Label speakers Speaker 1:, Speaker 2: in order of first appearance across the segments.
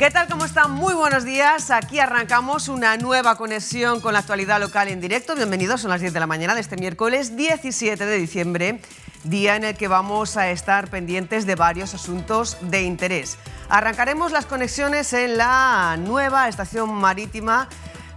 Speaker 1: ¿Qué tal? ¿Cómo están? Muy buenos días. Aquí arrancamos una nueva conexión con la actualidad local en directo. Bienvenidos, son las 10 de la mañana de este miércoles 17 de diciembre, día en el que vamos a estar pendientes de varios asuntos de interés. Arrancaremos las conexiones en la nueva estación marítima,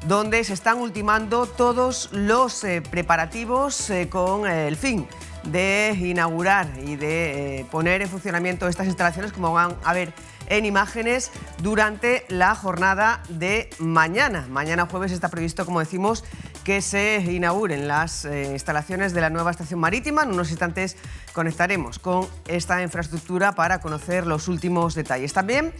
Speaker 1: donde se están ultimando todos los preparativos con el fin de inaugurar y de poner en funcionamiento estas instalaciones, como van a ver en imágenes, durante la jornada de mañana. Mañana jueves está previsto, como decimos, que se inauguren las instalaciones de la nueva estación marítima. En unos instantes conectaremos con esta infraestructura para conocer los últimos detalles. También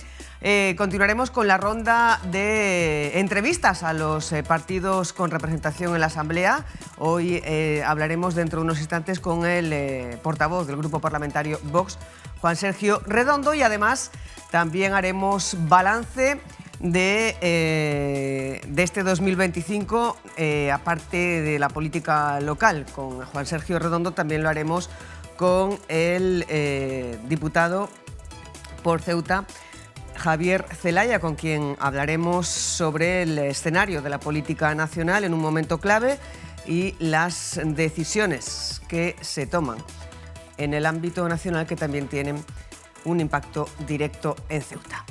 Speaker 1: continuaremos con la ronda de entrevistas a los partidos con representación en la Asamblea. Hoy hablaremos dentro de unos instantes con el portavoz del Grupo Parlamentario Vox, Juan Sergio Redondo, y además también haremos balance de este 2025, aparte de la política local. Con Juan Sergio Redondo también lo haremos con el diputado por Ceuta, Javier Zelaya, con quien hablaremos sobre el escenario de la política nacional en un momento clave y las decisiones que se toman en el ámbito nacional, que también tienen un impacto directo en Ceuta.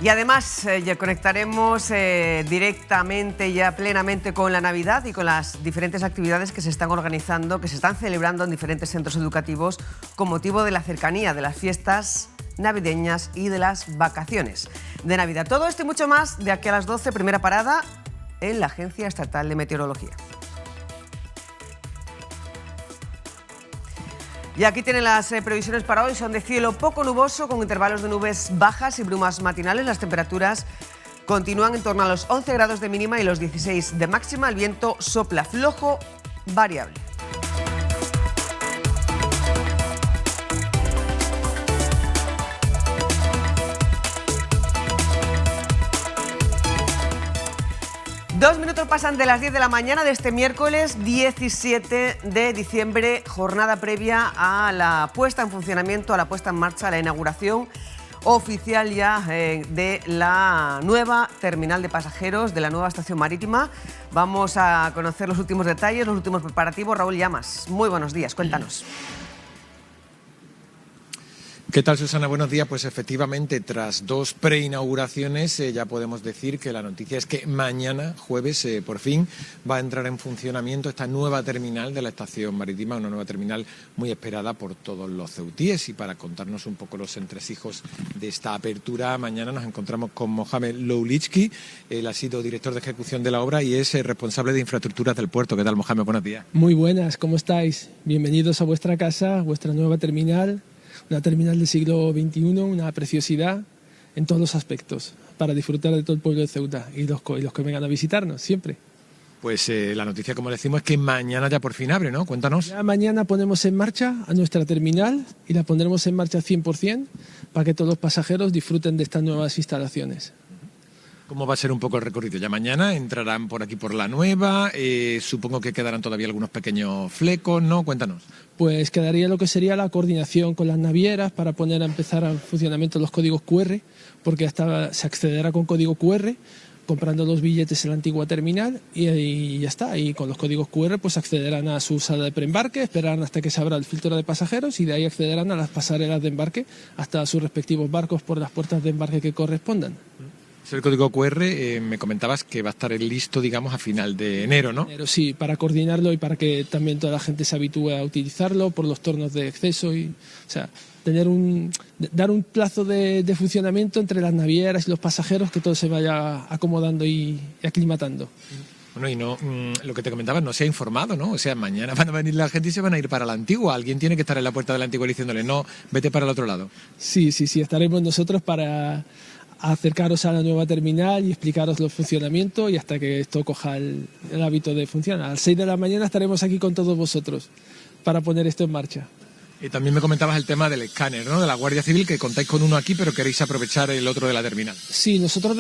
Speaker 1: Y además ya conectaremos directamente, ya plenamente, con la Navidad y con las diferentes actividades que se están organizando, que se están celebrando en diferentes centros educativos con motivo de la cercanía de las fiestas navideñas y de las vacaciones de Navidad. Todo esto y mucho más de aquí a las 12, primera parada en la Agencia Estatal de Meteorología. Y aquí tienen las previsiones para hoy. Son de cielo poco nuboso, con intervalos de nubes bajas y brumas matinales. Las temperaturas continúan en torno a los 11 grados de mínima y los 16 de máxima. El viento sopla flojo, variable. Dos minutos pasan de las 10 de la mañana de este miércoles 17 de diciembre, jornada previa a la puesta en funcionamiento, a la puesta en marcha, a la inauguración oficial ya de la nueva terminal de pasajeros, de la nueva estación marítima. Vamos a conocer los últimos detalles, los últimos preparativos. Raúl Llamas, muy buenos días, cuéntanos.
Speaker 2: ¿Qué tal, Susana? Buenos días. Pues efectivamente, tras dos preinauguraciones, ya podemos decir que la noticia es que mañana, jueves, por fin va a entrar en funcionamiento esta nueva terminal de la estación marítima, una nueva terminal muy esperada por todos los ceutíes. Y para contarnos un poco los entresijos de esta apertura, mañana nos encontramos con Mohamed Loulichki. Él ha sido director de ejecución de la obra y es responsable de infraestructuras del puerto. ¿Qué tal, Mohamed? Buenos días.
Speaker 3: Muy buenas, ¿cómo estáis? Bienvenidos a vuestra casa, vuestra nueva terminal. Una terminal del siglo XXI, una preciosidad en todos los aspectos, para disfrutar de todo el pueblo de Ceuta y los que vengan a visitarnos, siempre.
Speaker 2: Pues la noticia, como decimos, es que mañana ya por fin abre, ¿no? Cuéntanos.
Speaker 3: Ya mañana ponemos en marcha a nuestra terminal y la pondremos en marcha 100% para que todos los pasajeros disfruten de estas nuevas instalaciones.
Speaker 2: ¿Cómo va a ser un poco el recorrido? Ya mañana entrarán por aquí por la nueva, supongo que quedarán todavía algunos pequeños flecos, ¿no? Cuéntanos. Pues
Speaker 3: quedaría lo que sería la coordinación con las navieras para poner a empezar al funcionamiento los códigos QR, porque hasta se accederá con código QR, comprando los billetes en la antigua terminal y ya está. Y con los códigos QR pues accederán a su sala de preembarque, esperarán hasta que se abra el filtro de pasajeros y de ahí accederán a las pasarelas de embarque hasta sus respectivos barcos por las puertas de embarque que correspondan.
Speaker 2: El código QR, me comentabas que va a estar listo, digamos, a final de enero, ¿no?
Speaker 3: Sí, para coordinarlo y para que también toda la gente se habitúe a utilizarlo por los tornos de acceso y, o sea, dar un plazo de funcionamiento entre las navieras y los pasajeros, que todo se vaya acomodando y aclimatando.
Speaker 2: Bueno, y no, lo que te comentaba, no se ha informado, ¿no? O sea, mañana van a venir la gente y se van a ir para la antigua. Alguien tiene que estar en la puerta de la antigua diciéndole, no, vete para el otro lado.
Speaker 3: Sí, estaremos nosotros para acercaros a la nueva terminal y explicaros los funcionamientos y hasta que esto coja el hábito de funcionar. A las 6 de la mañana estaremos aquí con todos vosotros para poner esto en marcha.
Speaker 2: Y también me comentabas el tema del escáner, ¿no? De la Guardia Civil, que contáis con uno aquí, pero queréis aprovechar el otro de la terminal.
Speaker 3: Sí, nosotros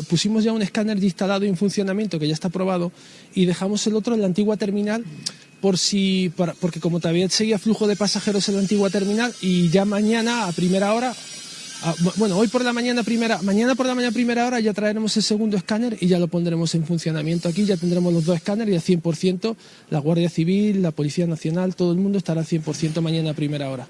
Speaker 3: pusimos ya un escáner instalado y en funcionamiento, que ya está aprobado, y dejamos el otro en la antigua terminal porque como todavía seguía flujo de pasajeros en la antigua terminal, y ya mañana a primera hora, hoy por la mañana mañana por la mañana a primera hora ya traeremos el segundo escáner y ya lo pondremos en funcionamiento aquí, ya tendremos los 2 escáneres y al 100%, la Guardia Civil, la Policía Nacional, todo el mundo estará al 100% mañana a primera hora.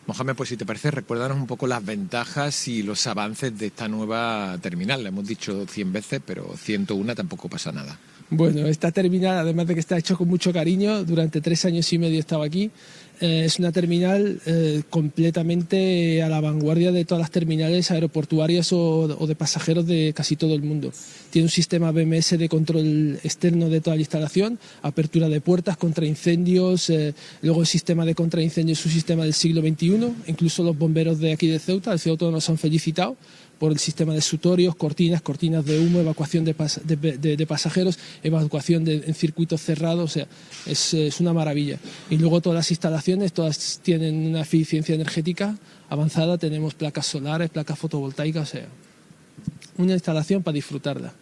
Speaker 2: Mohamed, pues si te parece, recuérdanos un poco las ventajas y los avances de esta nueva terminal. La hemos dicho 100 veces, pero 101 tampoco pasa nada.
Speaker 3: Bueno, esta terminal, además de que está hecho con mucho cariño, durante 3 años y medio he estado aquí, es una terminal completamente a la vanguardia de todas las terminales aeroportuarias o de pasajeros de casi todo el mundo. Tiene un sistema BMS de control externo de toda la instalación, apertura de puertas, contraincendios, luego el sistema de contraincendios es un sistema del siglo XXI, incluso los bomberos de aquí de Ceuta nos han felicitado por el sistema de sutorios, cortinas de humo, evacuación de pasajeros, evacuación en circuitos cerrados, o sea, es una maravilla. Y luego todas las instalaciones, todas tienen una eficiencia energética avanzada, tenemos placas solares, placas fotovoltaicas, o sea, una instalación para disfrutarla.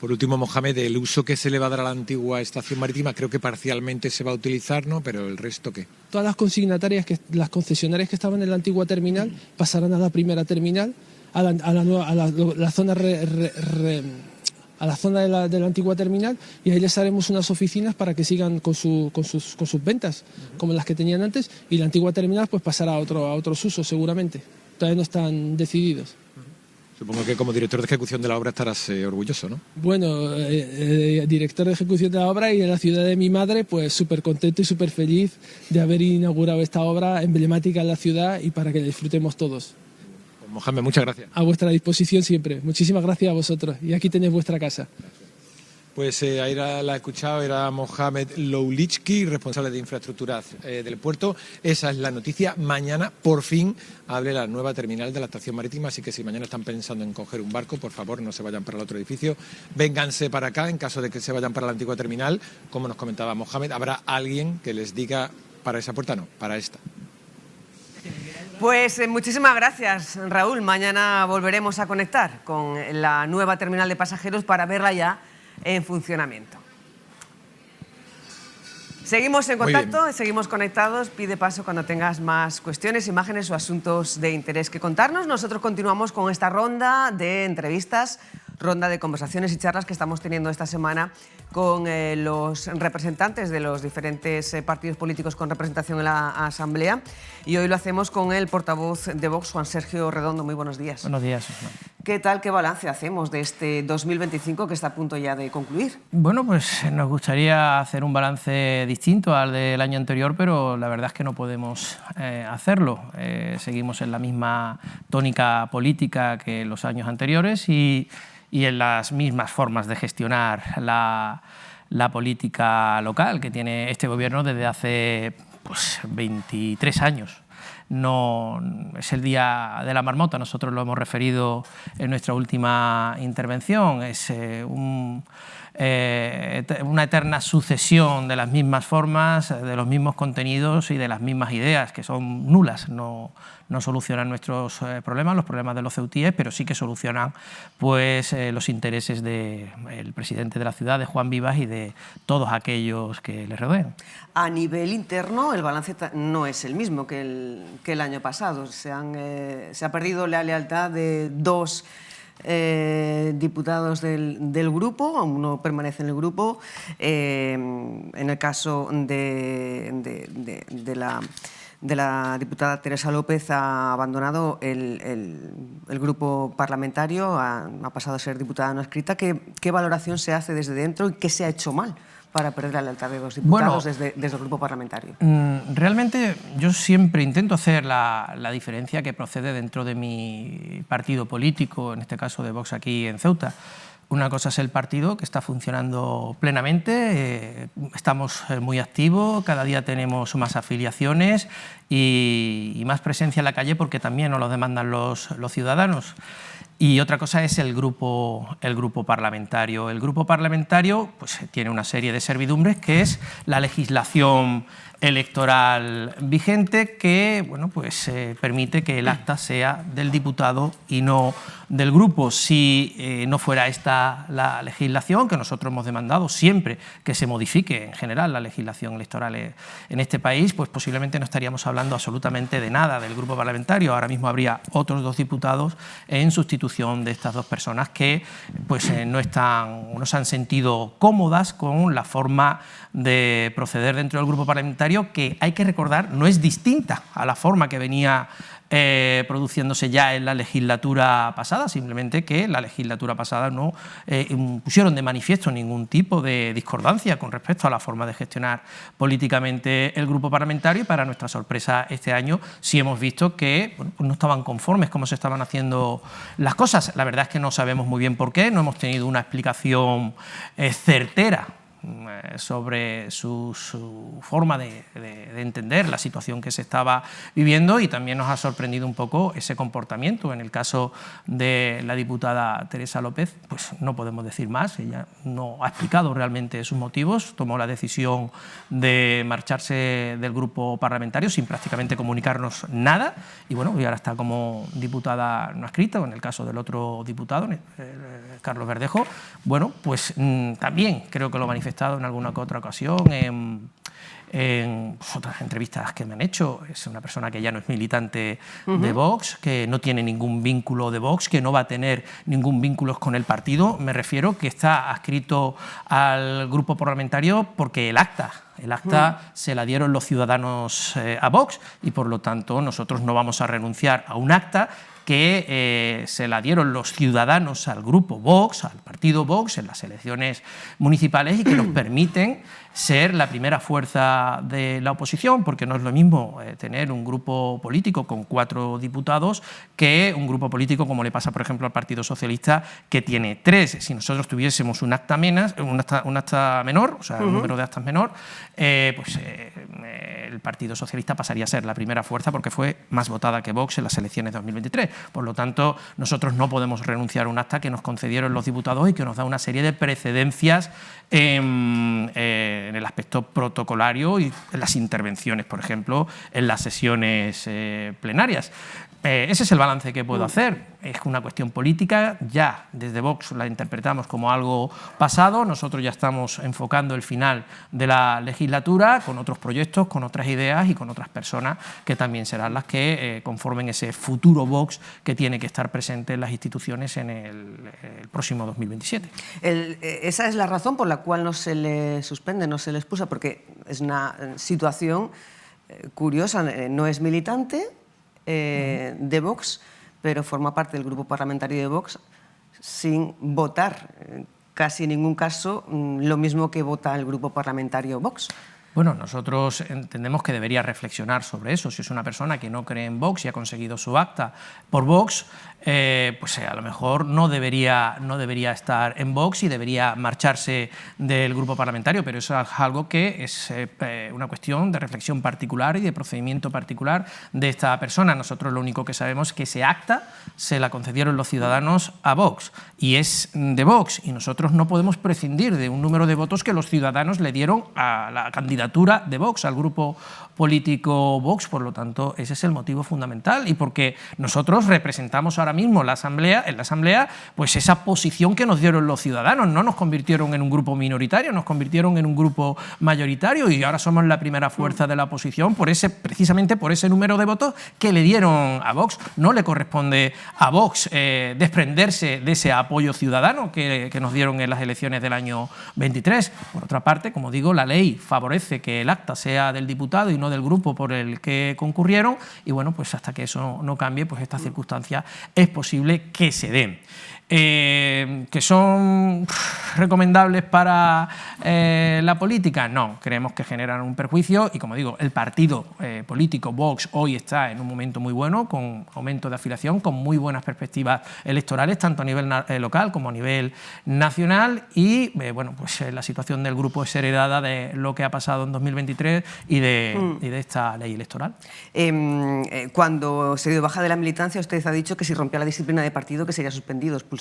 Speaker 2: Por último, Mohamed, el uso que se le va a dar a la antigua estación marítima creo que parcialmente se va a utilizar, ¿no? Pero el resto, ¿qué? Todas
Speaker 3: las concesionarias que estaban en la antigua terminal pasarán a la primera terminal, a la zona de la antigua terminal, y ahí les haremos unas oficinas para que sigan con sus ventas como las que tenían antes, y la antigua terminal pues pasará a otros usos seguramente. Todavía no están decididos.
Speaker 2: Supongo que como director de ejecución de la obra estarás orgulloso, ¿no?
Speaker 3: Bueno, director de ejecución de la obra y en la ciudad de mi madre, pues súper contento y súper feliz de haber inaugurado esta obra emblemática en la ciudad y para que la disfrutemos todos.
Speaker 2: Mohamed, muchas gracias.
Speaker 3: A vuestra disposición siempre. Muchísimas gracias a vosotros. Y aquí tenéis vuestra casa.
Speaker 2: Pues ahí la he escuchado, era Mohamed Loulichki, responsable de infraestructuras del puerto. Esa es la noticia. Mañana, por fin, abre la nueva terminal de la estación marítima, así que si mañana están pensando en coger un barco, por favor, no se vayan para el otro edificio. Vénganse para acá, en caso de que se vayan para la antigua terminal. Como nos comentaba Mohamed, habrá alguien que les diga para esa puerta, no, para esta.
Speaker 1: Pues muchísimas gracias, Raúl. Mañana volveremos a conectar con la nueva terminal de pasajeros para verla ya en funcionamiento. Seguimos en contacto, seguimos conectados. Pide paso cuando tengas más cuestiones, imágenes o asuntos de interés que contarnos. Nosotros continuamos con esta ronda de entrevistas, ronda de conversaciones y charlas que estamos teniendo esta semana con los representantes de los diferentes partidos políticos con representación en la Asamblea. Y hoy lo hacemos con el portavoz de Vox, Juan Sergio Redondo. Muy buenos días.
Speaker 4: Buenos días.
Speaker 1: ¿Qué tal, qué balance hacemos de este 2025 que está a punto ya de concluir?
Speaker 4: Bueno, pues nos gustaría hacer un balance distinto al del año anterior, pero la verdad es que no podemos hacerlo. Seguimos en la misma tónica política que los años anteriores y en las mismas formas de gestionar la política local que tiene este gobierno desde hace 23 años. No es el día de la marmota, nosotros lo hemos referido en nuestra última intervención, es una eterna sucesión de las mismas formas, de los mismos contenidos y de las mismas ideas, que son nulas, no solucionan nuestros problemas, los problemas de los ceutíes, pero sí que solucionan pues, los intereses del presidente de la ciudad, de Juan Vivas, y de todos aquellos que le rodean.
Speaker 1: A nivel interno, el balance no es el mismo que el año pasado. Se ha perdido la lealtad de 2 diputados del grupo, uno permanece en el grupo. En el caso de la diputada Teresa López ha abandonado el grupo parlamentario, ha pasado a ser diputada no escrita. ¿Qué valoración se hace desde dentro y qué se ha hecho mal para perder la lealtad de 2 diputados desde el grupo parlamentario?
Speaker 4: Realmente yo siempre intento hacer la diferencia que procede dentro de mi partido político, en este caso de Vox aquí en Ceuta. Una cosa es el partido, que está funcionando plenamente, estamos muy activos, cada día tenemos más afiliaciones y más presencia en la calle porque también nos lo demandan los ciudadanos. Y otra cosa es el grupo parlamentario. El grupo parlamentario pues, tiene una serie de servidumbres que es la legislación electoral vigente que bueno, pues, permite que el acta sea del diputado y no del grupo. Si no fuera esta la legislación, que nosotros hemos demandado siempre que se modifique en general la legislación electoral en este país, pues posiblemente no estaríamos hablando absolutamente de nada del grupo parlamentario. Ahora mismo habría otros 2 diputados en sustitución de estas 2 personas que pues, no se han sentido cómodas con la forma de proceder dentro del grupo parlamentario, que hay que recordar no es distinta a la forma que venía produciéndose ya en la legislatura pasada, simplemente que la legislatura pasada no pusieron de manifiesto ningún tipo de discordancia con respecto a la forma de gestionar políticamente el grupo parlamentario, y para nuestra sorpresa este año sí hemos visto que bueno, pues no estaban conformes cómo se estaban haciendo las cosas. La verdad es que no sabemos muy bien por qué, no hemos tenido una explicación certera sobre su forma de entender la situación que se estaba viviendo, y también nos ha sorprendido un poco ese comportamiento. En el caso de la diputada Teresa López, pues no podemos decir más, ella no ha explicado realmente sus motivos, tomó la decisión de marcharse del grupo parlamentario sin prácticamente comunicarnos nada, y bueno, y ahora está como diputada no adscrita. En el caso del otro diputado, Carlos Verdejo, bueno, pues también creo que lo manifestó en alguna que otra ocasión en pues, otras entrevistas que me han hecho. Es una persona que ya no es militante de Vox, que no tiene ningún vínculo de Vox, que no va a tener ningún vínculo con el partido. Me refiero que está adscrito al grupo parlamentario porque el acta se la dieron los ciudadanos a Vox, y por lo tanto nosotros no vamos a renunciar a un acta que se la dieron los ciudadanos al grupo Vox, al partido Vox, en las elecciones municipales, y que nos permiten ser la primera fuerza de la oposición, porque no es lo mismo tener un grupo político con 4 diputados que un grupo político como le pasa, por ejemplo, al Partido Socialista, que tiene 3. Si nosotros tuviésemos un acta menor, o sea, un número de actas menor, pues el Partido Socialista pasaría a ser la primera fuerza porque fue más votada que Vox en las elecciones de 2023. Por lo tanto, nosotros no podemos renunciar a un acta que nos concedieron los diputados y que nos da una serie de precedencias en el aspecto protocolario y en las intervenciones, por ejemplo, en las sesiones plenarias. Ese es el balance que puedo hacer. Es una cuestión política, ya desde Vox la interpretamos como algo pasado. Nosotros ya estamos enfocando el final de la legislatura con otros proyectos, con otras ideas y con otras personas que también serán las que conformen ese futuro Vox que tiene que estar presente en las instituciones en el próximo 2027.
Speaker 1: Esa es la razón por la cual no se le suspende, no se le expulsa, porque es una situación curiosa. No es militante de Vox, pero forma parte del grupo parlamentario de Vox sin votar, casi en ningún caso, lo mismo que vota el grupo parlamentario Vox.
Speaker 4: Bueno, nosotros entendemos que debería reflexionar sobre eso. Si es una persona que no cree en Vox y ha conseguido su acta por Vox, pues a lo mejor no debería estar en Vox y debería marcharse del grupo parlamentario, pero eso es algo que es una cuestión de reflexión particular y de procedimiento particular de esta persona. Nosotros lo único que sabemos es que ese acta se la concedieron los ciudadanos a Vox y es de Vox, y nosotros no podemos prescindir de un número de votos que los ciudadanos le dieron a la candidatura de Vox, al grupo político Vox. Por lo tanto, ese es el motivo fundamental, y porque nosotros representamos ahora mismo en la Asamblea pues esa posición que nos dieron los ciudadanos. No nos convirtieron en un grupo minoritario, nos convirtieron en un grupo mayoritario, y ahora somos la primera fuerza de la oposición precisamente por ese número de votos que le dieron a Vox. No le corresponde a Vox desprenderse de ese apoyo ciudadano que nos dieron en las elecciones del año 23. Por otra parte, como digo, la ley favorece que el acta sea del diputado y no del grupo por el que concurrieron, y bueno, pues hasta que eso no cambie, pues esta circunstancia es posible que se den. ¿Que son recomendables para la política? No, creemos que generan un perjuicio y, como digo, el partido político Vox hoy está en un momento muy bueno, con aumento de afiliación, con muy buenas perspectivas electorales, tanto a nivel local como a nivel nacional, y bueno, pues la situación del grupo es heredada de lo que ha pasado en 2023 y de esta ley electoral.
Speaker 1: Cuando se dio baja de la militancia, usted ha dicho que si rompía la disciplina de partido que sería suspendido, expulsado.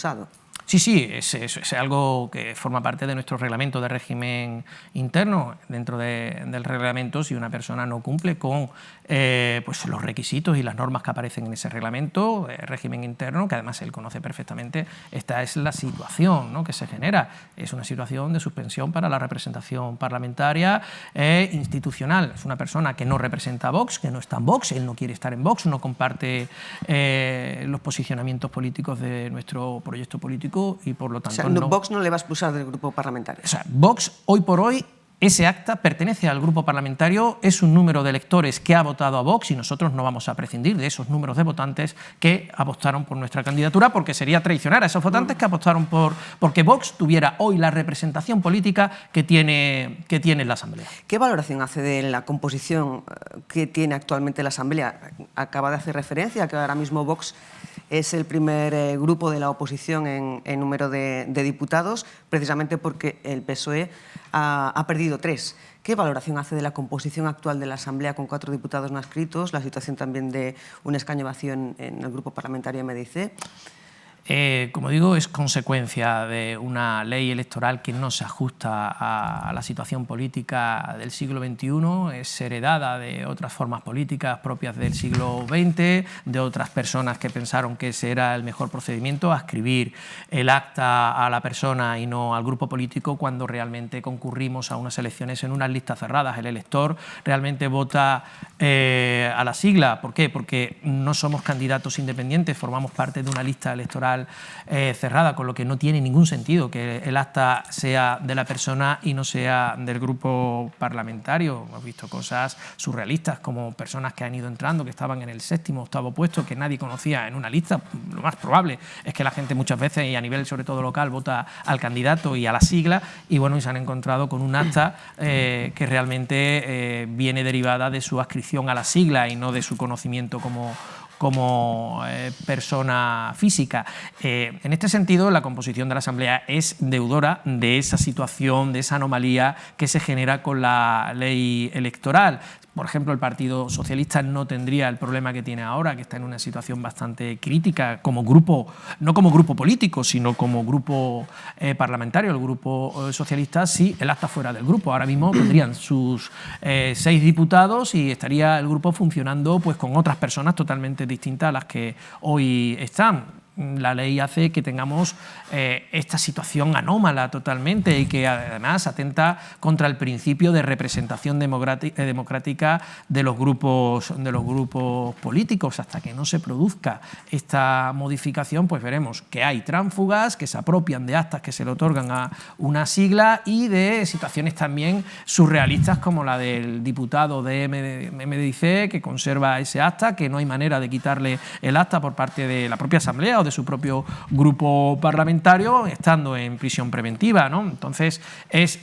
Speaker 4: Sí, es algo que forma parte de nuestro reglamento de régimen interno. Dentro del reglamento, si una persona no cumple con pues los requisitos y las normas que aparecen en ese reglamento, régimen interno, que además él conoce perfectamente, esta es la situación, ¿no?, que se genera. Es una situación de suspensión para la representación parlamentaria e institucional. Es una persona que no representa a Vox, que no está en Vox, él no quiere estar en Vox, no comparte los posicionamientos políticos de nuestro proyecto político, y por lo tanto...
Speaker 1: O sea, Vox no le va a expulsar del grupo parlamentario.
Speaker 4: O sea, Vox, hoy por hoy, ese acta pertenece al grupo parlamentario, es un número de electores que ha votado a Vox y nosotros no vamos a prescindir de esos números de votantes que apostaron por nuestra candidatura, porque sería traicionar a esos votantes que apostaron porque Vox tuviera hoy la representación política que tiene en la Asamblea.
Speaker 1: ¿Qué valoración hace de la composición que tiene actualmente la Asamblea? Acaba de hacer referencia a que ahora mismo Vox es el primer grupo de la oposición en número de diputados, precisamente porque el PSOE ha perdido 3. ¿Qué valoración hace de la composición actual de la Asamblea con 4 diputados no adscritos, la situación también de un escaño vacío en el grupo parlamentario MDC?
Speaker 4: Como digo, es consecuencia de una ley electoral que no se ajusta a la situación política del siglo XXI, es heredada de otras formas políticas propias del siglo XX, de otras personas que pensaron que ese era el mejor procedimiento, adscribir el acta a la persona y no al grupo político, cuando realmente concurrimos a unas elecciones en unas listas cerradas. El elector realmente vota a la sigla. ¿Por qué? Porque no somos candidatos independientes, formamos parte de una lista electoral cerrada, con lo que no tiene ningún sentido que el acta sea de la persona y no sea del grupo parlamentario. Hemos visto cosas surrealistas, como personas que han ido entrando, que estaban en el 7º, 8º puesto, que nadie conocía en una lista. Lo más probable es que la gente muchas veces, y a nivel sobre todo local, vota al candidato y a la sigla, y bueno, y se han encontrado con un acta que realmente viene derivada de su adscripción a la sigla y no de su conocimiento como persona física. En este sentido, la composición de la Asamblea es deudora de esa situación, de esa anomalía que se genera con la ley electoral. Por ejemplo, el Partido Socialista no tendría el problema que tiene ahora, que está en una situación bastante crítica como grupo, no como grupo político, sino como grupo parlamentario, el Grupo Socialista, si el acta fuera del grupo. Ahora mismo tendrían sus 6 diputados y estaría el grupo funcionando pues con otras personas totalmente distintas a las que hoy están. La ley hace que tengamos esta situación anómala totalmente y que además atenta contra el principio de representación democrática de los grupos políticos. Hasta que no se produzca esta modificación, pues veremos que hay tránsfugas que se apropian de actas que se le otorgan a una sigla y de situaciones también surrealistas como la del diputado de MDC, que conserva ese acta, que no hay manera de quitarle el acta por parte de la propia Asamblea o de su propio grupo parlamentario, estando en prisión preventiva, ¿no? Entonces,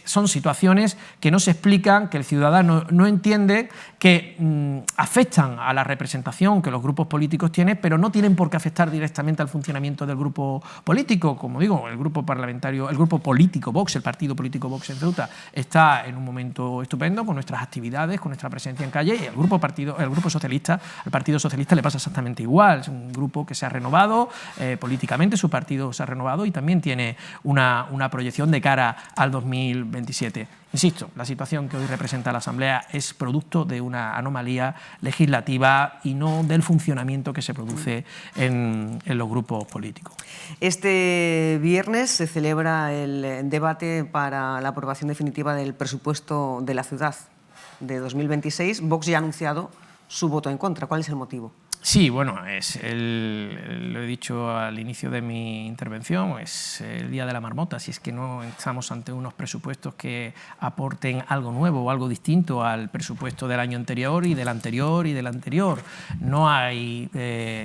Speaker 4: son situaciones que no se explican, que el ciudadano no entiende, que afectan a la representación que los grupos políticos tienen, pero no tienen por qué afectar directamente al funcionamiento del grupo político. Como digo, el grupo parlamentario, el grupo político Vox, el partido político Vox en Ceuta, está en un momento estupendo con nuestras actividades, con nuestra presencia en calle, y el grupo socialista, al Partido Socialista le pasa exactamente igual. Es un grupo que se ha renovado políticamente, su partido se ha renovado y también tiene una proyección de cara al 2027. Insisto, la situación que hoy representa la Asamblea es producto de una anomalía legislativa y no del funcionamiento que se produce en los grupos políticos.
Speaker 1: Este viernes se celebra el debate para la aprobación definitiva del presupuesto de la ciudad de 2026. Vox ya ha anunciado su voto en contra. ¿Cuál es el motivo?
Speaker 4: Sí, bueno, lo he dicho al inicio de mi intervención, es el día de la marmota. Si es que no estamos ante unos presupuestos que aporten algo nuevo o algo distinto al presupuesto del año anterior y del anterior y del anterior. No hay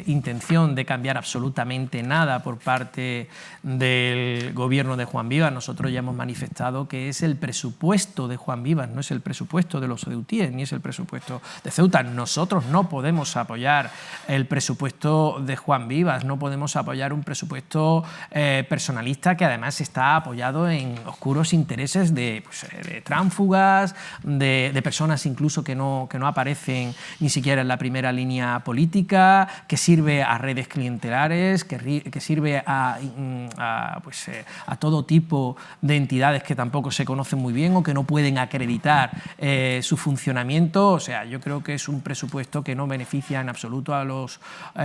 Speaker 4: intención de cambiar absolutamente nada por parte del gobierno de Juan Vivas. Nosotros ya hemos manifestado que es el presupuesto de Juan Vivas, no es el presupuesto de los ceutíes, ni es el presupuesto de Ceuta. Nosotros no podemos apoyar el presupuesto de Juan Vivas, no podemos apoyar un presupuesto personalista que además está apoyado en oscuros intereses de tránsfugas, de personas incluso que no aparecen ni siquiera en la primera línea política, que sirve a redes clientelares, que sirve a todo tipo de entidades que tampoco se conocen muy bien o que no pueden acreditar su funcionamiento. O sea, yo creo que es un presupuesto que no beneficia en absoluto a los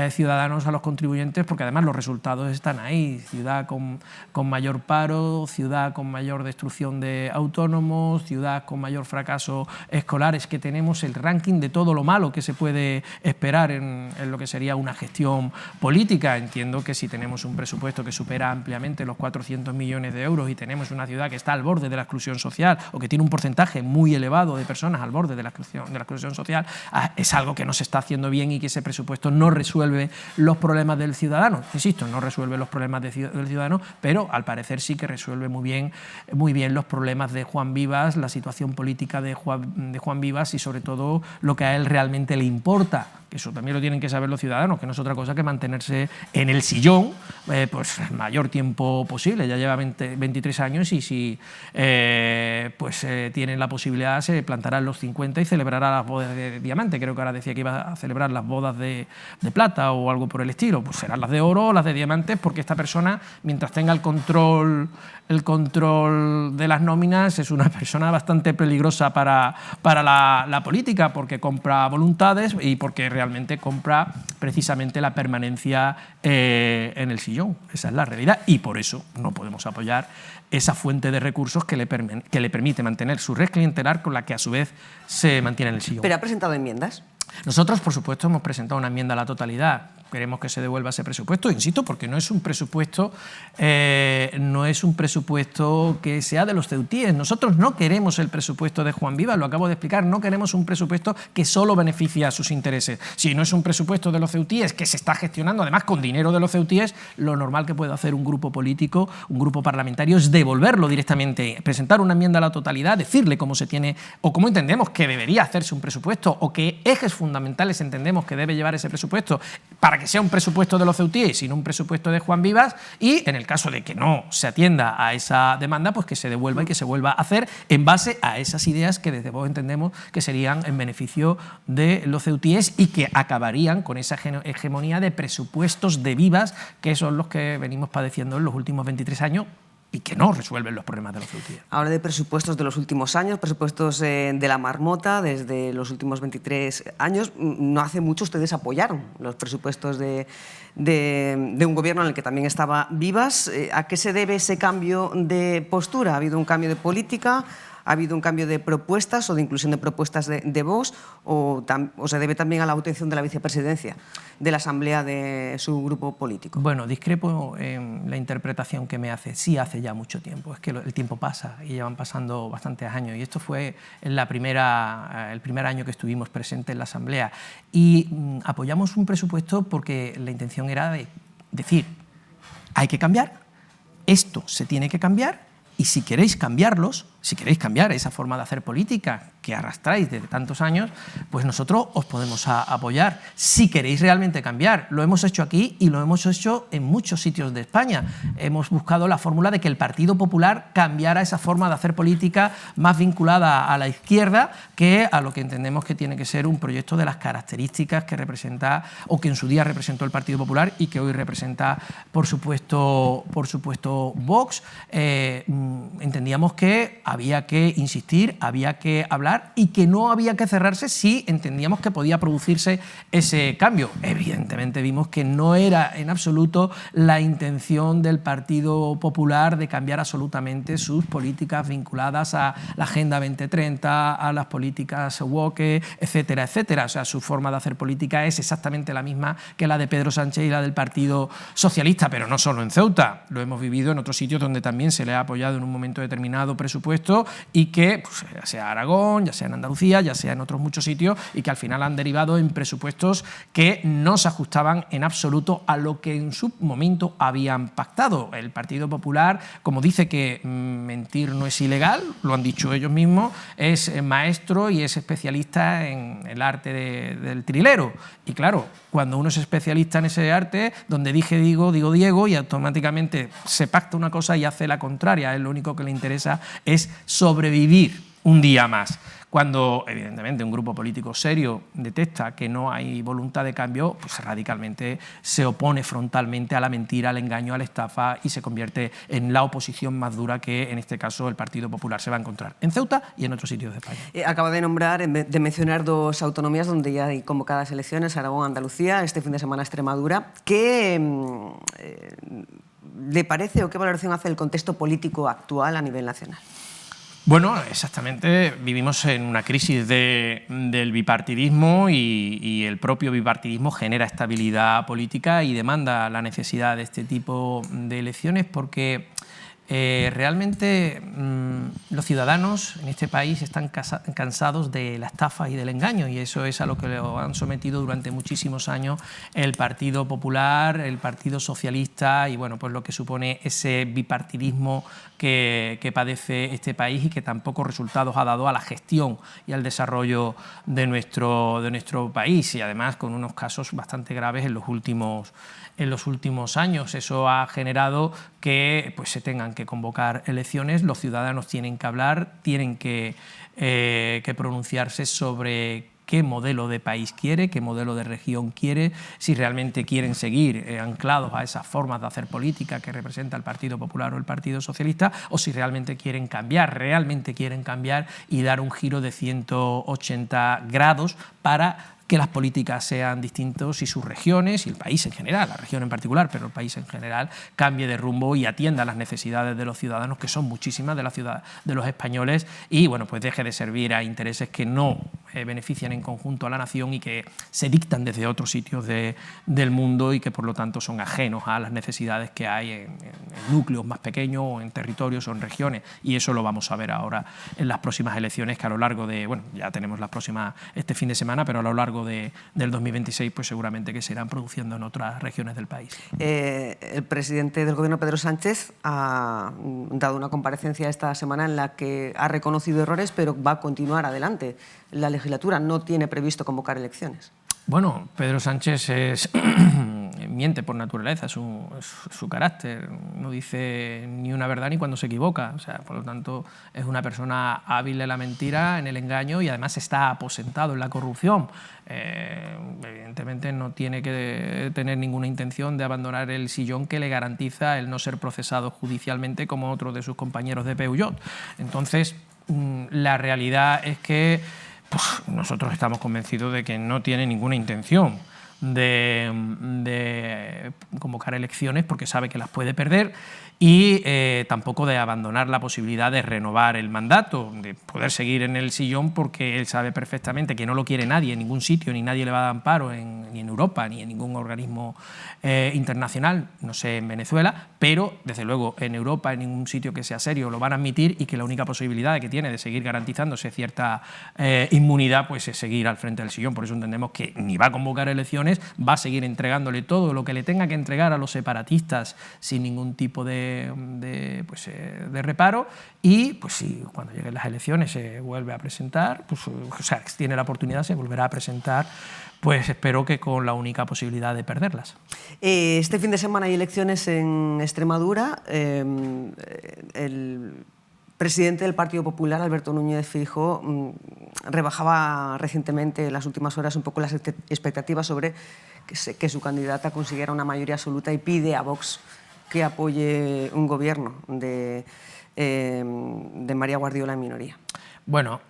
Speaker 4: ciudadanos, a los contribuyentes, porque además los resultados están ahí. Ciudad con mayor paro, ciudad con mayor destrucción de autónomos, ciudad con mayor fracaso escolar. Es que tenemos el ranking de todo lo malo que se puede esperar en lo que sería una gestión política. Entiendo que si tenemos un presupuesto que supera ampliamente los 400 millones de euros y tenemos una ciudad que está al borde de la exclusión social o que tiene un porcentaje muy elevado de personas al borde de la exclusión social, es algo que no se está haciendo bien y que ese presupuesto no resuelve los problemas del ciudadano. Insisto, no resuelve los problemas del ciudadano, pero al parecer sí que resuelve muy bien los problemas de Juan Vivas, la situación política de Juan Vivas y sobre todo lo que a él realmente le importa. Eso también lo tienen que saber los ciudadanos, que no es otra cosa que mantenerse en el sillón pues el mayor tiempo posible. Ya lleva 23 años y si tienen la posibilidad se plantará en los 50 y celebrará las bodas de diamante. Creo que ahora decía que iba a celebrar las bodas de plata o algo por el estilo. Pues serán las de oro o las de diamantes, porque esta persona, mientras tenga el control de las nóminas, es una persona bastante peligrosa para la política, porque compra voluntades y porque realmente compra precisamente la permanencia en el sillón. Esa es la realidad y por eso no podemos apoyar esa fuente de recursos que le permite mantener su red clientelar, con la que a su vez se mantiene en el sillón.
Speaker 1: ¿Pero ha presentado enmiendas?
Speaker 4: Nosotros, por supuesto, hemos presentado una enmienda a la totalidad. Queremos que se devuelva ese presupuesto, insisto, porque no es un presupuesto que sea de los ceutíes. Nosotros no queremos el presupuesto de Juan Vivas, lo acabo de explicar, no queremos un presupuesto que solo beneficie a sus intereses. Si no es un presupuesto de los ceutíes que se está gestionando además con dinero de los ceutíes, lo normal que puede hacer un grupo político, un grupo parlamentario, es devolverlo directamente, presentar una enmienda a la totalidad, decirle cómo se tiene o cómo entendemos que debería hacerse un presupuesto o qué ejes fundamentales entendemos que debe llevar ese presupuesto para que sea un presupuesto de los ceutíes y no un presupuesto de Juan Vivas, y en el caso de que no se atienda a esa demanda, pues que se devuelva y que se vuelva a hacer en base a esas ideas que desde Vox entendemos que serían en beneficio de los ceutíes y que acabarían con esa hegemonía de presupuestos de Vivas, que son los que venimos padeciendo en los últimos 23 años y que no resuelven los problemas de los ceutíes.
Speaker 1: Ahora de presupuestos de los últimos años, presupuestos de la marmota desde los últimos 23 años. No hace mucho ustedes apoyaron los presupuestos de un gobierno en el que también estaba Vivas. ¿A qué se debe ese cambio de postura? ¿Ha habido un cambio de política? ¿Ha habido un cambio de propuestas o de inclusión de propuestas de Vox? ¿O se debe también a la obtención de la vicepresidencia de la Asamblea de su grupo político?
Speaker 4: Bueno, discrepo en la interpretación que me hace. Sí, hace ya mucho tiempo. Es que el tiempo pasa y ya van pasando bastantes años. Y esto fue en el primer año que estuvimos presentes en la Asamblea. Y apoyamos un presupuesto porque la intención era de decir, hay que cambiar, esto se tiene que cambiar, y si queréis cambiarlos, si queréis cambiar esa forma de hacer política que arrastráis desde tantos años, pues nosotros os podemos apoyar. Si queréis realmente cambiar, lo hemos hecho aquí y lo hemos hecho en muchos sitios de España. Hemos buscado la fórmula de que el Partido Popular cambiara esa forma de hacer política más vinculada a la izquierda que a lo que entendemos que tiene que ser un proyecto de las características que representa o que en su día representó el Partido Popular y que hoy representa, por supuesto Vox. Entendíamos que había que insistir, había que hablar y que no había que cerrarse si entendíamos que podía producirse ese cambio. Evidentemente vimos que no era en absoluto la intención del Partido Popular de cambiar absolutamente sus políticas vinculadas a la Agenda 2030, a las políticas woke, etcétera, etcétera. O sea, su forma de hacer política es exactamente la misma que la de Pedro Sánchez y la del Partido Socialista, pero no solo en Ceuta. Lo hemos vivido en otros sitios donde también se le ha apoyado en un momento determinado presupuesto y que, pues, ya sea Aragón, ya sea en Andalucía, ya sea en otros muchos sitios, y que al final han derivado en presupuestos que no se ajustaban en absoluto a lo que en su momento habían pactado. El Partido Popular, como dice que mentir no es ilegal, lo han dicho ellos mismos, es maestro y es especialista en el arte del trilero. Y claro, cuando uno es especialista en ese arte, donde dije digo Diego, y automáticamente se pacta una cosa y hace la contraria. A él lo único que le interesa es sobrevivir un día más. Cuando, evidentemente, un grupo político serio detecta que no hay voluntad de cambio, pues radicalmente se opone frontalmente a la mentira, al engaño, a la estafa y se convierte en la oposición más dura que, en este caso, el Partido Popular se va a encontrar en Ceuta y en otros sitios de España.
Speaker 1: Acaba de mencionar dos autonomías donde ya hay convocadas elecciones, Aragón, Andalucía, este fin de semana Extremadura. ¿Qué le parece o qué valoración hace el contexto político actual a nivel nacional?
Speaker 4: Bueno, exactamente, vivimos en una crisis del bipartidismo y el propio bipartidismo genera estabilidad política y demanda la necesidad de este tipo de elecciones porque realmente los ciudadanos en este país están cansados de la estafa y del engaño, y eso es a lo que lo han sometido durante muchísimos años el Partido Popular, el Partido Socialista y bueno, pues lo que supone ese bipartidismo que padece este país y que tampoco resultados ha dado a la gestión y al desarrollo de nuestro país, y además con unos casos bastante graves en los últimos años. Eso ha generado que pues, se tengan que convocar elecciones, los ciudadanos tienen que hablar, tienen que pronunciarse sobre qué modelo de país quiere, qué modelo de región quiere, si realmente quieren seguir anclados a esas formas de hacer política que representa el Partido Popular o el Partido Socialista, o si realmente quieren cambiar y dar un giro de 180 grados para que las políticas sean distintas y sus regiones y el país en general, la región en particular, pero el país en general, cambie de rumbo y atienda a las necesidades de los ciudadanos, que son muchísimas de los españoles, y bueno, pues deje de servir a intereses que no benefician en conjunto a la nación y que se dictan desde otros sitios del mundo y que por lo tanto son ajenos a las necesidades que hay en núcleos más pequeños o en territorios o en regiones, y eso lo vamos a ver ahora en las próximas elecciones que a lo largo de, bueno, ya tenemos las próximas este fin de semana, pero a lo largo del 2026 pues seguramente que se irán produciendo en otras regiones del país.
Speaker 1: El presidente del Gobierno, Pedro Sánchez, ha dado una comparecencia esta semana en la que ha reconocido errores, pero va a continuar adelante. La legislatura no tiene previsto convocar elecciones.
Speaker 4: Bueno, Pedro Sánchez miente por naturaleza, es su carácter, no dice ni una verdad ni cuando se equivoca, o sea, por lo tanto es una persona hábil en la mentira, en el engaño, y además está aposentado en la corrupción. Evidentemente no tiene que tener ninguna intención de abandonar el sillón que le garantiza el no ser procesado judicialmente como otros de sus compañeros de Peugeot. Entonces, la realidad es que pues, nosotros estamos convencidos de que no tiene ninguna intención de convocar elecciones porque sabe que las puede perder, y tampoco de abandonar la posibilidad de renovar el mandato, de poder seguir en el sillón, porque él sabe perfectamente que no lo quiere nadie en ningún sitio, ni nadie le va a dar amparo ni en Europa, ni en ningún organismo internacional, no sé, en Venezuela, pero desde luego en Europa, en ningún sitio que sea serio, lo van a admitir, y que la única posibilidad que tiene de seguir garantizándose cierta inmunidad pues es seguir al frente del sillón. Por eso entendemos que ni va a convocar elecciones, va a seguir entregándole todo lo que le tenga que entregar a los separatistas sin ningún tipo de reparo, y pues si cuando lleguen las elecciones se vuelve a presentar, pues, o sea, tiene la oportunidad, se volverá a presentar, pues espero que con la única posibilidad de perderlas.
Speaker 1: Este fin de semana hay elecciones en Extremadura. El presidente del Partido Popular, Alberto Núñez Feijóo, rebajaba recientemente, en las últimas horas, un poco las expectativas sobre que su candidata consiguiera una mayoría absoluta, y pide a Vox que apoye un gobierno de de María Guardiola en minoría.
Speaker 4: Bueno,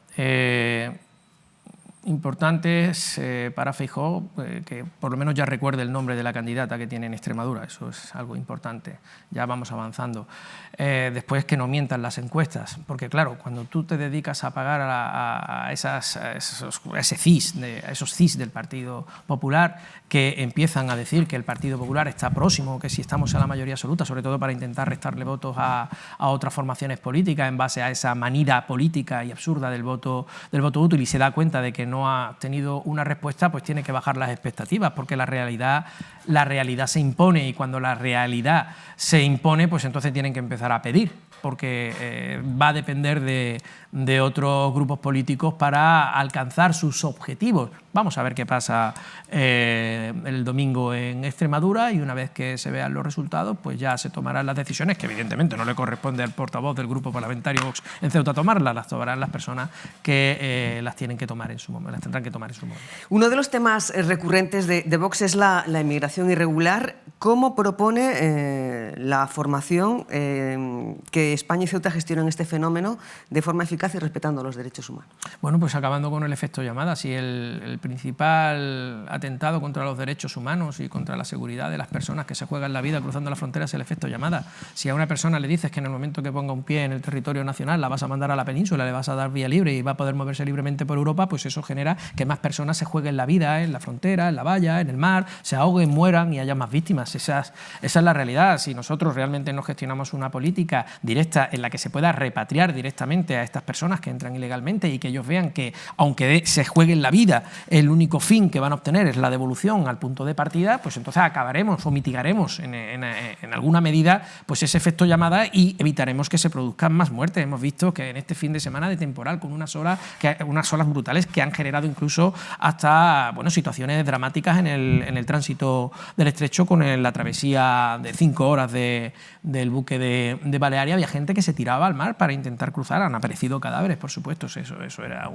Speaker 4: importante es para Feijóo que por lo menos ya recuerde el nombre de la candidata que tiene en Extremadura, eso es algo importante, ya vamos avanzando. Después que no mientan las encuestas, porque claro, cuando tú te dedicas a pagar a esos CIS del Partido Popular, que empiezan a decir que el Partido Popular está próximo, que si estamos en la mayoría absoluta, sobre todo para intentar restarle votos a otras formaciones políticas en base a esa manida política y absurda del voto útil, y se da cuenta de que no ha tenido una respuesta, pues tiene que bajar las expectativas, porque la realidad se impone, y cuando la realidad se impone, pues entonces tienen que empezar a pedir, porque va a depender de otros grupos políticos para alcanzar sus objetivos. Vamos a ver qué pasa el domingo en Extremadura, y una vez que se vean los resultados, pues ya se tomarán las decisiones, que evidentemente no le corresponde al portavoz del grupo parlamentario Vox en Ceuta tomarlas, las tomarán las personas que las tienen que tomar en su momento, las tendrán que tomar en su momento.
Speaker 1: Uno de los temas recurrentes de Vox es la inmigración irregular. ¿Cómo propone la formación que España y Ceuta gestionen este fenómeno de forma eficaz y respetando los derechos humanos?
Speaker 4: Bueno, pues acabando con el efecto llamada. Si el principal atentado contra los derechos humanos y contra la seguridad de las personas que se juegan la vida cruzando la frontera es el efecto llamada. Si a una persona le dices que en el momento que ponga un pie en el territorio nacional la vas a mandar a la península, le vas a dar vía libre y va a poder moverse libremente por Europa, pues eso genera que más personas se jueguen la vida en la frontera, en la valla, en el mar, se ahoguen, mueran y haya más víctimas. Esa es la realidad. Si nosotros realmente no gestionamos una política directa en la que se pueda repatriar directamente a estas personas que entran ilegalmente, y que ellos vean que, aunque se jueguen la vida, el único fin que van a obtener es la devolución al punto de partida, pues entonces acabaremos o mitigaremos en alguna medida pues ese efecto llamada y evitaremos que se produzcan más muertes. Hemos visto que en este fin de semana de temporal, con unas olas brutales que han generado incluso hasta situaciones dramáticas en el tránsito del estrecho, con la travesía de 5 horas del buque de Balearia. Había gente que se tiraba al mar para intentar cruzar. Han aparecido cadáveres, por supuesto, eso era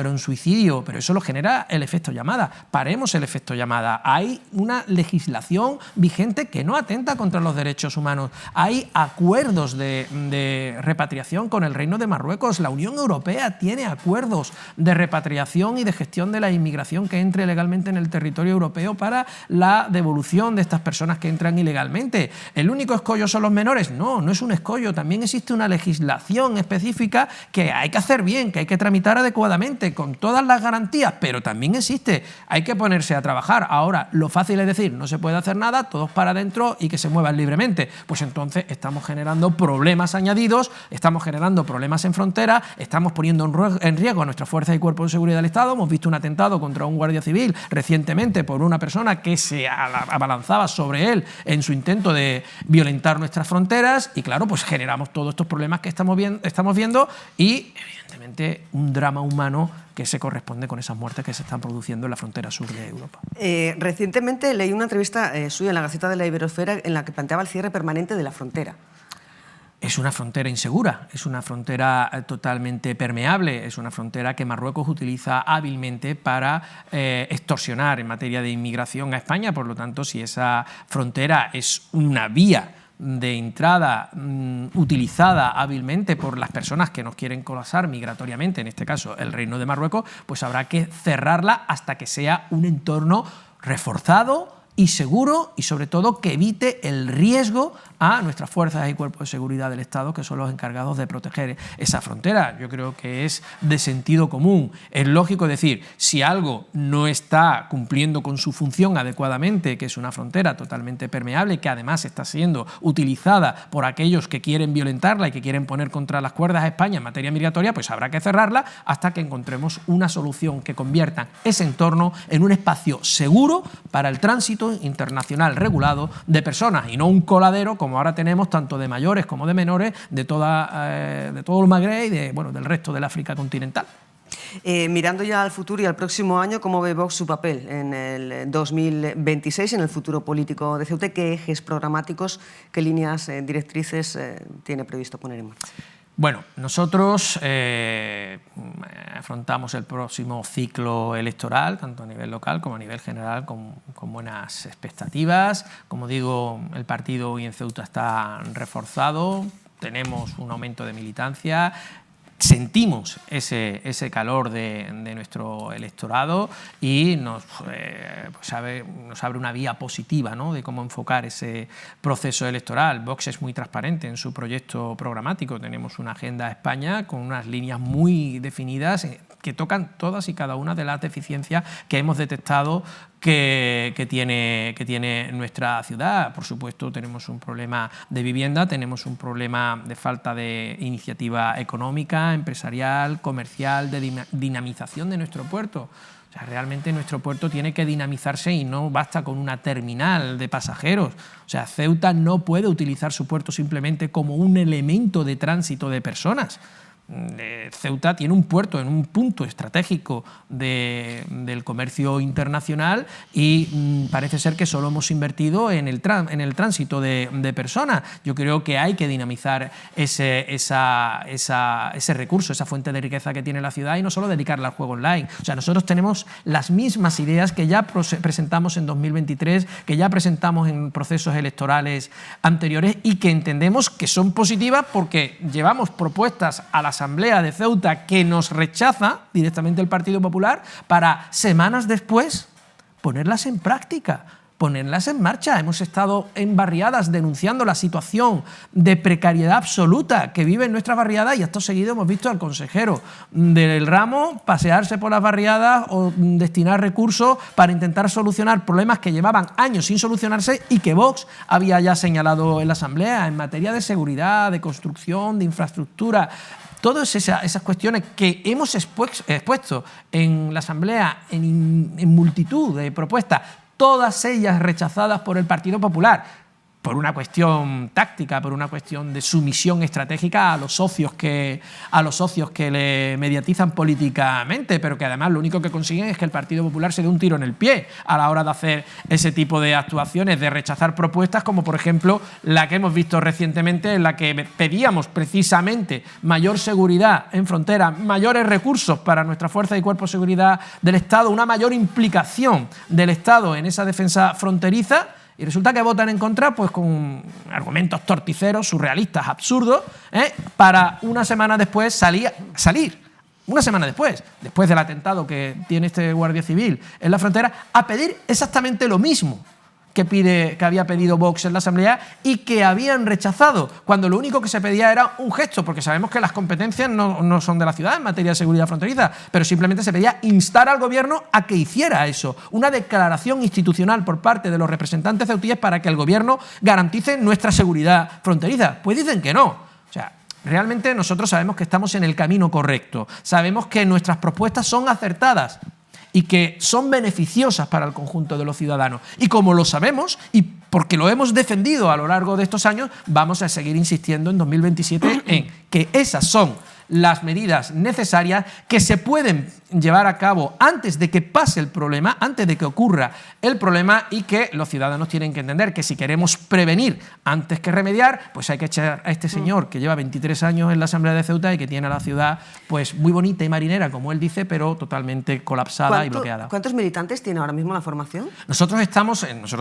Speaker 4: un suicidio, pero eso lo genera el efecto llamada. Paremos el efecto llamada. Hay una legislación vigente que no atenta contra los derechos humanos. Hay acuerdos de repatriación con el Reino de Marruecos. La Unión Europea tiene acuerdos de repatriación y de gestión de la inmigración que entre legalmente en el territorio europeo para la devolución de estas personas que entran ilegalmente. ¿El único escollo son los menores? No, no es un escollo. También existe una legislación específica que hay que hacer bien, que hay que tramitar adecuadamente, con todas las garantías, pero también existe. Hay que ponerse a trabajar. Ahora, lo fácil es decir, no se puede hacer nada, todos para adentro y que se muevan libremente. Pues entonces estamos generando problemas añadidos, estamos generando problemas en frontera, estamos poniendo en riesgo a nuestras fuerzas y cuerpos de seguridad del Estado. Hemos visto un atentado contra un guardia civil recientemente por una persona que se abalanzaba sobre él en su intento de violentar nuestras fronteras, y claro, pues generamos todos estos problemas que estamos viendo y evidentemente un drama humano que se corresponde con esas muertes que se están produciendo en la frontera sur de Europa.
Speaker 1: Recientemente leí una entrevista suya en la Gaceta de la Iberosfera en la que planteaba el cierre permanente de la frontera.
Speaker 4: Es una frontera insegura, es una frontera totalmente permeable, es una frontera que Marruecos utiliza hábilmente para extorsionar en materia de inmigración a España. Por lo tanto, si esa frontera es una vía de entrada utilizada hábilmente por las personas que nos quieren colapsar migratoriamente, en este caso el Reino de Marruecos, pues habrá que cerrarla hasta que sea un entorno reforzado y seguro, y sobre todo que evite el riesgo a nuestras fuerzas y cuerpos de seguridad del Estado, que son los encargados de proteger esa frontera. Yo creo que es de sentido común. Es lógico decir, si algo no está cumpliendo con su función adecuadamente, que es una frontera totalmente permeable, que además está siendo utilizada por aquellos que quieren violentarla y que quieren poner contra las cuerdas a España en materia migratoria, pues habrá que cerrarla hasta que encontremos una solución que convierta ese entorno en un espacio seguro para el tránsito internacional regulado de personas, y no un coladero como ahora tenemos, tanto de mayores como de menores, de todo el Magreb y del resto del África continental.
Speaker 1: Mirando ya al futuro y al próximo año, ¿cómo ve Vox su papel en el 2026, en el futuro político de Ceuta? ¿Qué ejes programáticos, qué líneas directrices tiene previsto poner en marcha?
Speaker 4: Bueno, nosotros afrontamos el próximo ciclo electoral, tanto a nivel local como a nivel general, con buenas expectativas. Como digo, el partido hoy en Ceuta está reforzado, tenemos un aumento de militancia, sentimos ese calor de nuestro electorado y nos abre una vía positiva, ¿no?, de cómo enfocar ese proceso electoral. Vox es muy transparente en su proyecto programático. Tenemos una agenda a España con unas líneas muy definidas que tocan todas y cada una de las deficiencias que hemos detectado que tiene nuestra ciudad. Por supuesto, tenemos un problema de vivienda, tenemos un problema de falta de iniciativa económica, empresarial, comercial, de dinamización de nuestro puerto. O sea, realmente nuestro puerto tiene que dinamizarse y no basta con una terminal de pasajeros. O sea, Ceuta no puede utilizar su puerto simplemente como un elemento de tránsito de personas. Ceuta tiene un puerto en un punto estratégico del comercio internacional y parece ser que solo hemos invertido en el tránsito de personas. Yo creo que hay que dinamizar ese recurso, esa fuente de riqueza que tiene la ciudad y no solo dedicarla al juego online. O sea, nosotros tenemos las mismas ideas que ya presentamos en 2023, que ya presentamos en procesos electorales anteriores y que entendemos que son positivas porque llevamos propuestas a la Asamblea de Ceuta que nos rechaza directamente el Partido Popular para semanas después ponerlas en práctica, ponerlas en marcha. Hemos estado en barriadas denunciando la situación de precariedad absoluta que vive en nuestras barriadas y acto seguido hemos visto al consejero del ramo pasearse por las barriadas o destinar recursos para intentar solucionar problemas que llevaban años sin solucionarse y que Vox había ya señalado en la Asamblea en materia de seguridad, de construcción, de infraestructura. Todas esas cuestiones que hemos expuesto en la Asamblea en multitud de propuestas, todas ellas rechazadas por el Partido Popular, por una cuestión táctica, por una cuestión de sumisión estratégica a los socios que le mediatizan políticamente, pero que además lo único que consiguen es que el Partido Popular se dé un tiro en el pie a la hora de hacer ese tipo de actuaciones, de rechazar propuestas como por ejemplo la que hemos visto recientemente, en la que pedíamos precisamente mayor seguridad en frontera, mayores recursos para nuestra fuerza y cuerpo de seguridad del Estado, una mayor implicación del Estado en esa defensa fronteriza. Y resulta que votan en contra pues con argumentos torticeros, surrealistas, absurdos, para una semana después salir, una semana después del atentado que tiene este guardia civil en la frontera, a pedir exactamente lo mismo que había pedido Vox en la Asamblea y que habían rechazado, cuando lo único que se pedía era un gesto, porque sabemos que las competencias no son de la ciudad en materia de seguridad fronteriza, pero simplemente se pedía instar al gobierno a que hiciera eso, una declaración institucional por parte de los representantes ceutíes para que el gobierno garantice nuestra seguridad fronteriza. Pues dicen que no. O sea, realmente nosotros sabemos que estamos en el camino correcto, sabemos que nuestras propuestas son acertadas y que son beneficiosas para el conjunto de los ciudadanos. Y como lo sabemos, y porque lo hemos defendido a lo largo de estos años, vamos a seguir insistiendo en 2027 en que esas son las medidas necesarias que se pueden llevar a cabo antes de que pase el problema, antes de que ocurra el problema, y que los ciudadanos tienen que entender que si queremos prevenir antes que remediar, pues hay que echar a este señor que lleva 23 años en la Asamblea de Ceuta y que tiene a la ciudad pues muy bonita y marinera, como él dice, pero totalmente colapsada y bloqueada.
Speaker 1: ¿Cuántos militantes tiene ahora mismo la formación?
Speaker 4: Nosotros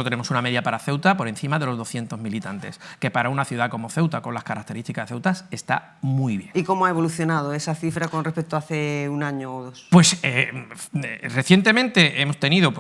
Speaker 4: tenemos una media para Ceuta por encima de los 200 militantes, que para una ciudad como Ceuta, con las características de Ceuta, está muy bien.
Speaker 1: ¿Y cómo ha evolucionado esa cifra con respecto a hace un año o dos?
Speaker 4: Pues recientemente hemos tenido,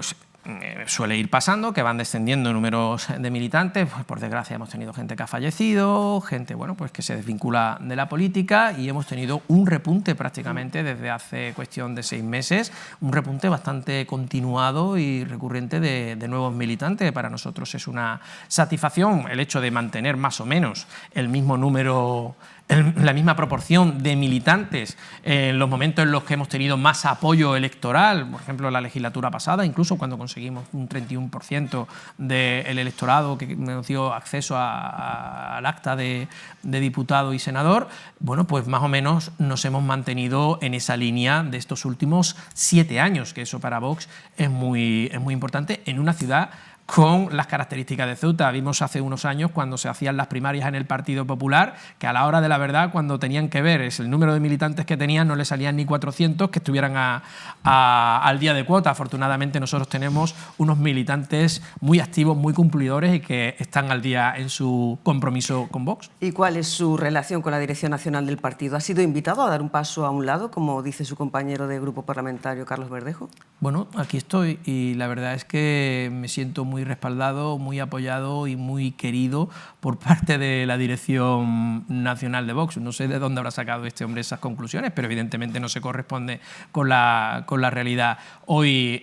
Speaker 4: suele ir pasando, que van descendiendo números de militantes. Pues, por desgracia hemos tenido gente que ha fallecido, gente pues que se desvincula de la política, y hemos tenido un repunte prácticamente desde hace cuestión de 6 meses, un repunte bastante continuado y recurrente de nuevos militantes. Para nosotros es una satisfacción el hecho de mantener más o menos el mismo número, la misma proporción de militantes en los momentos en los que hemos tenido más apoyo electoral, por ejemplo, en la legislatura pasada, incluso cuando conseguimos un 31% del electorado que nos dio acceso al acta de diputado y senador. Bueno, pues más o menos nos hemos mantenido en esa línea de estos últimos 7 años, que eso para Vox es muy importante en una ciudad con las características de Ceuta. Vimos hace unos años cuando se hacían las primarias en el Partido Popular que a la hora de la verdad, cuando tenían que ver el número de militantes que tenían, no les salían ni 400 que estuvieran al día de cuota. Afortunadamente nosotros tenemos unos militantes muy activos, muy cumplidores y que están al día en su compromiso con Vox.
Speaker 1: ¿Y cuál es su relación con la dirección nacional del partido? ¿Ha sido invitado a dar un paso a un lado, como dice su compañero de grupo parlamentario, Carlos Verdejo?
Speaker 4: Bueno, aquí estoy y la verdad es que me siento muy respaldado, muy apoyado y muy querido por parte de la dirección nacional de Vox. No sé de dónde habrá sacado este hombre esas conclusiones, pero evidentemente no se corresponde con la realidad. Hoy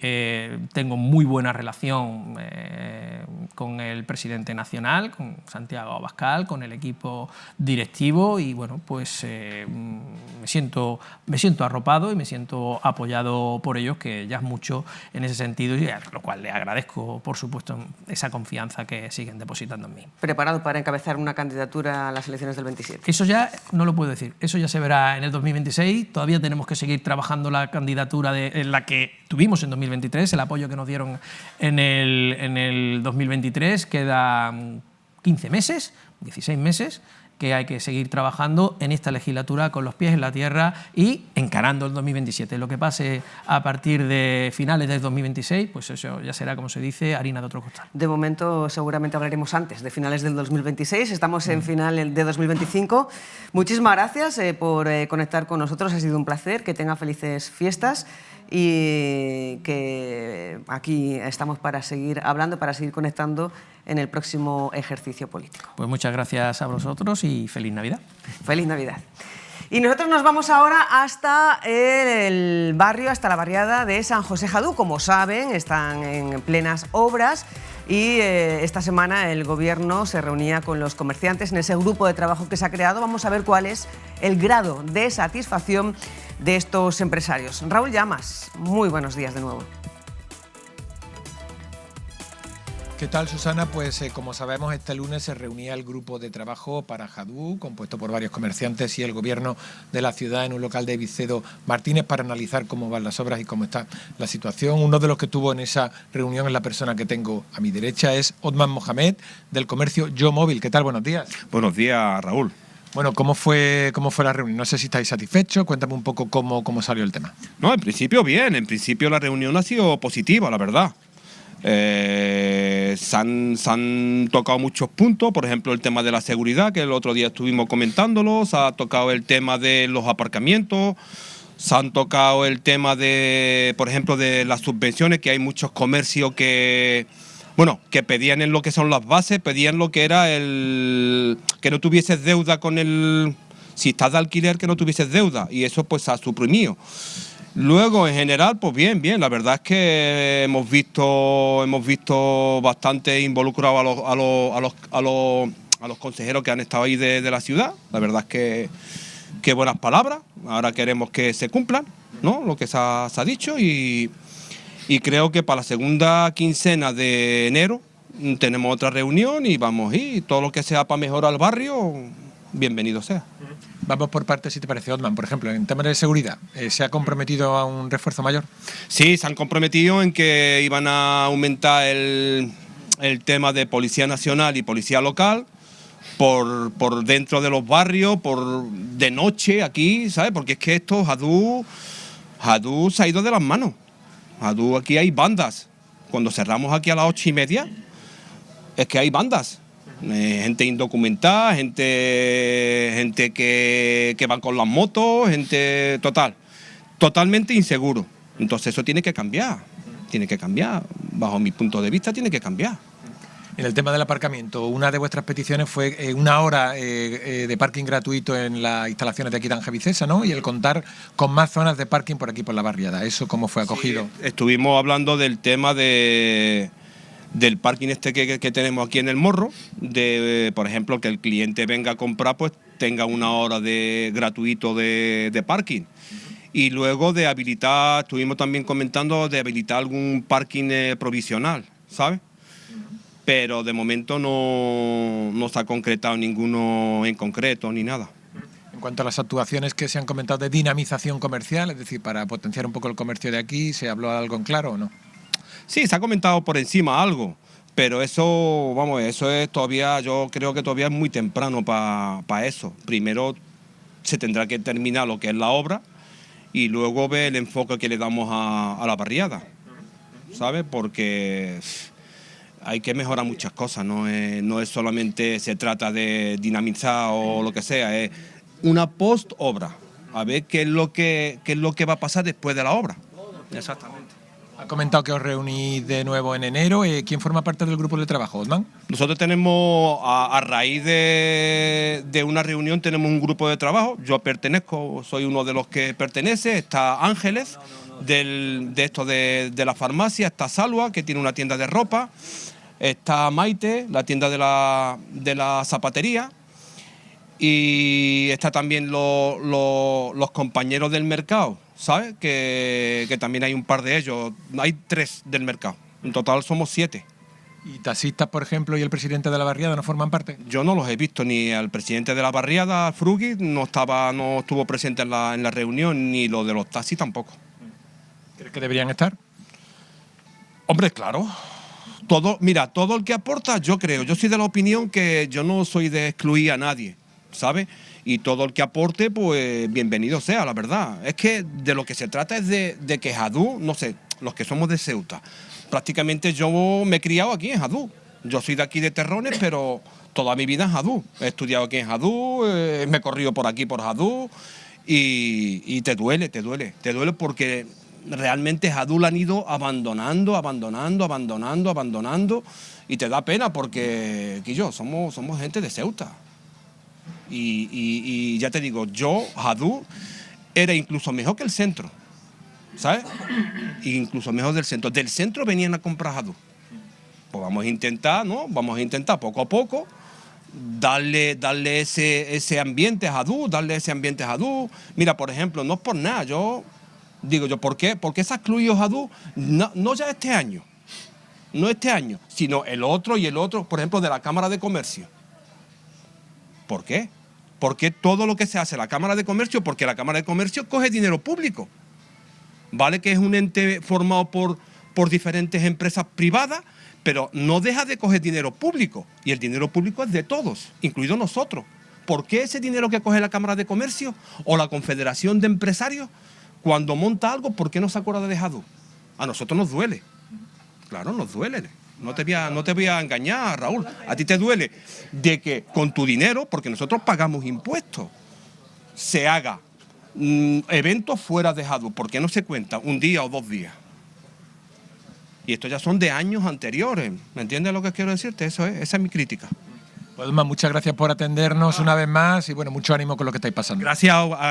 Speaker 4: tengo muy buena relación con el presidente nacional, con Santiago Abascal, con el equipo directivo y bueno, pues me siento arropado y me siento apoyado por ellos, que ya es mucho en ese sentido, y a lo cual le agradezco, por supuesto, esa confianza que siguen depositando en mí.
Speaker 1: ¿Preparado para encabezar una candidatura a las elecciones del 27?
Speaker 4: Eso ya no lo puedo decir, eso ya se verá en el 2026, todavía tenemos que seguir trabajando la candidatura en la que tuvimos en 2023, el apoyo que nos dieron en el 2023, quedan 15 meses, 16 meses, que hay que seguir trabajando en esta legislatura con los pies en la tierra y encarando el 2027. Lo que pase a partir de finales del 2026, pues eso ya será, como se dice, harina de otro costal.
Speaker 1: De momento seguramente hablaremos antes de finales del 2026, estamos en final de 2025. Muchísimas gracias por conectar con nosotros, ha sido un placer, que tengan felices fiestas y que aquí estamos para seguir hablando, para seguir conectando en el próximo ejercicio político.
Speaker 4: Pues muchas gracias a vosotros y feliz Navidad.
Speaker 1: Feliz Navidad. Y nosotros nos vamos ahora hasta el barrio, hasta la barriada de San José Jadú. Como saben, están en plenas obras y esta semana el Gobierno se reunía con los comerciantes en ese grupo de trabajo que se ha creado. Vamos a ver cuál es el grado de satisfacción de estos empresarios. Raúl Llamas, muy buenos días de nuevo.
Speaker 2: ¿Qué tal, Susana? Pues como sabemos, este lunes se reunía el grupo de trabajo para Jadú, compuesto por varios comerciantes y el Gobierno de la ciudad en un local de Vicedo Martínez para analizar cómo van las obras y cómo está la situación. Uno de los que estuvo en esa reunión es la persona que tengo a mi derecha, es Otman Mohamed, del comercio Yo Móvil. ¿Qué tal? Buenos días.
Speaker 5: Buenos días, Raúl.
Speaker 2: Bueno, ¿cómo fue la reunión? No sé si estáis satisfechos, cuéntame un poco cómo salió el tema.
Speaker 5: No, en principio bien, en principio la reunión ha sido positiva, la verdad. Se han tocado muchos puntos, por ejemplo el tema de la seguridad, que el otro día estuvimos comentándolo, se ha tocado el tema de los aparcamientos, se han tocado el tema de, por ejemplo, de las subvenciones, que hay muchos comercios que pedían en lo que son las bases, pedían lo que era que no tuvieses deuda si estás de alquiler, que no tuvieses deuda, y eso pues se ha suprimido. Luego, en general, pues bien, la verdad es que hemos visto bastante involucrados a los consejeros que han estado ahí de la ciudad. La verdad es que buenas palabras, ahora queremos que se cumplan, ¿no?, lo que se ha dicho, y creo que para la segunda quincena de enero tenemos otra reunión y vamos, y todo lo que sea para mejorar el barrio, bienvenido sea.
Speaker 2: Vamos por partes, si te parece, Otman. Por ejemplo, en temas de seguridad, ¿se ha comprometido a un refuerzo mayor?
Speaker 5: Sí, se han comprometido en que iban a aumentar el tema de Policía Nacional y Policía Local por dentro de los barrios, de noche aquí, ¿sabes? Porque es que esto, Jadú se ha ido de las manos. Jadú, aquí hay bandas. Cuando cerramos aquí a las 8:30, es que hay bandas. Gente indocumentada, gente que van con las motos, gente totalmente inseguro. Entonces eso tiene que cambiar, bajo mi punto de vista tiene que cambiar.
Speaker 2: En el tema del aparcamiento, una de vuestras peticiones fue 1 hora de parking gratuito en las instalaciones de aquí de Angevicesa, ¿no? Y el contar con más zonas de parking por aquí por la barriada. ¿Eso cómo fue acogido?
Speaker 5: Sí, estuvimos hablando del tema del parking que tenemos aquí en el Morro, por ejemplo, que el cliente venga a comprar, pues tenga 1 hora gratuito de parking. Y luego de habilitar, estuvimos también comentando de habilitar algún parking provisional, ¿sabes? Pero de momento no se ha concretado ninguno en concreto ni nada.
Speaker 2: En cuanto a las actuaciones que se han comentado de dinamización comercial, es decir, para potenciar un poco el comercio de aquí, ¿se habló algo en claro o no?
Speaker 5: Sí, se ha comentado por encima algo, Pero eso, vamos, eso es todavía, yo creo que todavía es muy temprano para eso. Primero se tendrá que terminar lo que es la obra y luego ver el enfoque que le damos a la barriada, ¿sabes? Porque hay que mejorar muchas cosas, no es solamente se trata de dinamizar o lo que sea, es una post-obra, a ver qué es lo que va a pasar después de la obra. Exactamente.
Speaker 2: Ha comentado que os reunís de nuevo en enero. ¿Quién forma parte del grupo de trabajo, Osman?
Speaker 5: Nosotros tenemos, a raíz de una reunión, tenemos un grupo de trabajo. Yo pertenezco, soy uno de los que pertenece. Está Ángeles, de la farmacia. Está Salva, que tiene una tienda de ropa. Está Maite, la tienda de la zapatería. Y está también los compañeros del mercado, ¿sabes? Que también hay un par de ellos. Hay 3 del mercado. En total somos 7.
Speaker 2: ¿Y taxistas, por ejemplo, y el presidente de la barriada no forman parte?
Speaker 5: Yo no los he visto, ni al presidente de la barriada, Frugui, no estuvo presente en la reunión, ni lo de los taxis tampoco.
Speaker 2: ¿Crees que deberían estar?
Speaker 5: Hombre, claro. Todo el que aporta, yo soy de la opinión que yo no soy de excluir a nadie, ¿sabes? Y todo el que aporte, pues bienvenido sea, la verdad. Es que de lo que se trata es de que Jadú, no sé, los que somos de Ceuta, prácticamente yo me he criado aquí en Jadú. Yo soy de aquí de Terrones, pero toda mi vida en Jadú. He estudiado aquí en Jadú, me he corrido por aquí por Jadú y te duele porque realmente Jadú la han ido abandonando y te da pena porque, Quillo, somos gente de Ceuta. Y ya te digo, Jadú era incluso mejor que el centro, ¿sabes? Incluso mejor del centro. Del centro venían a comprar Jadú. Pues vamos a intentar, ¿no? Vamos a intentar poco a poco darle ese ambiente a Jadú, Mira, por ejemplo, no es por nada, ¿por qué? Porque se ha excluido Jadú, no ya este año, sino el otro, por ejemplo, de la Cámara de Comercio. ¿Por qué? Porque todo lo que se hace en la Cámara de Comercio, porque la Cámara de Comercio coge dinero público. Vale que es un ente formado por diferentes empresas privadas, pero no deja de coger dinero público. Y el dinero público es de todos, incluidos nosotros. ¿Por qué ese dinero que coge la Cámara de Comercio o la Confederación de Empresarios, cuando monta algo, por qué no se acuerda de Jadú? A nosotros nos duele. Claro, nos duele. No te voy a engañar, Raúl. A ti te duele de que con tu dinero, porque nosotros pagamos impuestos, se haga eventos fuera de Jadú. ¿Por qué no se cuenta un día o 2 días? Y esto ya son de años anteriores. ¿Me entiendes lo que quiero decirte? Esa es mi crítica.
Speaker 2: Pues, muchas gracias por atendernos una vez más y bueno, mucho ánimo con lo que estáis pasando.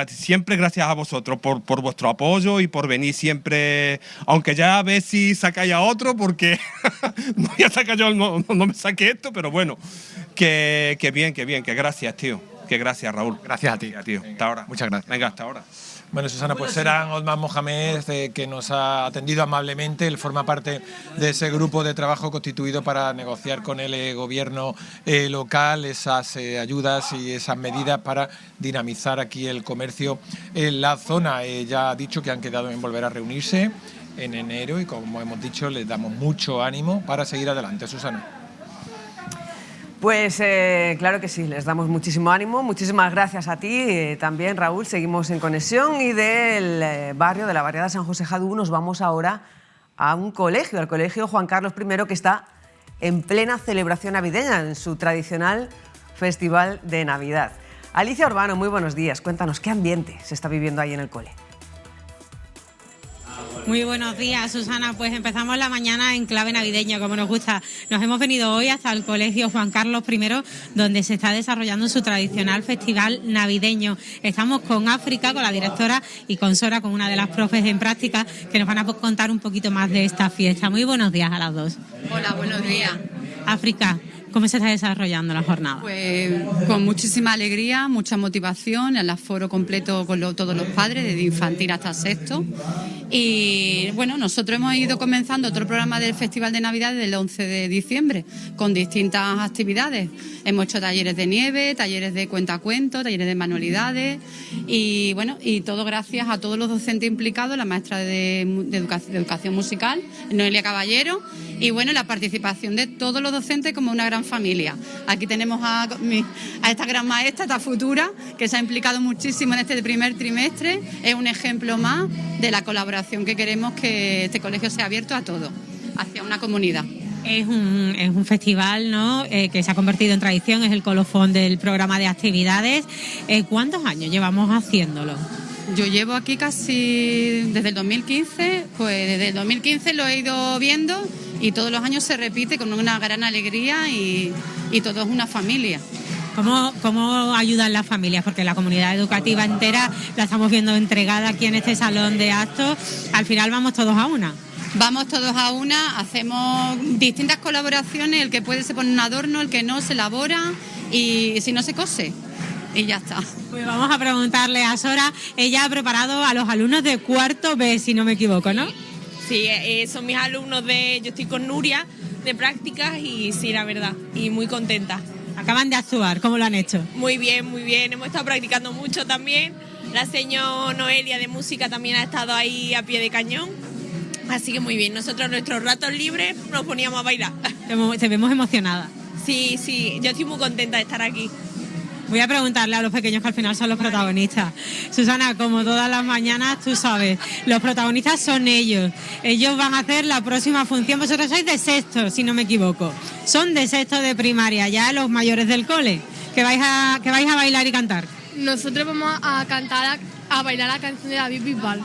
Speaker 5: Siempre gracias a vosotros por vuestro apoyo y por venir siempre, aunque ya a ver si sacáis a otro, porque no voy a sacar yo, no me saqué esto, pero bueno, que bien, que gracias, tío. Que gracias, Raúl.
Speaker 2: Gracias a ti.
Speaker 5: Tío.
Speaker 2: Venga,
Speaker 5: hasta ahora.
Speaker 2: Muchas gracias.
Speaker 5: Venga, hasta ahora.
Speaker 2: Bueno, Susana, pues será Osman Mohamed, que nos ha atendido amablemente. Él forma parte de ese grupo de trabajo constituido para negociar con el gobierno local esas ayudas y esas medidas para dinamizar aquí el comercio en la zona. Ya ha dicho que han quedado en volver a reunirse en enero y, como hemos dicho, les damos mucho ánimo para seguir adelante. Susana.
Speaker 1: Pues claro que sí, les damos muchísimo ánimo. Muchísimas gracias a ti también, Raúl. Seguimos en conexión y del barrio, de la barriada San José Jadú, nos vamos ahora a un colegio, al colegio Juan Carlos I, que está en plena celebración navideña, en su tradicional festival de Navidad. Alicia Urbano, muy buenos días. Cuéntanos, ¿qué ambiente se está viviendo ahí en el cole?
Speaker 6: Muy buenos días, Susana. Pues empezamos la mañana en clave navideño, como nos gusta. Nos hemos venido hoy hasta el colegio Juan Carlos I, donde se está desarrollando su tradicional festival navideño. Estamos con África, con la directora, y con Sora, con una de las profes en práctica, que nos van a contar un poquito más de esta fiesta. Muy buenos días a las dos.
Speaker 7: Hola, buenos días.
Speaker 6: África, ¿cómo se está desarrollando la jornada?
Speaker 7: Pues con muchísima alegría, mucha motivación, el aforo completo con todos los padres, desde infantil hasta sexto. Y bueno, nosotros hemos ido comenzando otro programa del Festival de Navidad desde el 11 de diciembre, con distintas actividades. Hemos hecho talleres de nieve, talleres de cuentacuentos, talleres de manualidades y bueno, y todo gracias a todos los docentes implicados, la maestra de educación musical, Noelia Caballero, Y bueno, la participación de todos los docentes como una gran familia. Aquí tenemos a esta gran maestra, esta futura, que se ha implicado muchísimo en este primer trimestre. Es un ejemplo más de la colaboración que queremos que este colegio sea abierto a todo, hacia una comunidad.
Speaker 6: Es un festival, ¿no?, que se ha convertido en tradición, es el colofón del programa de actividades. ¿Cuántos años llevamos haciéndolo?
Speaker 7: Yo llevo aquí casi desde el 2015, pues desde el 2015 lo he ido viendo y todos los años se repite con una gran alegría y todo es una familia.
Speaker 6: ¿Cómo ayudan las familias? Porque la comunidad educativa entera la estamos viendo entregada aquí en este salón de actos. Al final vamos todos a una.
Speaker 7: Vamos todos a una, hacemos distintas colaboraciones, el que puede se pone un adorno, el que no se elabora y si no se cose y ya está.
Speaker 6: Pues vamos a preguntarle a Sora, ella ha preparado a los alumnos de cuarto B, si no me equivoco, ¿no?
Speaker 8: Sí, son mis alumnos yo estoy con Nuria de prácticas y sí, la verdad, y muy contenta.
Speaker 6: Acaban de actuar, ¿cómo lo han hecho?
Speaker 8: Muy bien, hemos estado practicando mucho también. La señora Noelia de música también ha estado ahí a pie de cañón. Así que muy bien, nosotros nuestros ratos libres nos poníamos a bailar.
Speaker 6: Te vemos emocionada.
Speaker 8: Sí, yo estoy muy contenta de estar aquí.
Speaker 6: Voy a preguntarle a los pequeños que al final son los protagonistas. Susana, como todas las mañanas, tú sabes, los protagonistas son ellos. Ellos van a hacer la próxima función. Vosotros sois de sexto, si no me equivoco. Son de sexto de primaria, ya los mayores del cole, que vais a bailar y cantar.
Speaker 9: Nosotros vamos a cantar, a bailar la canción de David Bisbal.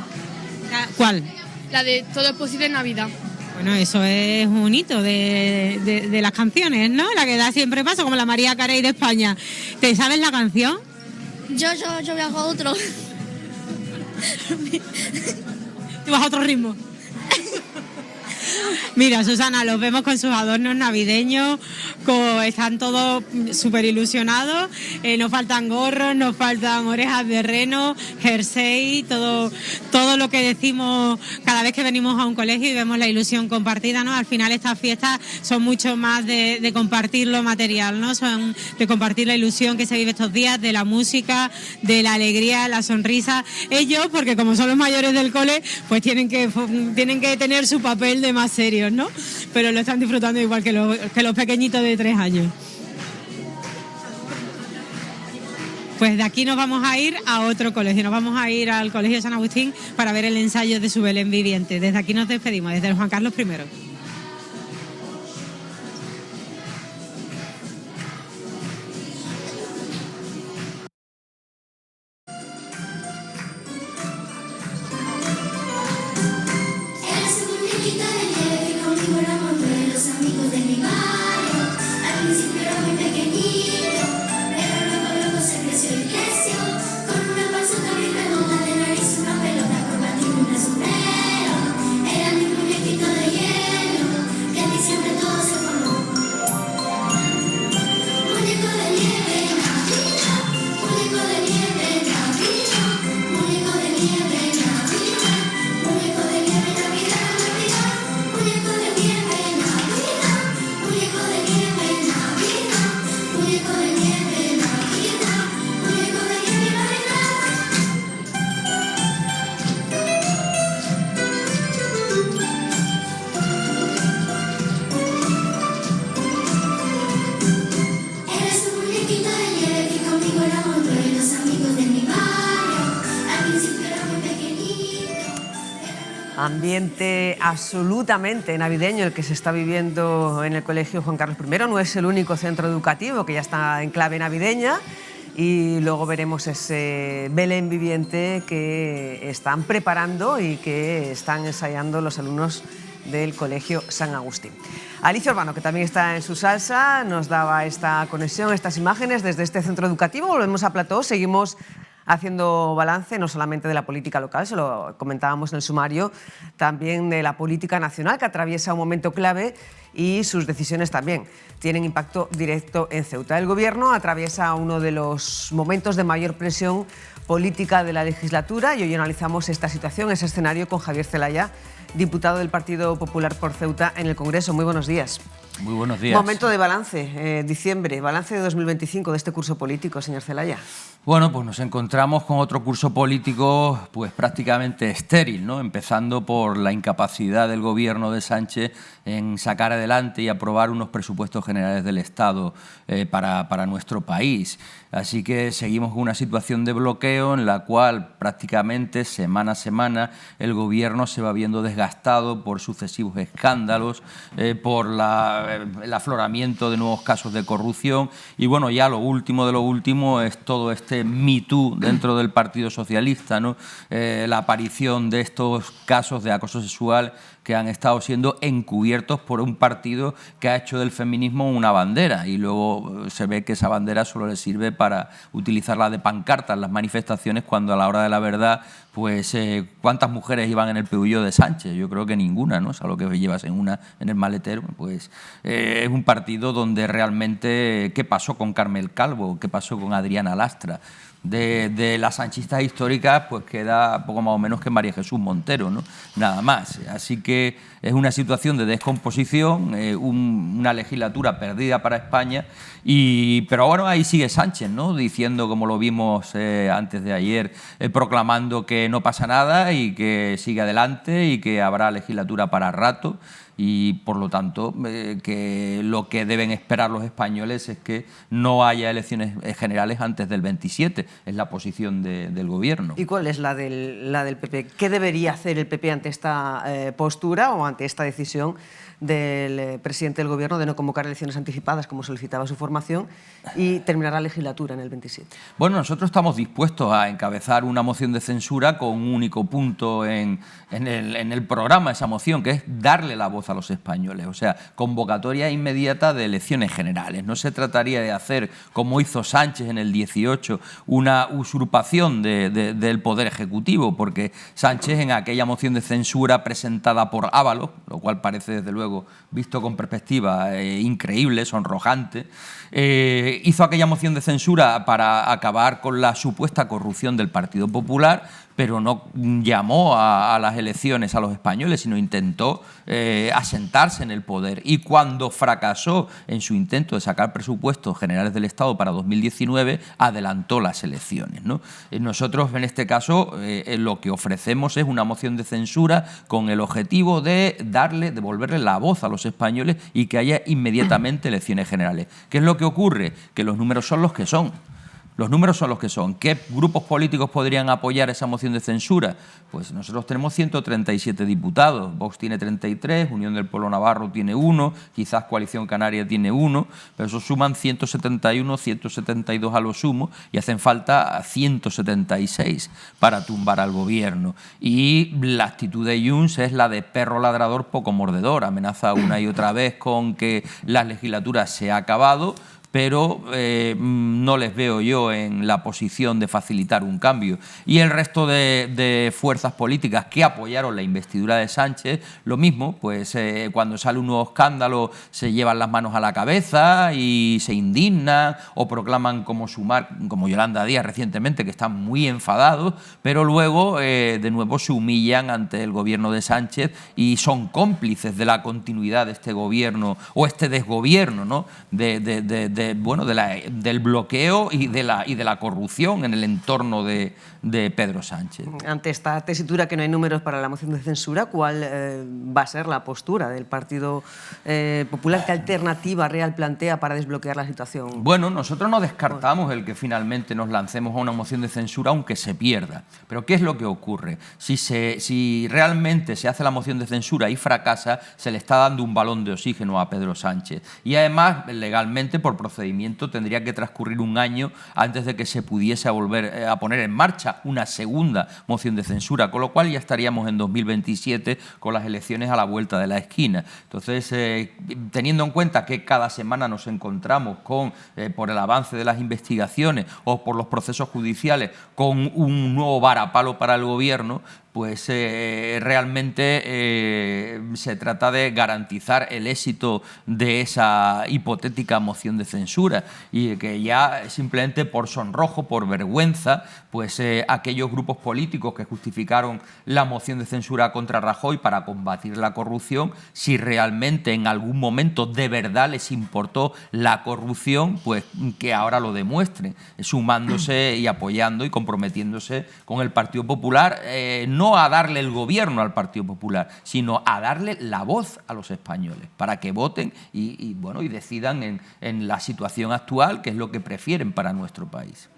Speaker 6: ¿Cuál?
Speaker 9: La de Todo es posible en Navidad.
Speaker 6: Bueno, eso es un hito de las canciones, ¿no? La que da siempre paso, como la María Carey de España. ¿Te sabes la canción?
Speaker 9: Yo viajo a otro.
Speaker 6: ¿Tú vas a otro ritmo? Mira, Susana, los vemos con sus adornos navideños, están todos súper ilusionados, nos faltan gorros, nos faltan orejas de reno, jersey, todo lo que decimos cada vez que venimos a un colegio y vemos la ilusión compartida, ¿no? Al final estas fiestas son mucho más de compartir lo material, ¿no? Son de compartir la ilusión que se vive estos días, de la música, de la alegría, la sonrisa. Ellos, porque como son los mayores del cole, pues tienen que tener su papel de más serios, ¿no? Pero lo están disfrutando igual que los pequeñitos de 3 años. Pues de aquí nos vamos a ir a otro colegio, nos vamos a ir al Colegio San Agustín para ver el ensayo de su Belén viviente. Desde aquí nos despedimos, desde el Juan Carlos I. Ambiente absolutamente navideño el que se está viviendo en el Colegio Juan Carlos I. No es el único centro educativo que ya está en clave navideña y luego veremos ese Belén viviente que están preparando y que están ensayando los alumnos del Colegio San Agustín. Alicia Urbano, que también está en su salsa, nos daba esta conexión, estas imágenes desde este centro educativo. Volvemos a Plató, seguimos haciendo balance no solamente de la política local, se lo comentábamos en el sumario, también de la política nacional que atraviesa un momento clave y sus decisiones también tienen impacto directo en Ceuta. El Gobierno atraviesa uno de los momentos de mayor presión política de la legislatura y hoy analizamos esta situación, ese escenario con Javier Zelaya, diputado del Partido Popular por Ceuta en el Congreso. Muy buenos días.
Speaker 10: Muy buenos días.
Speaker 1: Momento de balance, diciembre, balance de 2025 de este curso político, señor Celaya.
Speaker 10: Bueno, pues nos encontramos con otro curso político pues prácticamente estéril, ¿no? Empezando por la incapacidad del gobierno de Sánchez en sacar adelante y aprobar unos presupuestos generales del Estado para nuestro país. Así que seguimos con una situación de bloqueo en la cual prácticamente semana a semana el gobierno se va viendo desgastado por sucesivos escándalos, por el afloramiento de nuevos casos de corrupción y bueno, ya lo último de lo último es todo este Me Too dentro del Partido Socialista, ¿no? La aparición de estos casos de acoso sexual que han estado siendo encubiertos por un partido que ha hecho del feminismo una bandera y luego se ve que esa bandera solo le sirve para utilizarla de pancarta en las manifestaciones cuando a la hora de la verdad, pues ¿cuántas mujeres iban en el peullo de Sánchez? Yo creo que ninguna, ¿no? Salvo que llevas en el maletero, pues es un partido donde realmente ¿qué pasó con Carmel Calvo? ¿Qué pasó con Adriana Lastra? De las sanchistas históricas pues queda poco más o menos que María Jesús Montero, ¿no? Nada más. Así que es una situación de descomposición, una legislatura perdida para España, pero bueno, ahí sigue Sánchez, ¿no? Diciendo, como lo vimos antes de ayer, proclamando que no pasa nada y que sigue adelante y que habrá legislatura para rato. Y por lo tanto que lo que deben esperar los españoles es que no haya elecciones generales antes del 27, es la posición del gobierno.
Speaker 1: ¿Y cuál es la del PP? ¿Qué debería hacer el PP ante esta postura o ante esta decisión del presidente del gobierno de no convocar elecciones anticipadas como solicitaba su formación y terminar la legislatura en el 27?
Speaker 10: Bueno, nosotros estamos dispuestos a encabezar una moción de censura con un único punto en el programa, esa moción, que es darle la voz a los españoles, o sea, convocatoria inmediata de elecciones generales. No se trataría de hacer, como hizo Sánchez en el 18, una usurpación del Poder Ejecutivo, porque Sánchez en aquella moción de censura presentada por Ábalos, lo cual parece desde luego, visto con perspectiva, increíble, sonrojante, hizo aquella moción de censura para acabar con la supuesta corrupción del Partido Popular, pero no llamó a las elecciones a los españoles, sino intentó asentarse en el poder. Y cuando fracasó en su intento de sacar presupuestos generales del Estado para 2019, adelantó las elecciones, ¿no? Nosotros, en este caso, lo que ofrecemos es una moción de censura con el objetivo de devolverle la voz a los españoles y que haya inmediatamente elecciones generales. ¿Qué es lo que ocurre? Que los números son los que son. Los números son los que son. ¿Qué grupos políticos podrían apoyar esa moción de censura? Pues nosotros tenemos 137 diputados, Vox tiene 33, Unión del Pueblo Navarro tiene 1, quizás Coalición Canaria tiene 1, pero eso suman 171, 172 a lo sumo y hacen falta 176 para tumbar al gobierno. Y la actitud de Junts es la de perro ladrador poco mordedor, amenaza una y otra vez con que la legislatura se ha acabado, pero no les veo yo en la posición de facilitar un cambio. Y el resto de fuerzas políticas que apoyaron la investidura de Sánchez, lo mismo, pues cuando sale un nuevo escándalo se llevan las manos a la cabeza y se indignan o proclaman como Yolanda Díaz recientemente, que están muy enfadados, pero luego de nuevo se humillan ante el gobierno de Sánchez y son cómplices de la continuidad de este gobierno o este desgobierno, ¿no? Del bloqueo y de la corrupción en el entorno de Pedro Sánchez.
Speaker 1: Ante esta tesitura que no hay números para la moción de censura, ¿cuál va a ser la postura del Partido Popular? ¿Qué alternativa real plantea para desbloquear la situación?
Speaker 10: Bueno, nosotros no descartamos el que finalmente nos lancemos a una moción de censura aunque se pierda. Pero ¿qué es lo que ocurre? Si realmente se hace la moción de censura y fracasa, se le está dando un balón de oxígeno a Pedro Sánchez. Y además, legalmente, por procedimiento, tendría que transcurrir un año antes de que se pudiese volver a poner en marcha una segunda moción de censura, con lo cual ya estaríamos en 2027 con las elecciones a la vuelta de la esquina. Entonces, teniendo en cuenta que cada semana nos encontramos por el avance de las investigaciones o por los procesos judiciales con un nuevo varapalo para el gobierno, pues realmente se trata de garantizar el éxito de esa hipotética moción de censura y que ya simplemente por sonrojo, por vergüenza, pues aquellos grupos políticos que justificaron la moción de censura contra Rajoy para combatir la corrupción, si realmente en algún momento de verdad les importó la corrupción, pues que ahora lo demuestren, sumándose y apoyando y comprometiéndose con el Partido Popular, no a darle el gobierno al Partido Popular, sino a darle la voz a los españoles para que voten y decidan en la situación actual qué es lo que prefieren para nuestro país.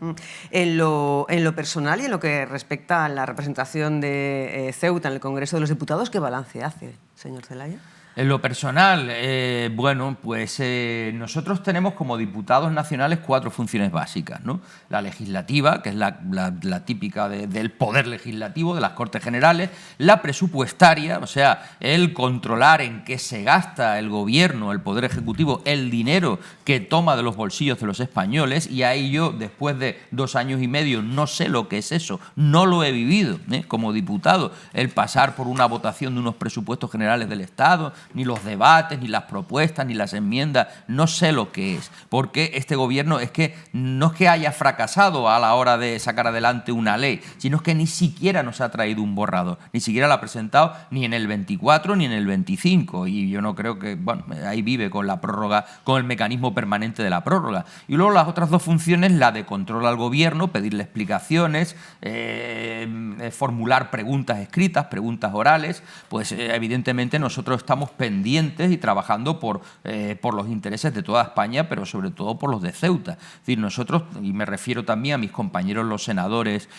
Speaker 1: En lo personal y en lo que respecta a la representación de Ceuta en el Congreso de los Diputados, ¿qué balance hace, señor Zelaya?
Speaker 10: En lo personal, nosotros tenemos como diputados nacionales 4 funciones básicas, ¿no? La legislativa, que es la típica del poder legislativo, de las Cortes Generales, la presupuestaria, o sea, el controlar en qué se gasta el gobierno, el poder ejecutivo, el dinero que toma de los bolsillos de los españoles, y ahí yo, después de 2 años y medio, no sé lo que es eso, no lo he vivido como diputado, el pasar por una votación de unos presupuestos generales del Estado, ni los debates, ni las propuestas, ni las enmiendas, no sé lo que es, porque este gobierno no es que haya fracasado a la hora de sacar adelante una ley, sino es que ni siquiera nos ha traído un borrador, ni siquiera lo ha presentado ni en el 24 ni en el 25, y yo no creo que, ahí vive con la prórroga, con el mecanismo permanente de la prórroga. Y luego las otras 2 funciones, la de control al gobierno, pedirle explicaciones, formular preguntas escritas, preguntas orales, pues evidentemente nosotros estamos pendientes y trabajando por los intereses de toda España, pero sobre todo por los de Ceuta. Es decir, nosotros, y me refiero también a mis compañeros los senadores,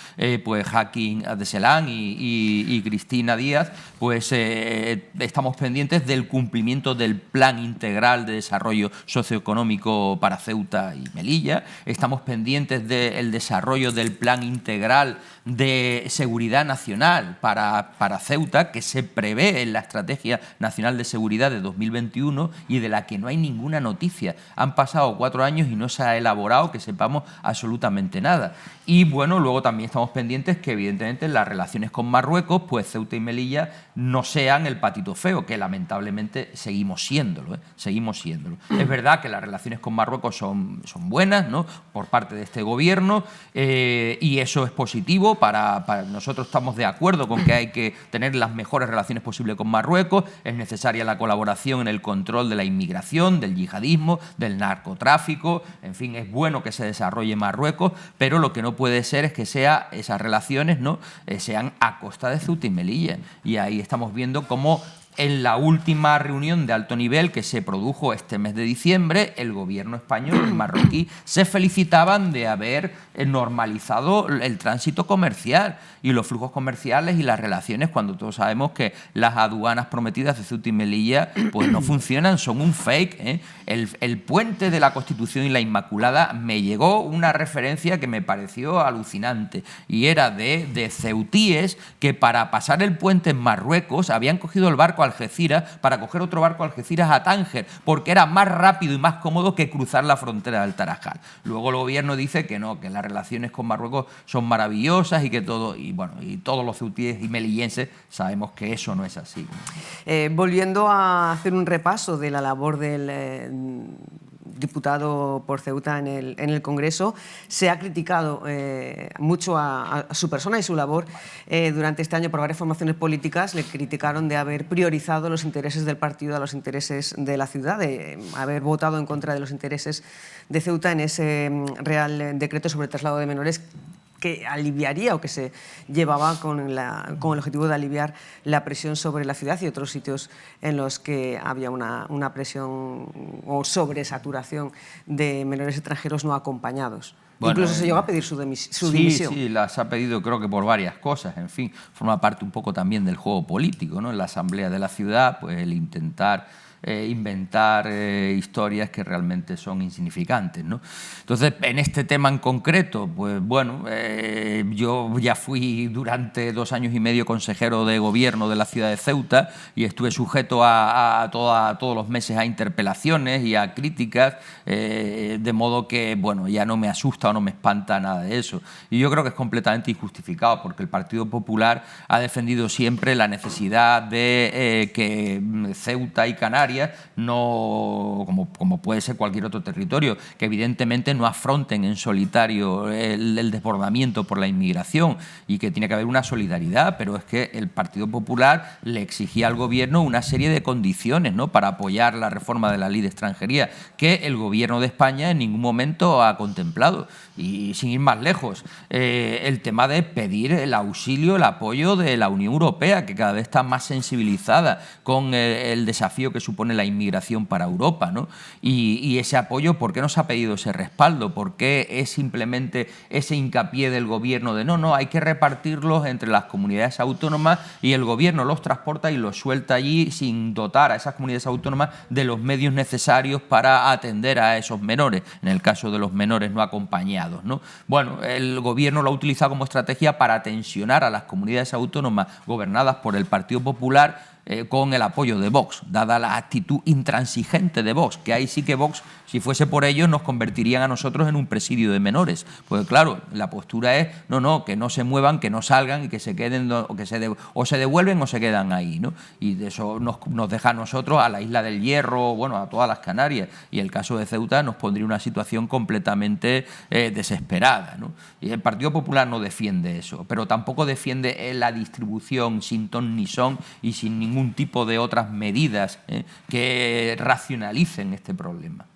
Speaker 10: Joaquín Abdeselán y Cristina Díaz, pues estamos pendientes del cumplimiento del Plan Integral de Desarrollo Socioeconómico para Ceuta y Melilla, estamos pendientes del desarrollo del Plan Integral de Seguridad Nacional para Ceuta, que se prevé en la Estrategia Nacional de Seguridad de 2021 y de la que no hay ninguna noticia. Han pasado 4 años y no se ha elaborado, que sepamos absolutamente nada. Y luego también estamos pendientes que evidentemente las relaciones con Marruecos, pues Ceuta y Melilla no sean el patito feo, que lamentablemente seguimos siéndolo, seguimos siéndolo. Es verdad que las relaciones con Marruecos son buenas, ¿no?, por parte de este gobierno, y eso es positivo. Para nosotros estamos de acuerdo con que hay que tener las mejores relaciones posibles con Marruecos, es necesaria la colaboración en el control de la inmigración, del yihadismo, del narcotráfico, en fin, es bueno que se desarrolle Marruecos, pero lo que no puede ser es que esas relaciones sean a costa de Ceuta y Melilla. Y ahí estamos viendo cómo en la última reunión de alto nivel que se produjo este mes de diciembre, el gobierno español y marroquí se felicitaban de haber normalizado el tránsito comercial y los flujos comerciales y las relaciones, cuando todos sabemos que las aduanas prometidas de Ceuta y Melilla pues no funcionan, son un fake. El puente de la Constitución y la Inmaculada, me llegó una referencia que me pareció alucinante, y era de ceutíes que para pasar el puente en Marruecos habían cogido el barco a Algeciras para coger otro barco a Algeciras a Tánger, porque era más rápido y más cómodo que cruzar la frontera del Tarajal. Luego el gobierno dice que no, que las relaciones con Marruecos son maravillosas y que todo, y todos los ceutíes y melillenses sabemos que eso no es así.
Speaker 1: Volviendo a hacer un repaso de la labor del diputado por Ceuta en el Congreso, se ha criticado mucho a su persona y su labor durante este año por varias formaciones políticas. Le criticaron de haber priorizado los intereses del partido a los intereses de la ciudad, de haber votado en contra de los intereses de Ceuta en ese Real Decreto sobre el traslado de menores, que aliviaría o que se llevaba con el objetivo de aliviar la presión sobre la ciudad y otros sitios en los que había una presión o sobresaturación de menores extranjeros no acompañados. Incluso se llegó a pedir su dimisión.
Speaker 10: Sí, las ha pedido, creo que por varias cosas. En fin, forma parte un poco también del juego político, ¿no? En la Asamblea de la Ciudad, pues el intentar inventar historias que realmente son insignificantes, ¿no? Entonces, en este tema en concreto, pues bueno, yo ya fui durante 2 años y medio consejero de gobierno de la ciudad de Ceuta y estuve sujeto todos los meses a interpelaciones y a críticas, de modo que, bueno, ya no me asusta o no me espanta nada de eso. Y yo creo que es completamente injustificado, porque el Partido Popular ha defendido siempre la necesidad de que Ceuta y Canarias, no como puede ser cualquier otro territorio, que evidentemente no afronten en solitario el desbordamiento por la inmigración, y que tiene que haber una solidaridad, pero es que el Partido Popular le exigía al Gobierno una serie de condiciones, ¿no?, para apoyar la reforma de la Ley de Extranjería, que el Gobierno de España en ningún momento ha contemplado. Y sin ir más lejos, el tema de pedir el auxilio, el apoyo de la Unión Europea, que cada vez está más sensibilizada con el desafío que supone la inmigración para Europa, ¿no? Y ese apoyo, ¿por qué no se ha pedido ese respaldo? ¿Por qué es simplemente ese hincapié del Gobierno de no, hay que repartirlos entre las comunidades autónomas, y el Gobierno los transporta y los suelta allí sin dotar a esas comunidades autónomas de los medios necesarios para atender a esos menores, en el caso de los menores no acompañados, ¿no? Bueno, el Gobierno lo ha utilizado como estrategia para tensionar a las comunidades autónomas gobernadas por el Partido Popular, con el apoyo de Vox, dada la actitud intransigente de Vox, que ahí sí que Vox, si fuese por ellos, nos convertirían a nosotros en un presidio de menores. Pues claro, la postura es, que no se muevan, que no salgan y que se queden, o se devuelven o se quedan ahí, ¿no? Y de eso nos deja a nosotros, a la Isla del Hierro, bueno, a todas las Canarias, y el caso de Ceuta nos pondría una situación completamente desesperada, ¿no? Y el Partido Popular no defiende eso, pero tampoco defiende la distribución sin ton ni son y sin ningún tipo de otras medidas que racionalicen este problema.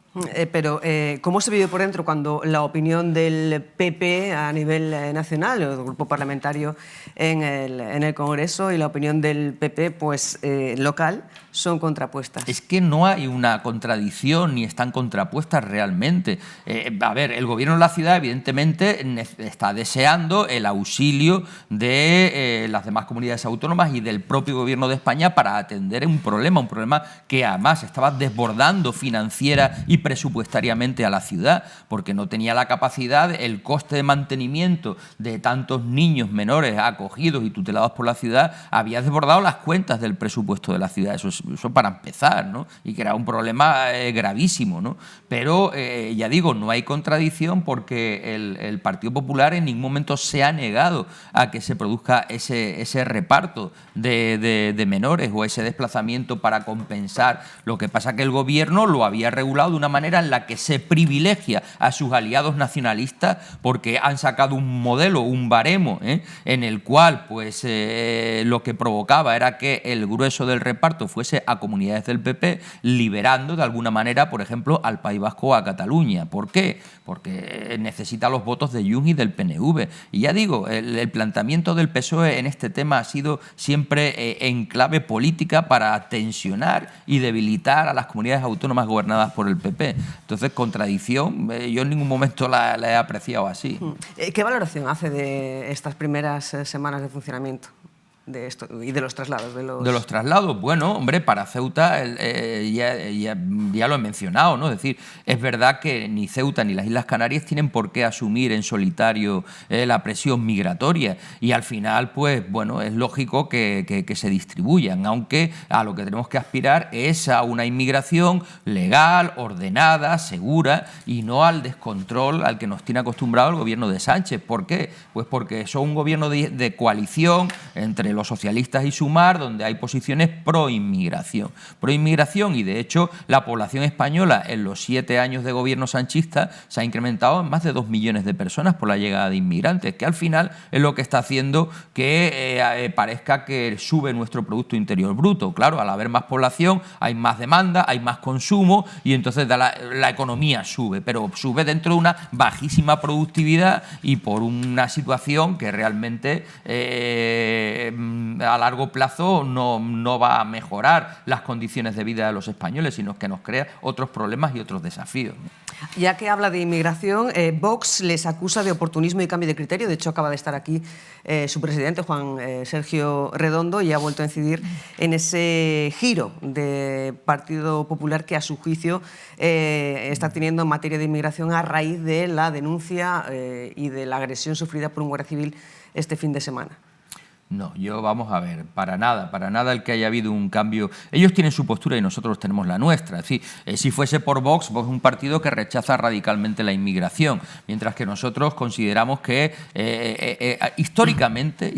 Speaker 1: Pero, ¿cómo se vive por dentro cuando la opinión del PP a nivel nacional, o del grupo parlamentario en el Congreso, y la opinión del PP pues, local son contrapuestas?
Speaker 10: Es que no hay una contradicción ni están contrapuestas realmente. A ver, el Gobierno de la ciudad evidentemente está deseando el auxilio de las demás comunidades autónomas y del propio Gobierno de España para atender un problema que además estaba desbordando financiera y presupuestariamente a la ciudad, porque no tenía la capacidad, el coste de mantenimiento de tantos niños menores acogidos y tutelados por la ciudad había desbordado las cuentas del presupuesto de la ciudad. Eso para empezar, ¿no? Y que era un problema gravísimo, ¿no? Pero, ya digo, no hay contradicción, porque el Partido Popular en ningún momento se ha negado a que se produzca ese reparto de menores o ese desplazamiento para compensar. Lo que pasa es que el Gobierno lo había regulado de una manera en la que se privilegia a sus aliados nacionalistas, porque han sacado un modelo, un baremo, en el cual pues lo que provocaba era que el grueso del reparto fuese a comunidades del PP, liberando de alguna manera, por ejemplo, al País Vasco o a Cataluña. ¿Por qué? Porque necesita los votos de Junts y del PNV. Y ya digo, el planteamiento del PSOE en este tema ha sido siempre en clave política para tensionar y debilitar a las comunidades autónomas gobernadas por el PP. Entonces, contradicción, yo en ningún momento la he apreciado así.
Speaker 1: ¿Qué valoración hace de estas primeras semanas de funcionamiento de esto y de los traslados? De los
Speaker 10: traslados, bueno, hombre, para Ceuta ya lo he mencionado, ¿no? Es decir, es verdad que ni Ceuta ni las Islas Canarias tienen por qué asumir en solitario la presión migratoria, y al final, pues, bueno, es lógico que se distribuyan, aunque a lo que tenemos que aspirar es a una inmigración legal, ordenada, segura, y no al descontrol al que nos tiene acostumbrado el gobierno de Sánchez. ¿Por qué? Pues porque son un gobierno de coalición entre los socialistas y Sumar, donde hay posiciones pro inmigración, y de hecho la población española en los 7 años de gobierno sanchista se ha incrementado en más de 2 millones de personas por la llegada de inmigrantes, que al final es lo que está haciendo que parezca que sube nuestro Producto Interior Bruto. Claro, al haber más población hay más demanda, hay más consumo, y entonces la economía sube, pero sube dentro de una bajísima productividad y por una situación que realmente a largo plazo no va a mejorar las condiciones de vida de los españoles, sino que nos crea otros problemas y otros desafíos.
Speaker 1: Ya que habla de inmigración, Vox les acusa de oportunismo y cambio de criterio. De hecho, acaba de estar aquí su presidente, Juan Sergio Redondo, y ha vuelto a incidir en ese giro de Partido Popular que, a su juicio, está teniendo en materia de inmigración a raíz de la denuncia y de la agresión sufrida por un guardia civil este fin de semana.
Speaker 10: No, vamos a ver, para nada el que haya habido un cambio. Ellos tienen su postura y nosotros tenemos la nuestra. Es decir, si fuese por Vox es un partido que rechaza radicalmente la inmigración, mientras que nosotros consideramos que históricamente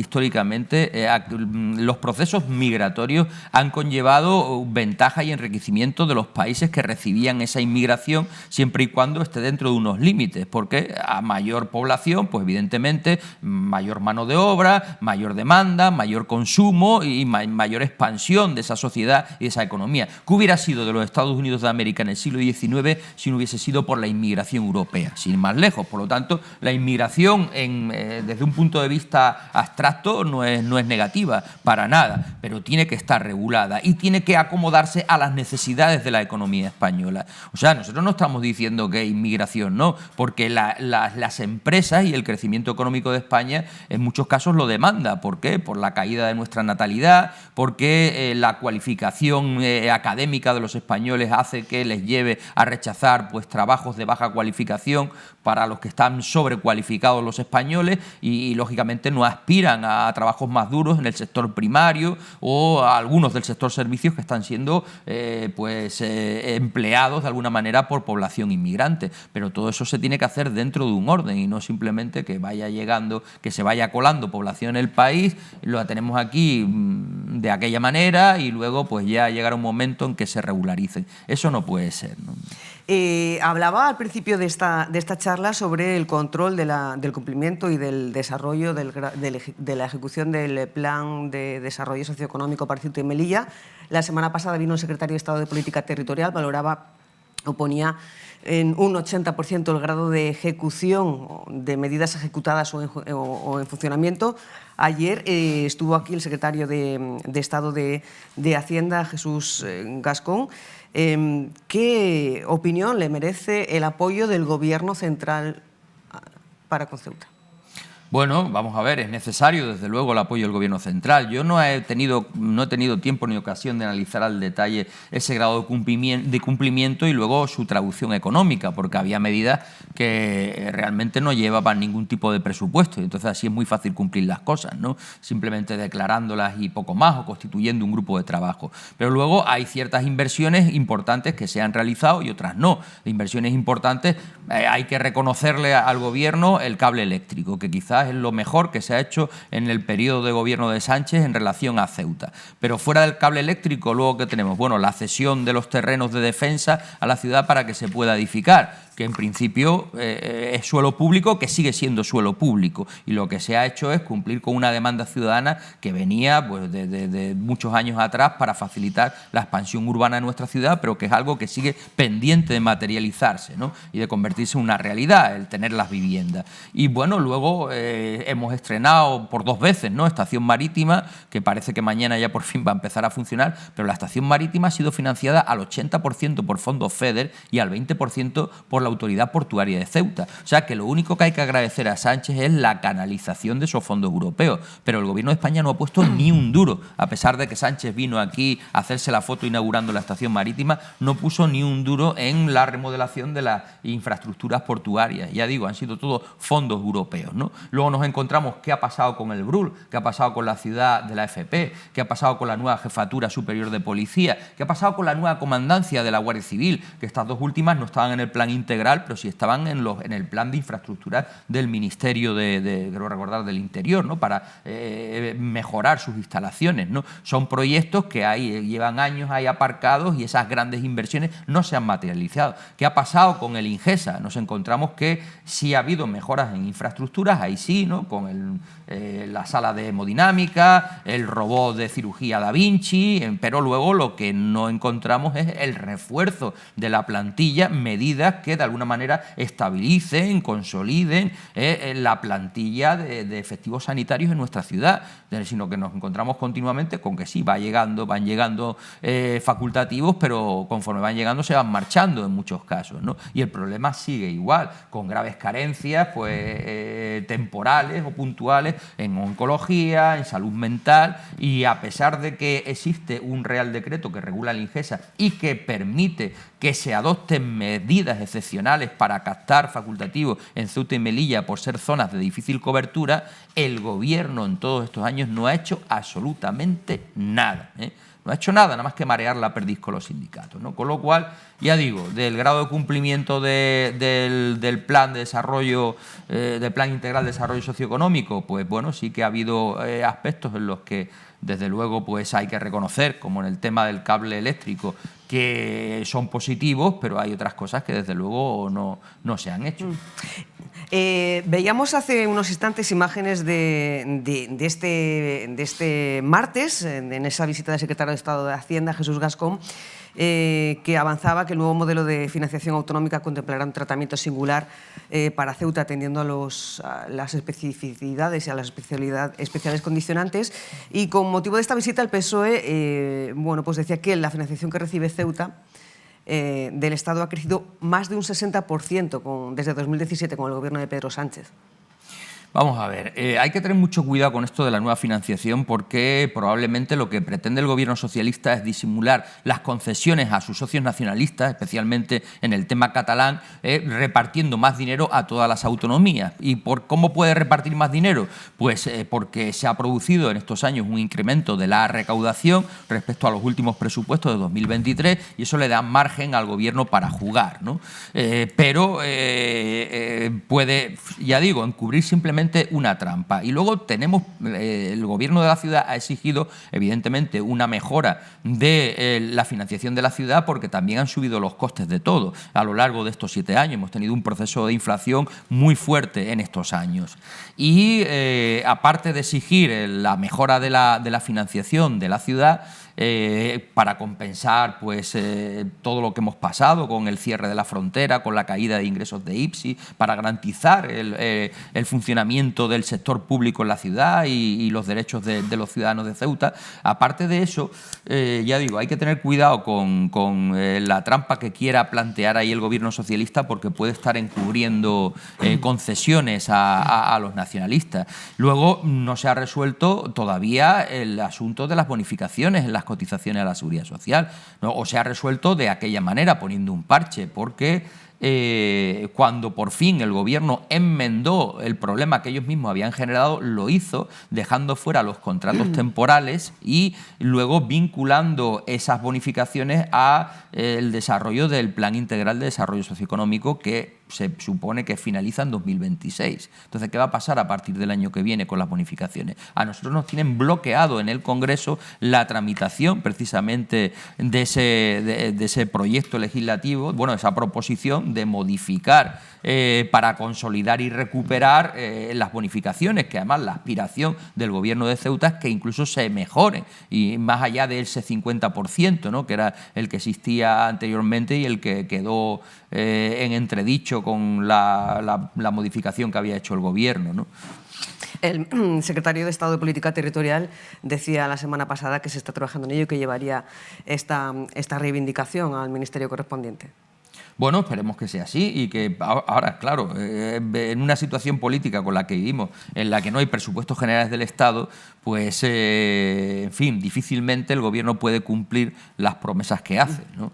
Speaker 10: los procesos migratorios han conllevado ventaja y enriquecimiento de los países que recibían esa inmigración, siempre y cuando esté dentro de unos límites, porque a mayor población, pues evidentemente mayor mano de obra, mayor demanda, mayor consumo y mayor expansión de esa sociedad y de esa economía. ¿Qué hubiera sido de los Estados Unidos de América en el siglo XIX si no hubiese sido por la inmigración europea? Sin más lejos. Por lo tanto, la inmigración desde un punto de vista abstracto no es negativa, para nada, pero tiene que estar regulada y tiene que acomodarse a las necesidades de la economía española. O sea, nosotros no estamos diciendo que inmigración no, porque las empresas y el crecimiento económico de España en muchos casos lo demanda. ¿Por qué? Por la caída de nuestra natalidad, porque la cualificación académica de los españoles hace que les lleve a rechazar pues trabajos de baja cualificación para los que están sobrecualificados los españoles y lógicamente no aspiran a trabajos más duros en el sector primario o a algunos del sector servicios que están siendo empleados de alguna manera por población inmigrante. Pero todo eso se tiene que hacer dentro de un orden y no simplemente que vaya llegando, que se vaya colando población en el país, lo tenemos aquí de aquella manera y luego pues ya llegará un momento en que se regularicen. Eso no puede ser, ¿no?
Speaker 1: Hablaba al principio de esta charla sobre el control del cumplimiento y del desarrollo de la ejecución del Plan de Desarrollo Socioeconómico para Ceuta y Melilla. La semana pasada vino el secretario de Estado de Política Territorial, ponía en un 80% el grado de ejecución de medidas ejecutadas o en funcionamiento. Ayer estuvo aquí el secretario de Estado de Hacienda, Jesús Gascón. ¿Qué opinión le merece el apoyo del Gobierno central para con Ceuta?
Speaker 10: Bueno, vamos a ver, es necesario desde luego el apoyo del Gobierno central. Yo no he tenido tiempo ni ocasión de analizar al detalle ese grado de cumplimiento y luego su traducción económica, porque había medidas que realmente no llevaban ningún tipo de presupuesto y entonces así es muy fácil cumplir las cosas, ¿no? Simplemente declarándolas y poco más o constituyendo un grupo de trabajo. Pero luego hay ciertas inversiones importantes que se han realizado y otras no. De inversiones importantes hay que reconocerle al Gobierno el cable eléctrico, que quizás es lo mejor que se ha hecho en el periodo de gobierno de Sánchez en relación a Ceuta. Pero fuera del cable eléctrico, luego ¿qué tenemos? Bueno, la cesión de los terrenos de defensa a la ciudad para que se pueda edificar, que en principio es suelo público, que sigue siendo suelo público. Y lo que se ha hecho es cumplir con una demanda ciudadana que venía pues, de muchos años atrás para facilitar la expansión urbana de nuestra ciudad, pero que es algo que sigue pendiente de materializarse, ¿no? Y de convertirse en una realidad, el tener las viviendas. Y bueno, luego hemos estrenado por 2 veces, ¿no? Estación Marítima, que parece que mañana ya por fin va a empezar a funcionar, pero la estación marítima ha sido financiada al 80% por fondos FEDER y al 20% por la Autoridad Portuaria de Ceuta. O sea que lo único que hay que agradecer a Sánchez es la canalización de esos fondos europeos, pero el Gobierno de España no ha puesto ni un duro, a pesar de que Sánchez vino aquí a hacerse la foto inaugurando la estación marítima, no puso ni un duro en la remodelación de las infraestructuras portuarias. Ya digo, han sido todos fondos europeos, ¿no? Luego nos encontramos qué ha pasado con el BRUL, qué ha pasado con la ciudad de la FP, qué ha pasado con la nueva Jefatura Superior de Policía, qué ha pasado con la nueva comandancia de la Guardia Civil, que estas 2 últimas no estaban en el plan integral, pero sí estaban en el plan de infraestructura del Ministerio creo recordar, del Interior, ¿no? Para mejorar sus instalaciones, ¿no? Son proyectos que llevan años ahí aparcados y esas grandes inversiones no se han materializado. ¿Qué ha pasado con el Ingesa? Nos encontramos que sí ha habido mejoras en infraestructuras, ahí sí, ¿no? Con la sala de hemodinámica, el robot de cirugía Da Vinci, pero luego lo que no encontramos es el refuerzo de la plantilla, medidas que de alguna manera estabilicen, consoliden la plantilla de efectivos sanitarios en nuestra ciudad, sino que nos encontramos continuamente con que sí, van llegando facultativos, pero conforme van llegando se van marchando en muchos casos, ¿no? Y el problema sigue igual, con graves carencias pues, temporales o puntuales en oncología, en salud mental, y a pesar de que existe un Real Decreto que regula la Ingesa y que permite que se adopten medidas excepcionales para captar facultativos en Ceuta y Melilla por ser zonas de difícil cobertura, el Gobierno en todos estos años no ha hecho absolutamente nada, ¿eh? No ha hecho nada más que marear la perdiz con los sindicatos, ¿no? Con lo cual, ya digo, del grado de cumplimiento del plan de desarrollo, del plan integral de desarrollo socioeconómico, pues bueno, sí que ha habido aspectos en los que desde luego pues hay que reconocer, como en el tema del cable eléctrico, que son positivos, pero hay otras cosas que desde luego no se han hecho.
Speaker 1: Veíamos hace unos instantes imágenes de este martes, en esa visita del secretario de Estado de Hacienda, Jesús Gascón, que avanzaba que el nuevo modelo de financiación autonómica contemplará un tratamiento singular para Ceuta, atendiendo a las especificidades y a las especiales condicionantes. Y con motivo de esta visita, el PSOE bueno, pues decía que la financiación que recibe Ceuta del Estado ha crecido más de un 60% desde 2017 con el gobierno de Pedro Sánchez.
Speaker 10: Vamos a ver, hay que tener mucho cuidado con esto de la nueva financiación, porque probablemente lo que pretende el gobierno socialista es disimular las concesiones a sus socios nacionalistas, especialmente en el tema catalán, repartiendo más dinero a todas las autonomías. ¿Y cómo puede repartir más dinero? Pues porque se ha producido en estos años un incremento de la recaudación respecto a los últimos presupuestos de 2023 y eso le da margen al gobierno para jugar, ¿no? Pero puede, ya digo, encubrir simplemente una trampa. Y luego tenemos, el gobierno de la ciudad ha exigido evidentemente una mejora de la financiación de la ciudad, porque también han subido los costes de todo. A lo largo de estos 7 años hemos tenido un proceso de inflación muy fuerte en estos años. Y aparte de exigir la mejora de la financiación de la ciudad, para compensar pues, todo lo que hemos pasado con el cierre de la frontera, con la caída de ingresos de IPSI, para garantizar el funcionamiento del sector público en la ciudad y los derechos de los ciudadanos de Ceuta. Aparte de eso, ya digo, hay que tener cuidado con la trampa que quiera plantear ahí el gobierno socialista, porque puede estar encubriendo concesiones a los nacionalistas. Luego no se ha resuelto todavía el asunto de las bonificaciones en las cotizaciones a la Seguridad Social, ¿no? O se ha resuelto de aquella manera, poniendo un parche, porque cuando por fin el gobierno enmendó el problema que ellos mismos habían generado, lo hizo dejando fuera los contratos temporales y luego vinculando esas bonificaciones al desarrollo del Plan Integral de Desarrollo Socioeconómico, que se supone que finaliza en 2026. Entonces, ¿qué va a pasar a partir del año que viene con las bonificaciones? A nosotros nos tienen bloqueado en el Congreso la tramitación precisamente de ese proyecto legislativo, bueno, esa proposición de modificar para consolidar y recuperar las bonificaciones, que además la aspiración del gobierno de Ceuta es que incluso se mejoren, y más allá de ese 50%, ¿no?, que era el que existía anteriormente y el que quedó en entredicho con la modificación que había hecho el gobierno, ¿no?
Speaker 1: El secretario de Estado de Política Territorial decía la semana pasada que se está trabajando en ello y que llevaría esta reivindicación al ministerio correspondiente.
Speaker 10: Bueno, esperemos que sea así y que ahora, claro, en una situación política con la que vivimos, en la que no hay presupuestos generales del Estado, pues, en fin, difícilmente el gobierno puede cumplir las promesas que hace, ¿no?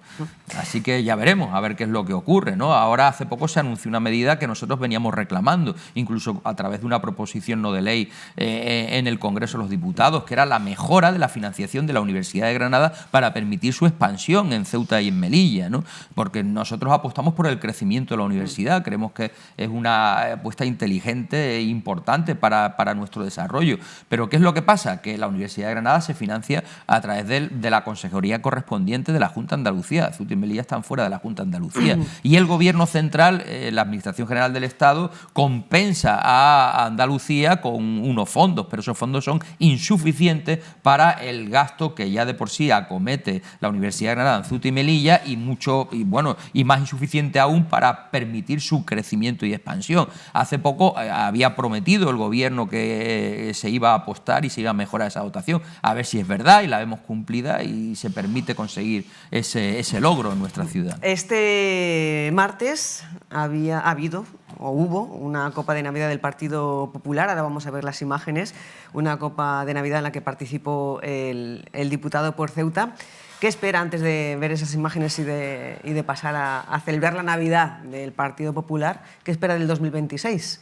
Speaker 10: Así que ya veremos a ver qué es lo que ocurre, ¿no? Ahora, hace poco se anunció una medida que nosotros veníamos reclamando, incluso a través de una proposición no de ley en el Congreso de los Diputados, que era la mejora de la financiación de la Universidad de Granada para permitir su expansión en Ceuta y en Melilla, ¿no? Porque nosotros apostamos por el crecimiento de la universidad, creemos que es una apuesta inteligente e importante para nuestro desarrollo. Pero ¿qué es lo que pasa? Que la Universidad de Granada se financia a través de la consejería correspondiente de la Junta de Andalucía. Ceuta y Melilla están fuera de la Junta de Andalucía. Y el Gobierno central, la Administración General del Estado, compensa a Andalucía con unos fondos, pero esos fondos son insuficientes para el gasto que ya de por sí acomete la Universidad de Granada en Ceuta y Melilla y y más insuficiente aún para permitir su crecimiento y expansión. Hace poco había prometido el Gobierno que se iba a apostar y se iba a mejorar esa dotación. A ver si es verdad y la vemos cumplida y se permite conseguir ese logro en nuestra ciudad.
Speaker 1: Este martes hubo una Copa de Navidad del Partido Popular, ahora vamos a ver las imágenes, una Copa de Navidad en la que participó el diputado por Ceuta. ¿Qué espera antes de ver esas imágenes y de pasar a celebrar la Navidad del Partido Popular? ¿Qué espera del 2026?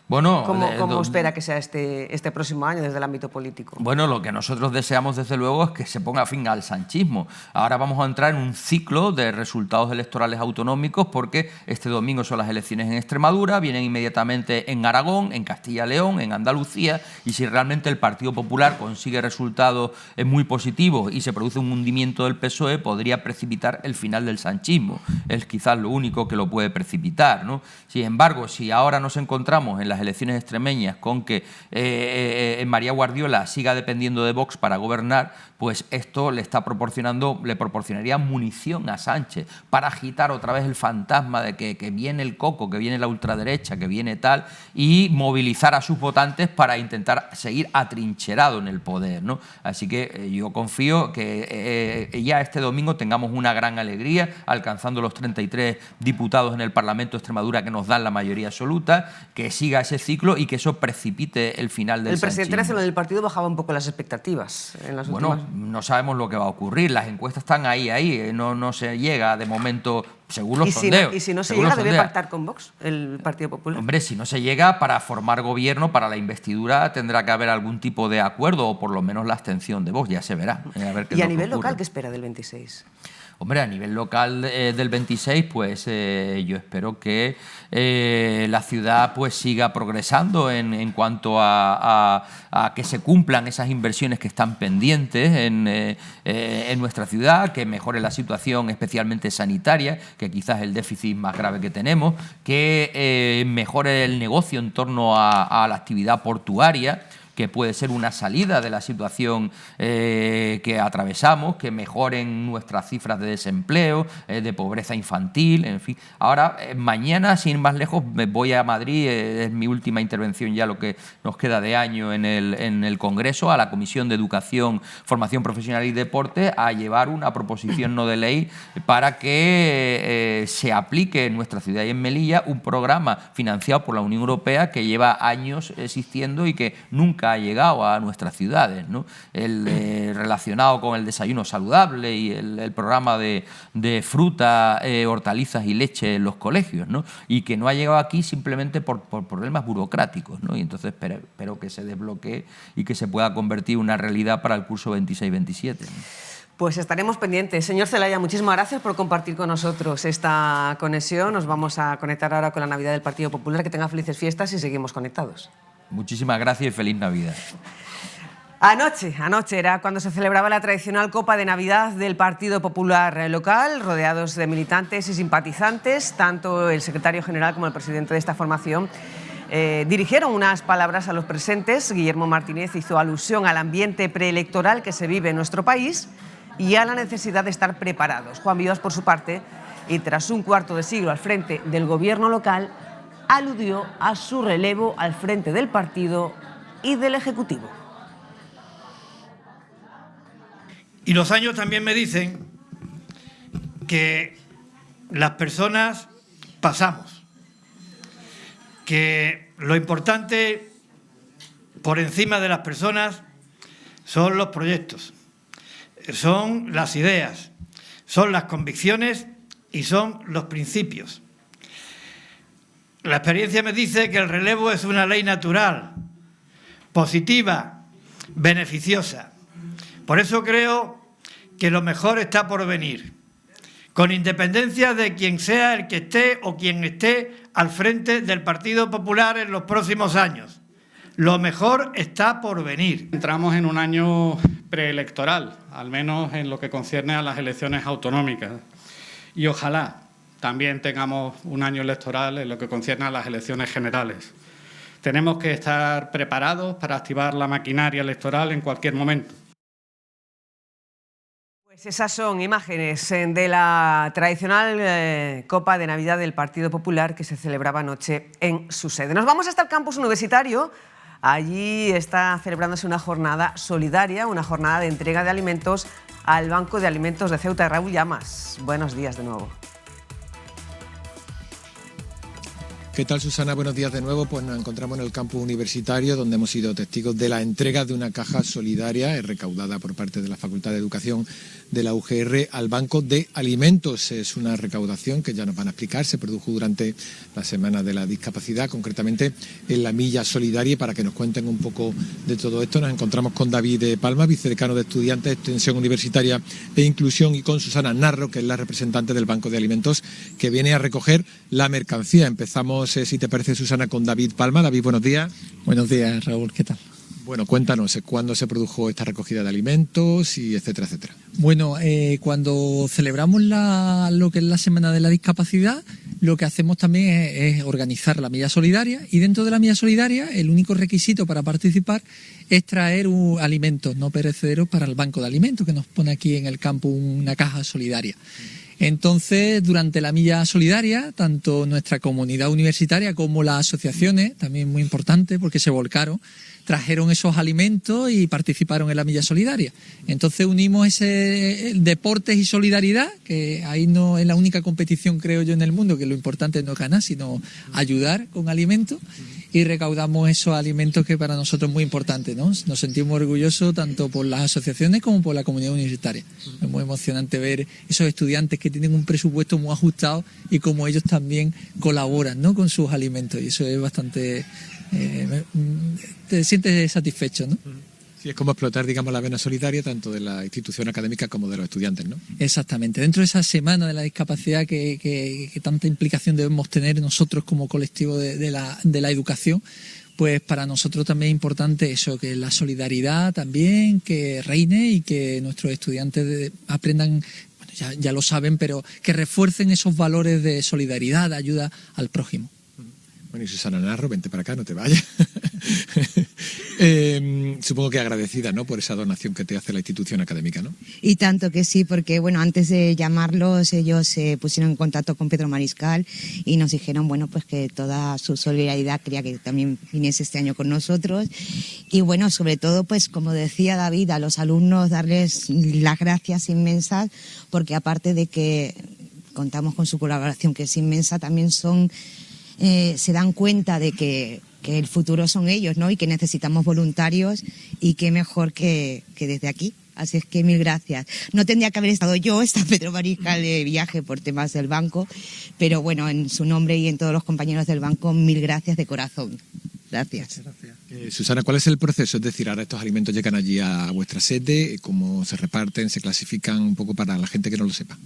Speaker 10: Bueno,
Speaker 1: ¿Cómo espera que sea este próximo año desde el ámbito político?
Speaker 10: Bueno, lo que nosotros deseamos desde luego es que se ponga fin al sanchismo. Ahora vamos a entrar en un ciclo de resultados electorales autonómicos porque este domingo son las elecciones en Extremadura, vienen inmediatamente en Aragón, en Castilla y León, en Andalucía, y si realmente el Partido Popular consigue resultados muy positivos y se produce un hundimiento del PSOE, podría precipitar el final del sanchismo. Es quizás lo único que lo puede precipitar, ¿no? Sin embargo, si ahora nos encontramos en las elecciones extremeñas con que María Guardiola siga dependiendo de Vox para gobernar, pues esto le proporcionaría munición a Sánchez para agitar otra vez el fantasma de que viene el coco, que viene la ultraderecha, que viene tal, y movilizar a sus votantes para intentar seguir atrincherado en el poder, ¿no? Así que yo confío que ya este domingo tengamos una gran alegría, alcanzando los 33 diputados en el Parlamento de Extremadura que nos dan la mayoría absoluta, que siga ese ciclo y que eso precipite el final del
Speaker 1: El presidente
Speaker 10: sanchismo.
Speaker 1: nacional del partido bajaba un poco las expectativas en las últimas...
Speaker 10: No sabemos lo que va a ocurrir, las encuestas están ahí, no se llega de momento, según los sondeos.
Speaker 1: ¿Y si no se llega, debe pactar con Vox el Partido Popular?
Speaker 10: Hombre, si no se llega, para formar gobierno, para la investidura, tendrá que haber algún tipo de acuerdo o por lo menos la abstención de Vox, ya se verá.
Speaker 1: ¿Y a nivel local qué espera del 26?
Speaker 10: Hombre, a nivel local del 26, pues yo espero que la ciudad pues siga progresando en cuanto a que se cumplan esas inversiones que están pendientes en nuestra ciudad, que mejore la situación especialmente sanitaria, que quizás es el déficit más grave que tenemos, que mejore el negocio en torno a la actividad portuaria, que puede ser una salida de la situación que atravesamos, que mejoren nuestras cifras de desempleo, de pobreza infantil, en fin. Ahora, mañana, sin ir más lejos, me voy a Madrid, es mi última intervención ya lo que nos queda de año en el Congreso, a la Comisión de Educación, Formación Profesional y Deporte, a llevar una proposición no de ley para que se aplique en nuestra ciudad y en Melilla un programa financiado por la Unión Europea que lleva años existiendo y que nunca ha llegado a nuestras ciudades, ¿no? Relacionado con el desayuno saludable y el programa de fruta, hortalizas y leche en los colegios, ¿no? Y que no ha llegado aquí simplemente por problemas burocráticos, ¿no? Y entonces espero que se desbloquee y que se pueda convertir en una realidad para el curso 26-27, ¿no?
Speaker 1: Pues estaremos pendientes. Señor Zelaya, muchísimas gracias por compartir con nosotros esta conexión. Nos vamos a conectar ahora con la Navidad del Partido Popular. Que tenga felices fiestas y seguimos conectados.
Speaker 10: Muchísimas gracias y feliz Navidad.
Speaker 1: Anoche era cuando se celebraba la tradicional Copa de Navidad del Partido Popular local, rodeados de militantes y simpatizantes. Tanto el secretario general como el presidente de esta formación dirigieron unas palabras a los presentes. Guillermo Martínez hizo alusión al ambiente preelectoral que se vive en nuestro país y a la necesidad de estar preparados. Juan Vivas, por su parte, y tras un cuarto de siglo al frente del gobierno local, aludió a su relevo al frente del partido y del Ejecutivo.
Speaker 11: Y los años también me dicen que las personas pasamos, que lo importante por encima de las personas son los proyectos, son las ideas, son las convicciones y son los principios. La experiencia me dice que el relevo es una ley natural, positiva, beneficiosa. Por eso creo que lo mejor está por venir, con independencia de quien sea el que esté o quien esté al frente del Partido Popular en los próximos años. Lo mejor está por venir.
Speaker 12: Entramos en un año preelectoral, al menos en lo que concierne a las elecciones autonómicas. Y ojalá también tengamos un año electoral en lo que concierne a las elecciones generales. Tenemos que estar preparados para activar la maquinaria electoral en cualquier momento.
Speaker 1: Pues esas son imágenes de la tradicional Copa de Navidad del Partido Popular que se celebraba anoche en su sede. Nos vamos hasta el campus universitario. Allí está celebrándose una jornada solidaria, una jornada de entrega de alimentos al Banco de Alimentos de Ceuta. Raúl Llamas, buenos días de nuevo.
Speaker 2: ¿Qué tal, Susana? Buenos días de nuevo. Pues nos encontramos en el campus universitario, donde hemos sido testigos de la entrega de una caja solidaria recaudada por parte de la Facultad de Educación de la UGR al Banco de Alimentos. Es una recaudación que ya nos van a explicar, se produjo durante la Semana de la Discapacidad, concretamente en la Milla Solidaria. Y para que nos cuenten un poco de todo esto, nos encontramos con David Palma, vicedecano de Estudiantes, Extensión Universitaria e Inclusión, y con Susana Narro, que es la representante del Banco de Alimentos, que viene a recoger la mercancía. Empezamos, si te parece, Susana, con David Palma. David, buenos días.
Speaker 13: Buenos días, Raúl, ¿qué tal?
Speaker 2: Bueno, cuéntanos, ¿cuándo se produjo esta recogida de alimentos y etcétera, etcétera?
Speaker 13: Bueno, cuando celebramos lo que es la Semana de la Discapacidad, lo que hacemos también es organizar la Milla Solidaria, y dentro de la Milla Solidaria el único requisito para participar es traer alimentos no perecederos para el Banco de Alimentos, que nos pone aquí en el campus una caja solidaria. Entonces, durante la Milla Solidaria, tanto nuestra comunidad universitaria como las asociaciones, también muy importante porque se volcaron, trajeron esos alimentos y participaron en la Milla Solidaria. Entonces unimos deportes y solidaridad, que ahí no es la única competición, creo yo, en el mundo, que lo importante no es ganar, sino ayudar con alimentos, y recaudamos esos alimentos, que para nosotros es muy importante, ¿no? Nos sentimos orgullosos tanto por las asociaciones como por la comunidad universitaria. Es muy emocionante ver esos estudiantes que tienen un presupuesto muy ajustado y como ellos también colaboran, ¿no?, con sus alimentos, y eso es bastante... te sientes satisfecho, ¿no?
Speaker 2: Sí, es como explotar, digamos, la vena solidaria tanto de la institución académica como de los estudiantes, ¿no?
Speaker 13: Exactamente. Dentro de esa Semana de la Discapacidad que tanta implicación debemos tener nosotros como colectivo de la educación, pues para nosotros también es importante eso, que la solidaridad también que reine y que nuestros estudiantes aprendan, bueno, ya lo saben, pero que refuercen esos valores de solidaridad, de ayuda al prójimo.
Speaker 2: Bueno, y Susana Narro, vente para acá, no te vayas. Supongo que agradecida, ¿no?, por esa donación que te hace la institución académica, ¿no?
Speaker 14: Y tanto que sí, porque bueno, antes de llamarlos, ellos se pusieron en contacto con Pedro Mariscal y nos dijeron, bueno, pues que toda su solidaridad quería que también viniese este año con nosotros. Y bueno, sobre todo, pues como decía David, a los alumnos darles las gracias inmensas, porque aparte de que contamos con su colaboración, que es inmensa, también se dan cuenta de que el futuro son ellos, ¿no?, y que necesitamos voluntarios, y qué mejor que desde aquí. Así es que mil gracias. No tendría que haber estado yo, está Pedro Mariscal de viaje por temas del banco, pero bueno, en su nombre y en todos los compañeros del banco, mil gracias de corazón. Gracias.
Speaker 2: Susana, ¿cuál es el proceso? Es decir, ahora estos alimentos llegan allí a vuestra sede, ¿cómo se reparten, se clasifican, un poco para la gente que no lo sepa?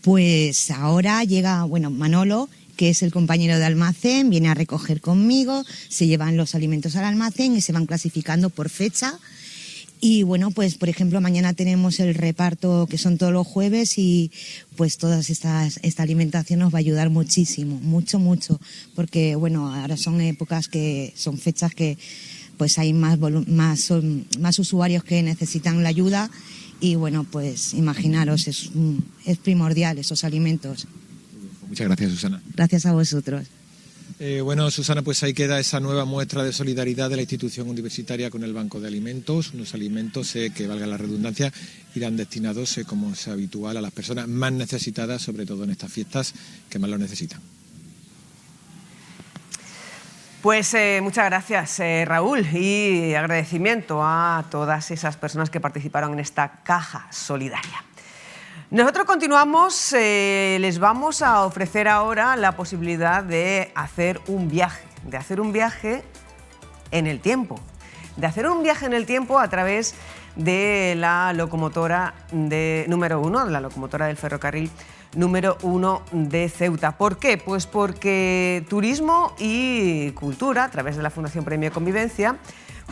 Speaker 14: Pues ahora llega, bueno, Manolo, que es el compañero de almacén, viene a recoger conmigo, se llevan los alimentos al almacén y se van clasificando por fecha. Y bueno, pues por ejemplo, mañana tenemos el reparto, que son todos los jueves, y pues toda esta alimentación nos va a ayudar muchísimo, mucho, porque bueno, ahora son épocas son fechas que pues hay más usuarios que necesitan la ayuda, y bueno, pues imaginaros, es primordial esos alimentos.
Speaker 2: Muchas gracias, Susana.
Speaker 14: Gracias a vosotros.
Speaker 2: Bueno, Susana, pues ahí queda esa nueva muestra de solidaridad de la institución universitaria con el Banco de Alimentos, unos alimentos que, valga la redundancia, irán destinados, como es habitual, a las personas más necesitadas, sobre todo en estas fiestas que más lo necesitan.
Speaker 1: Pues muchas gracias, Raúl, y agradecimiento a todas esas personas que participaron en esta caja solidaria. Nosotros continuamos, les vamos a ofrecer ahora la posibilidad de hacer un viaje en el tiempo, a través de la locomotora número 1, de la locomotora del ferrocarril número 1 de Ceuta. ¿Por qué? Pues porque Turismo y Cultura, a través de la Fundación Premio Convivencia,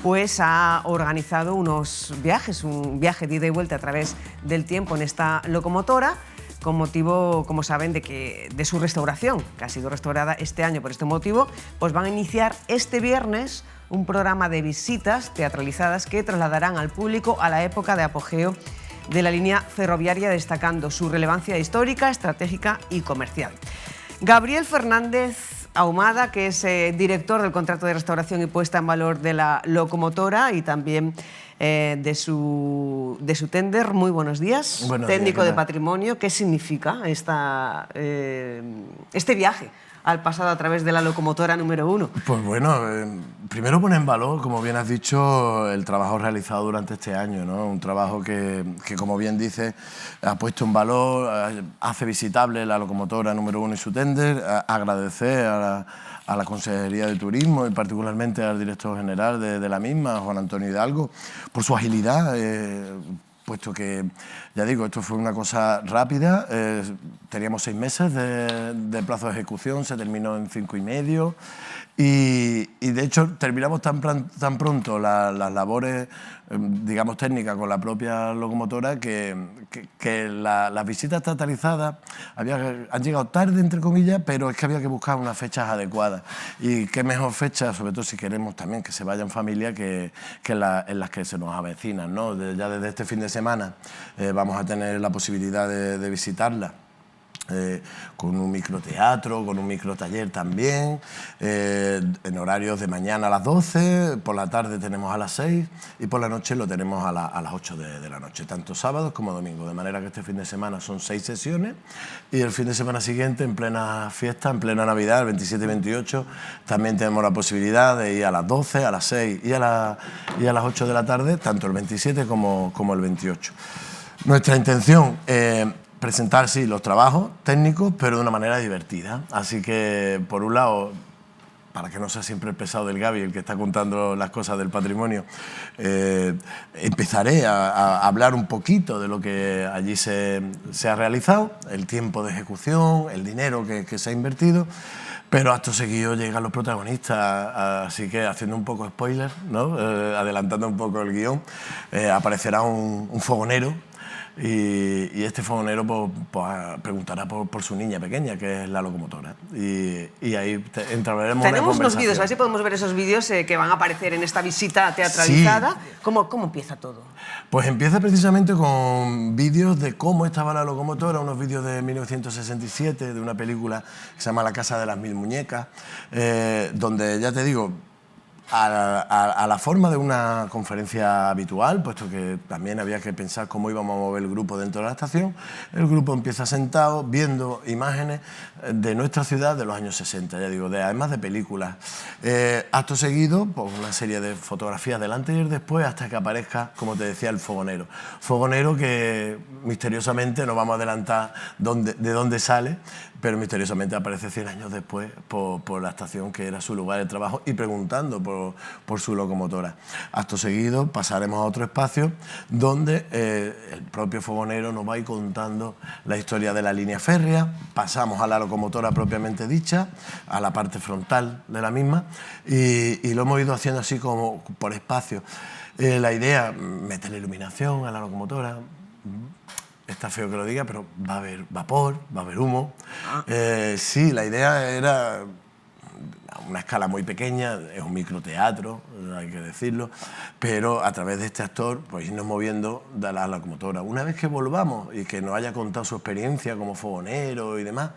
Speaker 1: pues ha organizado unos viajes, un viaje de ida y vuelta a través del tiempo en esta locomotora, con motivo, como saben, de su restauración, que ha sido restaurada este año. Por este motivo, pues van a iniciar este viernes un programa de visitas teatralizadas que trasladarán al público a la época de apogeo de la línea ferroviaria, destacando su relevancia histórica, estratégica y comercial. Gabriel Fernández Ahumada, que es director del contrato de restauración y puesta en valor de la locomotora y también de su tender. Muy buenos días. Técnico de patrimonio. ¿Qué significa este viaje al pasado a través de la locomotora número 1?
Speaker 15: Pues bueno, primero pone en valor, como bien has dicho, el trabajo realizado durante este año, ¿no? Un trabajo que como bien dice, ha puesto en valor, hace visitable la locomotora número 1 y su tender. Agradecer a la Consejería de Turismo y particularmente al director general de la misma, Juan Antonio Hidalgo, por su agilidad, puesto que, ya digo, esto fue una cosa rápida. Teníamos 6 meses de plazo de ejecución, se terminó en 5 y medio. Y de hecho terminamos tan pronto las labores, digamos, técnicas con la propia locomotora que las visitas estatalizadas han llegado tarde, entre comillas, pero es que había que buscar unas fechas adecuadas. Y qué mejor fecha, sobre todo si queremos también que se vaya en familia, que en las que se nos avecinan, ¿no? Ya desde este fin de semana vamos a tener la posibilidad de visitarla. Con un microteatro, con un microtaller también, en horarios de mañana a las 12, por la tarde tenemos a las 6 y por la noche lo tenemos a las 8 de la noche, tanto sábados como domingos, de manera que este fin de semana son 6 sesiones y el fin de semana siguiente, en plena fiesta, en plena Navidad, el 27 y 28, también tenemos la posibilidad de ir a las 12, a las 6 y a las 8 de la tarde, tanto el 27 como el 28. Nuestra intención presentar, sí, los trabajos técnicos, pero de una manera divertida. Así que, por un lado, para que no sea siempre el pesado del Gaby el que está contando las cosas del patrimonio, empezaré a hablar un poquito de lo que allí se ha realizado, el tiempo de ejecución, el dinero que se ha invertido, pero acto seguido llegan los protagonistas, así que haciendo un poco spoiler, ¿no? Adelantando un poco el guión, aparecerá un fogonero. Y este fogonero pues preguntará por su niña pequeña, que es la locomotora. Y ahí entraremos.
Speaker 1: Tenemos unos vídeos, a ver si podemos ver esos vídeos que van a aparecer en esta visita teatralizada. Sí. ¿Cómo empieza todo?
Speaker 15: Pues empieza precisamente con vídeos de cómo estaba la locomotora, unos vídeos de 1967, de una película que se llama La casa de las mil muñecas, donde, ya te digo, a la forma de una conferencia habitual, puesto que también había que pensar cómo íbamos a mover el grupo dentro de la estación. El grupo empieza sentado viendo imágenes de nuestra ciudad de los años 60, ya digo, además de películas. Acto seguido, pues una serie de fotografías delante y después, hasta que aparezca, como te decía, el fogonero. Fogonero que misteriosamente, no vamos a adelantar de dónde sale, pero misteriosamente aparece 100 años después por la estación que era su lugar de trabajo y preguntando por su locomotora. Acto seguido pasaremos a otro espacio donde el propio fogonero nos va a ir contando la historia de la línea férrea. Pasamos a la locomotora propiamente dicha, a la parte frontal de la misma, y lo hemos ido haciendo así como por espacio. La idea, meter la iluminación a la locomotora. Está feo que lo diga, pero va a haber vapor, va a haber humo. Sí, la idea era a una escala muy pequeña, es un microteatro, hay que decirlo, pero a través de este actor, pues irnos moviendo de la locomotora. Una vez que volvamos y que nos haya contado su experiencia como fogonero y demás,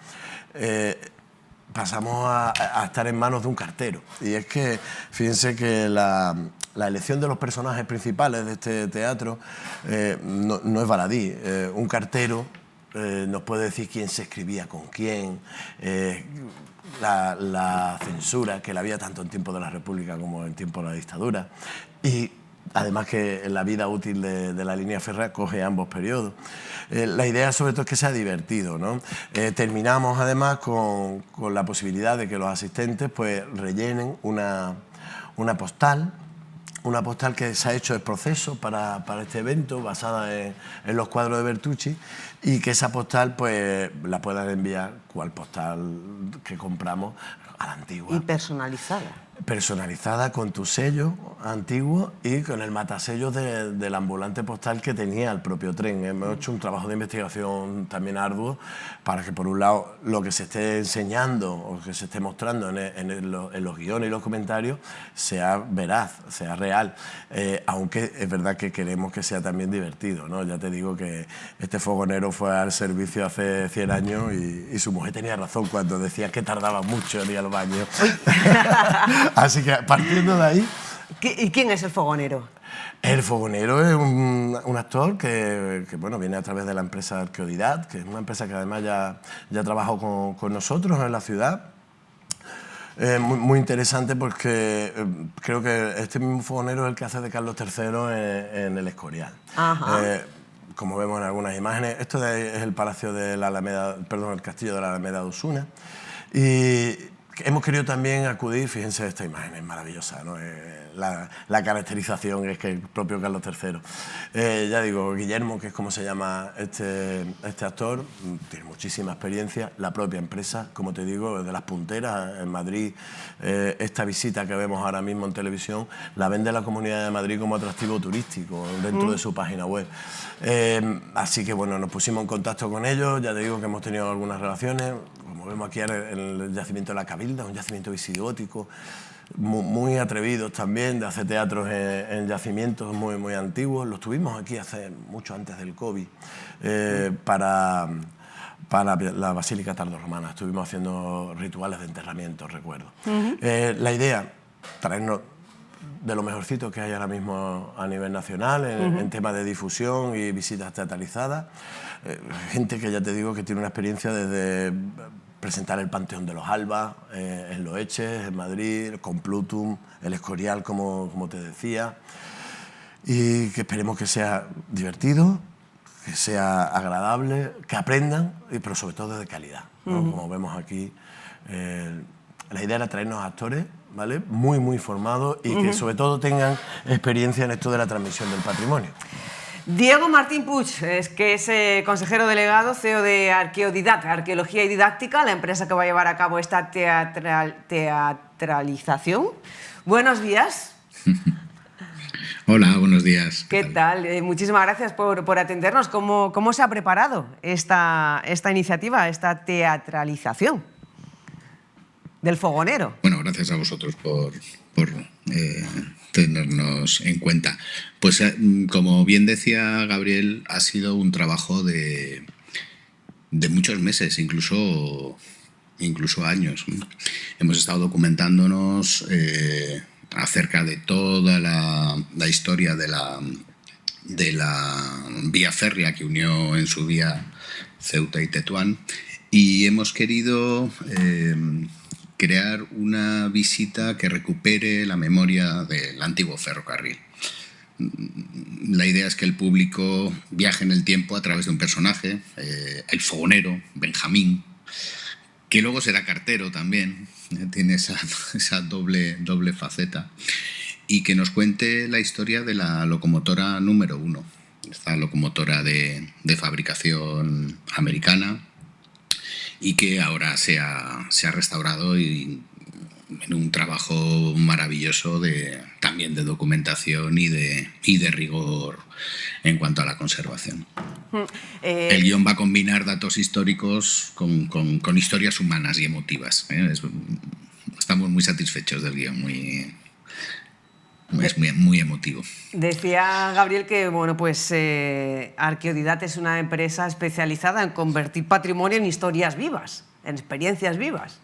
Speaker 15: pasamos a estar en manos de un cartero. Y es que, fíjense que la elección de los personajes principales de este teatro no es baladí. Un cartero nos puede decir quién se escribía con quién, la censura, que la había tanto en tiempo de la República como en tiempo de la dictadura. Y además que la vida útil de la línea férrea coge ambos periodos. La idea sobre todo es que sea divertido, ¿no? Terminamos además con la posibilidad de que los asistentes pues rellenen una postal que se ha hecho de proceso para este evento, basada en los cuadros de Bertucci, y que esa postal pues la puedan enviar, cual postal que compramos, a la antigua.
Speaker 1: Y personalizada.
Speaker 15: personalizada con tu sello antiguo y con el matasellos del ambulante postal que tenía el propio tren. Hemos hecho un trabajo de investigación también arduo para que, por un lado, lo que se esté enseñando o que se esté mostrando en los guiones y los comentarios sea veraz, sea real, aunque es verdad que queremos que sea también divertido, ¿no? Ya te digo que este fogonero fue al servicio hace 100 años y su mujer tenía razón cuando decía que tardaba mucho en ir al baño. Así que, partiendo de ahí...
Speaker 1: ¿Y quién es el fogonero?
Speaker 15: El fogonero es un actor que bueno, viene a través de la empresa Arqueodidad, que es una empresa que además ya ha trabajado con nosotros en la ciudad. Muy interesante porque creo que este mismo fogonero es el que hace de Carlos III en El Escorial. Como vemos en algunas imágenes, esto es el Palacio de la Alameda, perdón, el Castillo de la Alameda de Osuna. Y hemos querido también acudir, fíjense, esta imagen es maravillosa, ¿no? La caracterización es que el propio Carlos III. Ya digo, Guillermo, que es como se llama este actor, tiene muchísima experiencia. La propia empresa, como te digo, de las punteras en Madrid. Esta visita que vemos ahora mismo en televisión la vende la Comunidad de Madrid como atractivo turístico dentro de su página web. Así que bueno, nos pusimos en contacto con ellos. Ya te digo que hemos tenido algunas relaciones. Como vemos aquí en el yacimiento de la Cabilda, un yacimiento visigótico, muy atrevidos también, de hacer teatros en yacimientos muy antiguos. Los tuvimos aquí hace mucho antes del COVID para la Basílica Tardorromana. Estuvimos haciendo rituales de enterramiento, recuerdo. La idea, traernos de lo mejorcito que hay ahora mismo a nivel nacional en temas de difusión y visitas teatralizadas. Gente que ya te digo que tiene una experiencia desde presentar el Panteón de los Albas en Loeches, en Madrid, con Plutum, El Escorial, como te decía, y que esperemos que sea divertido, que sea agradable, que aprendan, pero sobre todo de calidad, ¿no? Como vemos aquí, la idea era traernos actores, ¿vale?, muy formados y que sobre todo tengan experiencia en esto de la transmisión del patrimonio.
Speaker 1: Diego Martín Puig, que es consejero delegado, CEO de Arqueodidad, Arqueología y Didáctica, la empresa que va a llevar a cabo esta teatralización. Buenos días.
Speaker 16: Hola, buenos días.
Speaker 1: ¿Qué tal? Muchísimas gracias por atendernos. ¿Cómo se ha preparado esta iniciativa, esta teatralización del fogonero?
Speaker 16: Bueno, gracias a vosotros por tenernos en cuenta. Pues como bien decía Gabriel, ha sido un trabajo de muchos meses, incluso años. Hemos estado documentándonos acerca de toda la historia de la vía férrea que unió en su día Ceuta y Tetuán, y hemos querido crear una visita que recupere la memoria del antiguo ferrocarril. La idea es que el público viaje en el tiempo a través de un personaje, el fogonero, Benjamín, que luego será cartero también, tiene esa doble faceta, y que nos cuente la historia de la locomotora número 1, esta locomotora de fabricación americana, y que ahora se ha restaurado y en un trabajo maravilloso también de documentación y de rigor en cuanto a la conservación. El guión va a combinar datos históricos con historias humanas y emotivas. Estamos muy satisfechos del guión, es muy emotivo.
Speaker 1: Decía Gabriel que Arqueodidad es una empresa especializada en convertir patrimonio en historias vivas, en experiencias vivas.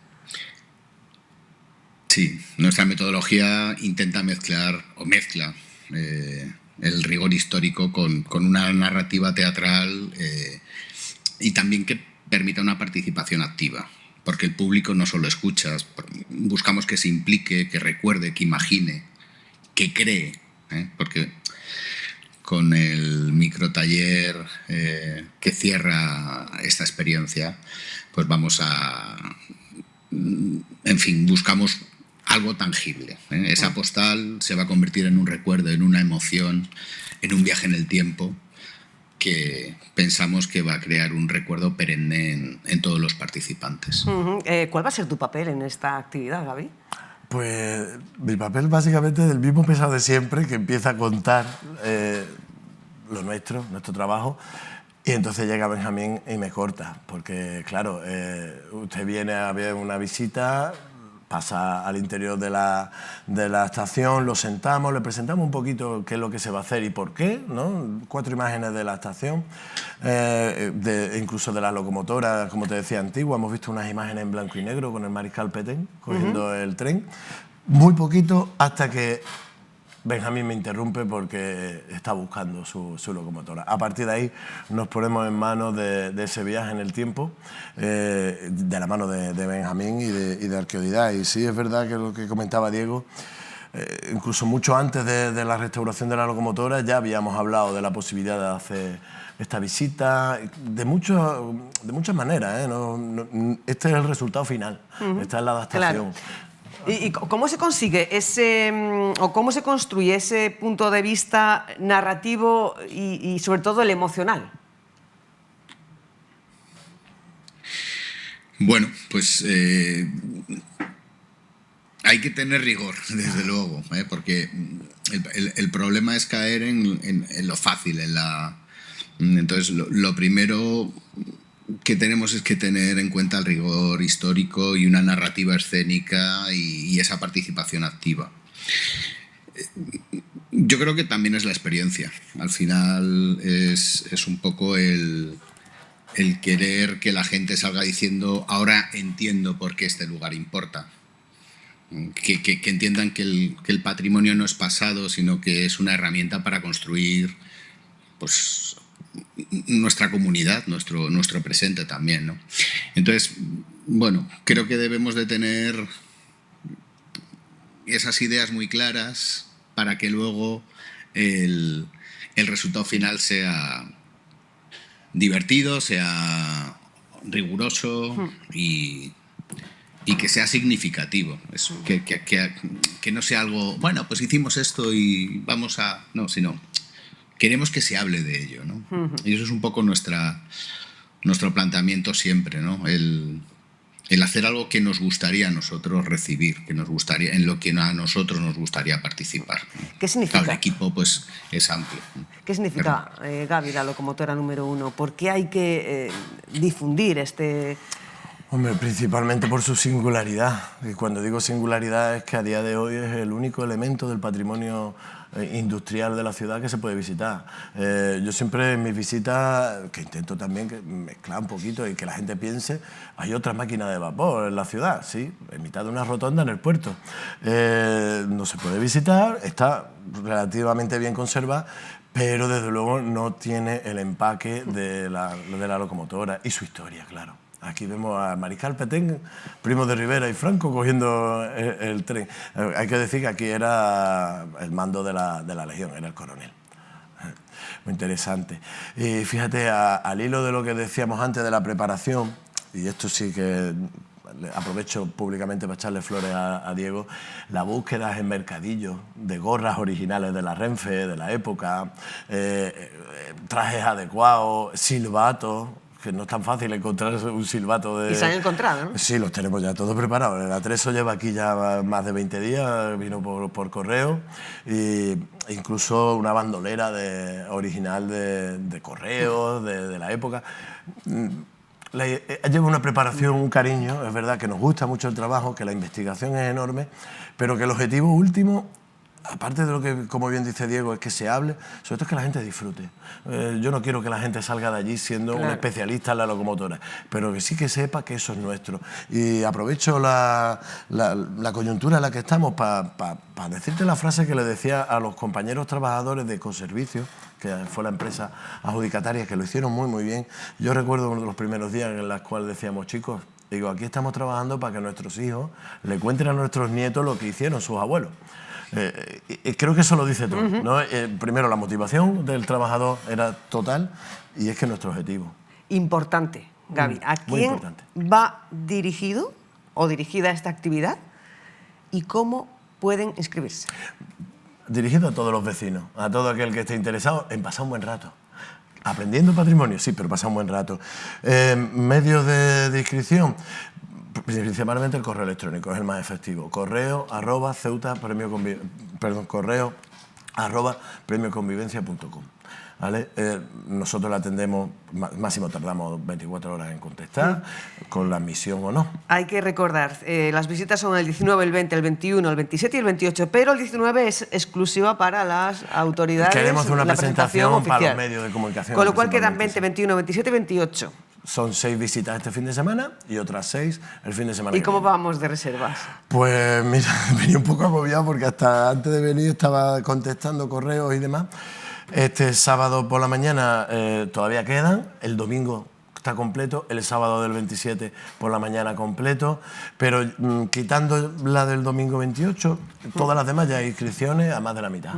Speaker 16: Sí, nuestra metodología intenta mezcla el rigor histórico con una narrativa teatral y también que permita una participación activa, porque el público no solo escucha, buscamos que se implique, que recuerde, que imagine, que cree, porque con el microtaller que cierra esta experiencia, pues buscamos algo tangible. Esa postal se va a convertir en un recuerdo, en una emoción, en un viaje en el tiempo que pensamos que va a crear un recuerdo perenne en todos los participantes.
Speaker 1: ¿Cuál va a ser tu papel en esta actividad, Gaby?
Speaker 15: Pues mi papel básicamente es el mismo pesado de siempre, que empieza a contar lo nuestro trabajo, y entonces llega Benjamín y me corta, porque claro, usted viene a ver una visita, pasa al interior de la estación, lo sentamos, le presentamos un poquito qué es lo que se va a hacer y por qué, ¿no? 4 imágenes de la estación, incluso de la locomotora, como te decía, antigua. Hemos visto unas imágenes en blanco y negro con el Mariscal Petén cogiendo el tren. Muy poquito, hasta que Benjamín me interrumpe porque está buscando su locomotora. A partir de ahí nos ponemos en manos de ese viaje en el tiempo, de la mano de Benjamín y de Arqueodidad. Y sí, es verdad que lo que comentaba Diego, incluso mucho antes de la restauración de la locomotora ya habíamos hablado de la posibilidad de hacer esta visita de muchas maneras, ¿eh? Este es el resultado final, esta es la adaptación.
Speaker 1: Claro. ¿Y cómo se consigue o cómo se construye ese punto de vista narrativo y sobre todo el emocional?
Speaker 16: Bueno, pues hay que tener rigor, desde luego, porque el problema es caer en lo fácil, entonces lo primero que tenemos es que tener en cuenta el rigor histórico y una narrativa escénica y esa participación activa. Yo creo que también es la experiencia. Al final es un poco el querer que la gente salga diciendo ahora entiendo por qué este lugar importa. Que entiendan que el patrimonio no es pasado, sino que es una herramienta para construir pues nuestra comunidad, nuestro presente también, ¿no? Entonces, bueno, creo que debemos de tener esas ideas muy claras para que luego el resultado final sea divertido, sea riguroso y que sea significativo. Que no sea algo, bueno, pues hicimos esto y vamos a... No, sino... Queremos que se hable de ello, ¿no? Y eso es un poco nuestro planteamiento siempre, ¿no? El hacer algo que nos gustaría a nosotros recibir, en lo que a nosotros nos gustaría participar.
Speaker 1: ¿Qué significa?
Speaker 16: Claro, el equipo pues, es amplio.
Speaker 1: ¿Qué significa, Gaby, la locomotora número 1? ¿Por qué hay que difundir este...?
Speaker 15: Hombre, principalmente por su singularidad. Y cuando digo singularidad es que a día de hoy es el único elemento del patrimonio industrial de la ciudad que se puede visitar. Yo siempre en mis visitas, que intento también mezclar un poquito y que la gente piense, hay otras máquinas de vapor en la ciudad, sí, en mitad de una rotonda en el puerto. No se puede visitar, está relativamente bien conservada, pero desde luego no tiene el empaque de la locomotora y su historia, claro. Aquí vemos a Mariscal Petén, primo de Rivera y Franco, cogiendo el tren. Hay que decir que aquí era el mando de la Legión, era el coronel. Muy interesante. Y fíjate, al hilo de lo que decíamos antes de la preparación, y esto sí que aprovecho públicamente para echarle flores a Diego, la búsqueda en mercadillos de gorras originales de la Renfe, de la época, trajes adecuados, silbatos, que no es tan fácil encontrar un silbato de...
Speaker 1: ¿Y se han encontrado, no?
Speaker 15: Sí, los tenemos ya todos preparados. El Atreso lleva aquí ya más de 20 días, vino por correo, e incluso una bandolera original de correos, de la época. Lleva una preparación, un cariño, es verdad que nos gusta mucho el trabajo, que la investigación es enorme, pero que el objetivo último, aparte de lo que, como bien dice Diego, es que se hable, sobre todo es que la gente disfrute. Yo no quiero que la gente salga de allí siendo un especialista en la locomotora, pero que sí que sepa que eso es nuestro. Y aprovecho la coyuntura en la que estamos para decirte la frase que le decía a los compañeros trabajadores de Ecoservicios, que fue la empresa adjudicataria, que lo hicieron muy, muy bien. Yo recuerdo uno de los primeros días en los cuales decíamos, chicos, digo, aquí estamos trabajando para que nuestros hijos le cuenten a nuestros nietos lo que hicieron sus abuelos. Creo que eso lo dice todo, ¿no? Primero, la motivación del trabajador era total y es que es nuestro objetivo.
Speaker 1: Importante, Gaby. ¿A quién va dirigido o dirigida esta actividad y cómo pueden inscribirse?
Speaker 15: Dirigido a todos los vecinos, a todo aquel que esté interesado en pasar un buen rato. Aprendiendo patrimonio, sí, pero pasar un buen rato. Medios de inscripción, Principalmente el correo electrónico, es el más efectivo. correo@premioconvivencia.com. ¿Vale? Nosotros la atendemos, máximo tardamos 24 horas en contestar, con la admisión o no.
Speaker 1: Hay que recordar, las visitas son el 19, el 20, el 21, el 27 y el 28, pero el 19 es exclusiva para las autoridades.
Speaker 15: Queremos una presentación
Speaker 1: oficial
Speaker 15: para los medios de comunicación.
Speaker 1: Con lo cual quedan 20, 21, 27 y 28.
Speaker 15: Son 6 visitas este fin de semana y otras 6 el fin de semana.
Speaker 1: ¿Y cómo vamos de reservas?
Speaker 15: Pues mira, venía un poco agobiado porque hasta antes de venir estaba contestando correos y demás. Este sábado por la mañana todavía quedan, el domingo está completo, el sábado del 27 por la mañana completo, pero quitando la del domingo 28, todas las demás ya hay inscripciones a más de la mitad.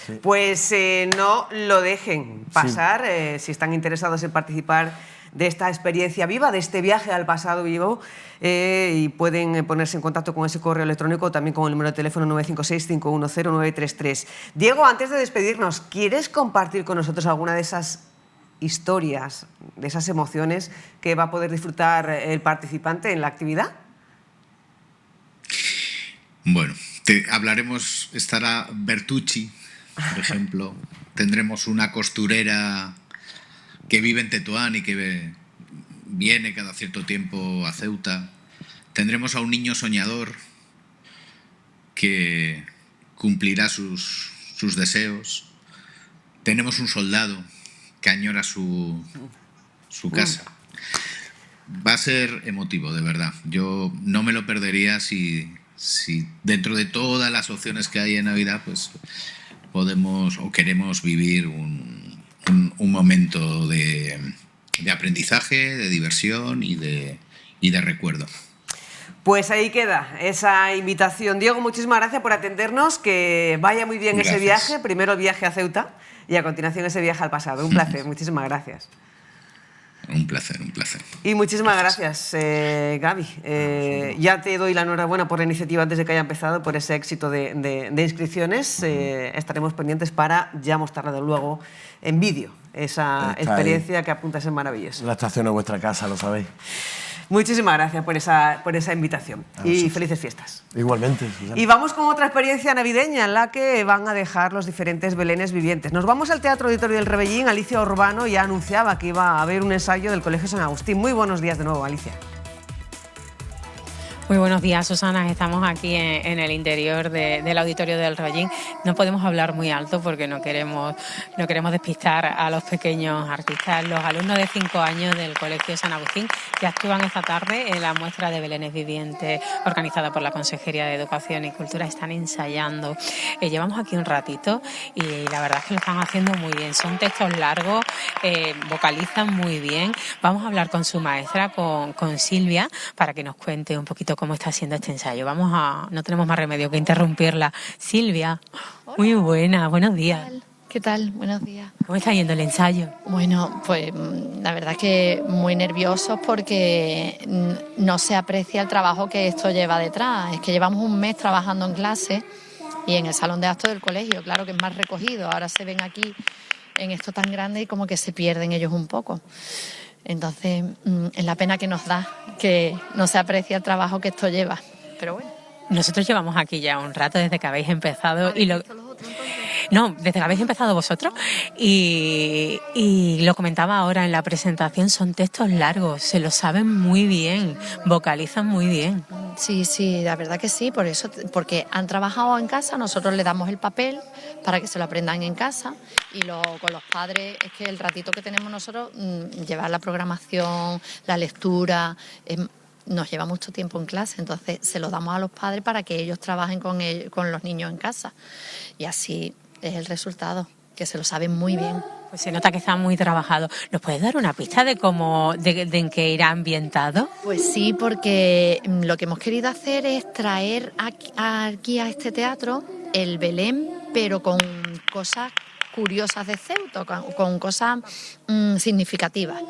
Speaker 15: Sí.
Speaker 1: Pues no lo dejen pasar, si están interesados en participar de esta experiencia viva, de este viaje al pasado vivo, y pueden ponerse en contacto con ese correo electrónico, también con el número de teléfono 956-510-933. Diego, antes de despedirnos, ¿quieres compartir con nosotros alguna de esas historias, de esas emociones que va a poder disfrutar el participante en la actividad?
Speaker 16: Bueno, estará Bertucci, por ejemplo, tendremos una costurera que vive en Tetuán y que viene cada cierto tiempo a Ceuta. Tendremos a un niño soñador que cumplirá sus deseos. Tenemos un soldado que añora su casa. Va a ser emotivo, de verdad. Yo no me lo perdería si dentro de todas las opciones que hay en Navidad, pues podemos o queremos vivir un momento de aprendizaje, de diversión y de recuerdo.
Speaker 1: Pues ahí queda esa invitación. Diego, muchísimas gracias por atendernos, que vaya muy bien ese viaje, primero el viaje a Ceuta y a continuación ese viaje al pasado. Un placer, muchísimas gracias.
Speaker 16: Un placer, un placer.
Speaker 1: Y muchísimas gracias, Gaby. Ya te doy la enhorabuena por la iniciativa antes de que haya empezado, por ese éxito de inscripciones. Estaremos pendientes para ya mostrarla luego en vídeo, esa experiencia que apunta a ser maravillosa.
Speaker 15: La estación es vuestra casa, lo sabéis.
Speaker 1: Muchísimas gracias por esa invitación y felices fiestas.
Speaker 15: Igualmente, Susana.
Speaker 1: Y vamos con otra experiencia navideña en la que van a dejar los diferentes belenes vivientes. Nos vamos al Teatro Auditorio del Rebellín. Alicia Urbano ya anunciaba que iba a haber un ensayo del Colegio San Agustín. Muy buenos días de nuevo, Alicia.
Speaker 6: Muy buenos días, Susana. Estamos aquí en el interior del Auditorio del Rebellín. No podemos hablar muy alto porque no queremos despistar a los pequeños artistas. Los alumnos de 5 años del Colegio San Agustín que actúan esta tarde en la muestra de belenes vivientes organizada por la Consejería de Educación y Cultura. Están ensayando. Llevamos aquí un ratito y la verdad es que lo están haciendo muy bien. Son textos largos, vocalizan muy bien. Vamos a hablar con su maestra, con Silvia, para que nos cuente un poquito cómo está haciendo este ensayo. No tenemos más remedio que interrumpirla. Silvia, muy buena, buenos días.
Speaker 17: ¿Qué tal? Buenos días.
Speaker 6: ¿Cómo está yendo el ensayo?
Speaker 17: Bueno, pues la verdad es que muy nerviosos porque no se aprecia el trabajo que esto lleva detrás. Es que llevamos un mes trabajando en clase y en el salón de actos del colegio, claro que es más recogido. Ahora se ven aquí en esto tan grande y como que se pierden ellos un poco. Entonces, es la pena que nos da que no se aprecia el trabajo que esto lleva. Pero bueno.
Speaker 6: Nosotros llevamos aquí ya un rato desde que habéis empezado desde que habéis empezado vosotros y lo comentaba ahora en la presentación, son textos largos, se lo saben muy bien, vocalizan muy bien.
Speaker 17: Sí, la verdad que sí, porque han trabajado en casa, nosotros les damos el papel para que se lo aprendan en casa y con los padres es que el ratito que tenemos nosotros, llevar la programación, la lectura, nos lleva mucho tiempo en clase, entonces se lo damos a los padres para que ellos trabajen con los niños en casa y así es el resultado, que se lo saben muy bien.
Speaker 6: Pues se nota que está muy trabajado. ¿Nos puedes dar una pista de en qué irá ambientado?
Speaker 17: Pues sí, porque lo que hemos querido hacer es traer aquí a este teatro el Belén, pero con cosas curiosas de Ceuta, con cosas significativas.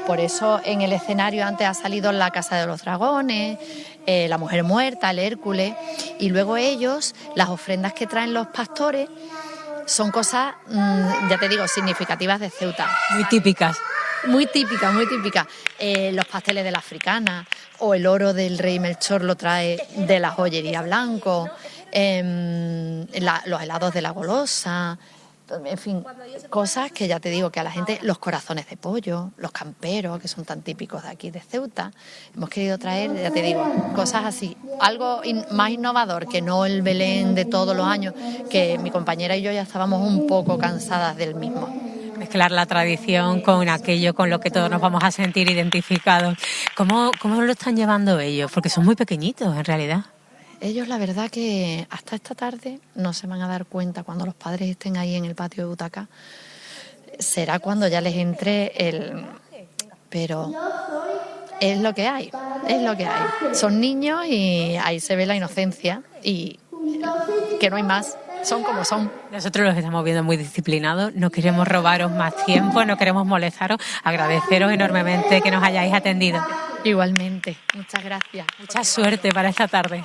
Speaker 17: Por eso en el escenario antes ha salido la Casa de los Dragones, la Mujer Muerta, el Hércules, y luego ellos, las ofrendas que traen los pastores, son cosas, ya te digo, significativas de Ceuta.
Speaker 6: Muy típicas.
Speaker 17: Muy típica, muy típica. Los pasteles de la africana o el oro del rey Melchor lo trae de la joyería Blanco, los helados de la Golosa, en fin, cosas que ya te digo que a la gente, los corazones de pollo, los camperos, que son tan típicos de aquí de Ceuta, hemos querido traer, ya te digo, cosas así, algo más innovador que no el Belén de todos los años, que mi compañera y yo ya estábamos un poco cansadas del mismo.
Speaker 6: Mezclar la tradición con aquello con lo que todos nos vamos a sentir identificados. ¿Cómo lo están llevando ellos? Porque son muy pequeñitos en realidad.
Speaker 17: Ellos la verdad que hasta esta tarde no se van a dar cuenta cuando los padres estén ahí en el patio de butaca. Será cuando ya les entre el... Pero es lo que hay, es lo que hay. Son niños y ahí se ve la inocencia y que no hay más. Son como son.
Speaker 6: Nosotros los estamos viendo muy disciplinados, no queremos robaros más tiempo, no queremos molestaros, agradeceros enormemente que nos hayáis atendido.
Speaker 17: Igualmente, muchas gracias.
Speaker 6: Mucha suerte para esta tarde.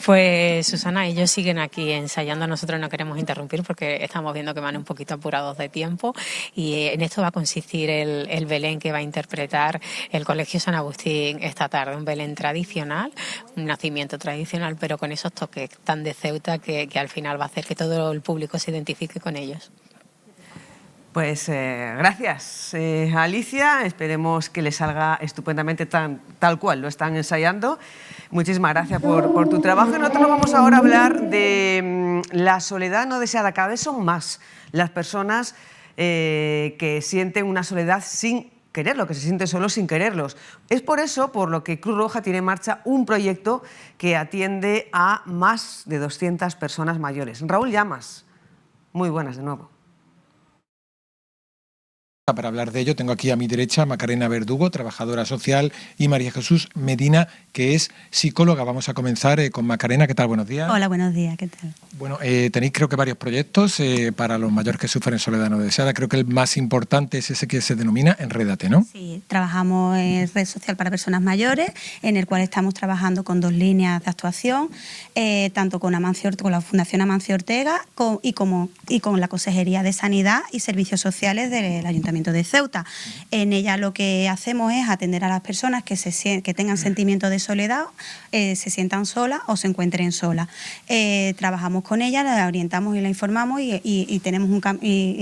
Speaker 6: Pues Susana, ellos siguen aquí ensayando, nosotros no queremos interrumpir porque estamos viendo que van un poquito apurados de tiempo y en esto va a consistir el Belén que va a interpretar el Colegio San Agustín esta tarde, un Belén tradicional, un nacimiento tradicional, pero con esos toques tan de Ceuta que al final va a hacer que todo el público se identifique con ellos.
Speaker 1: Pues gracias, Alicia. Esperemos que les salga estupendamente tal cual lo están ensayando. Muchísimas gracias por tu trabajo. Y nosotros vamos ahora a hablar de la soledad no deseada. Cada vez son más las personas que sienten una soledad sin quererlo, que se sienten solos sin quererlos. Es por eso por lo que Cruz Roja tiene en marcha un proyecto que atiende a más de 200 personas mayores. Raúl Llamas, muy buenas de nuevo.
Speaker 2: Para hablar de ello tengo aquí a mi derecha a Macarena Verdugo, trabajadora social, y María Jesús Medina, que es psicóloga. Vamos a comenzar con Macarena. ¿Qué tal? Buenos días.
Speaker 18: Hola, buenos días. ¿Qué tal?
Speaker 2: Bueno, tenéis creo que varios proyectos para los mayores que sufren soledad no deseada. Creo que el más importante es ese que se denomina Enrédate, ¿no?
Speaker 18: Sí, trabajamos en Red Social para Personas Mayores, en el cual estamos trabajando con 2 líneas de actuación, tanto con la Fundación Amancio Ortega y con la Consejería de Sanidad y Servicios Sociales del Ayuntamiento de Ceuta. En ella lo que hacemos es atender a las personas que tengan sentimiento de soledad, se sientan solas o se encuentren solas. Trabajamos con ella, la orientamos y la informamos y tenemos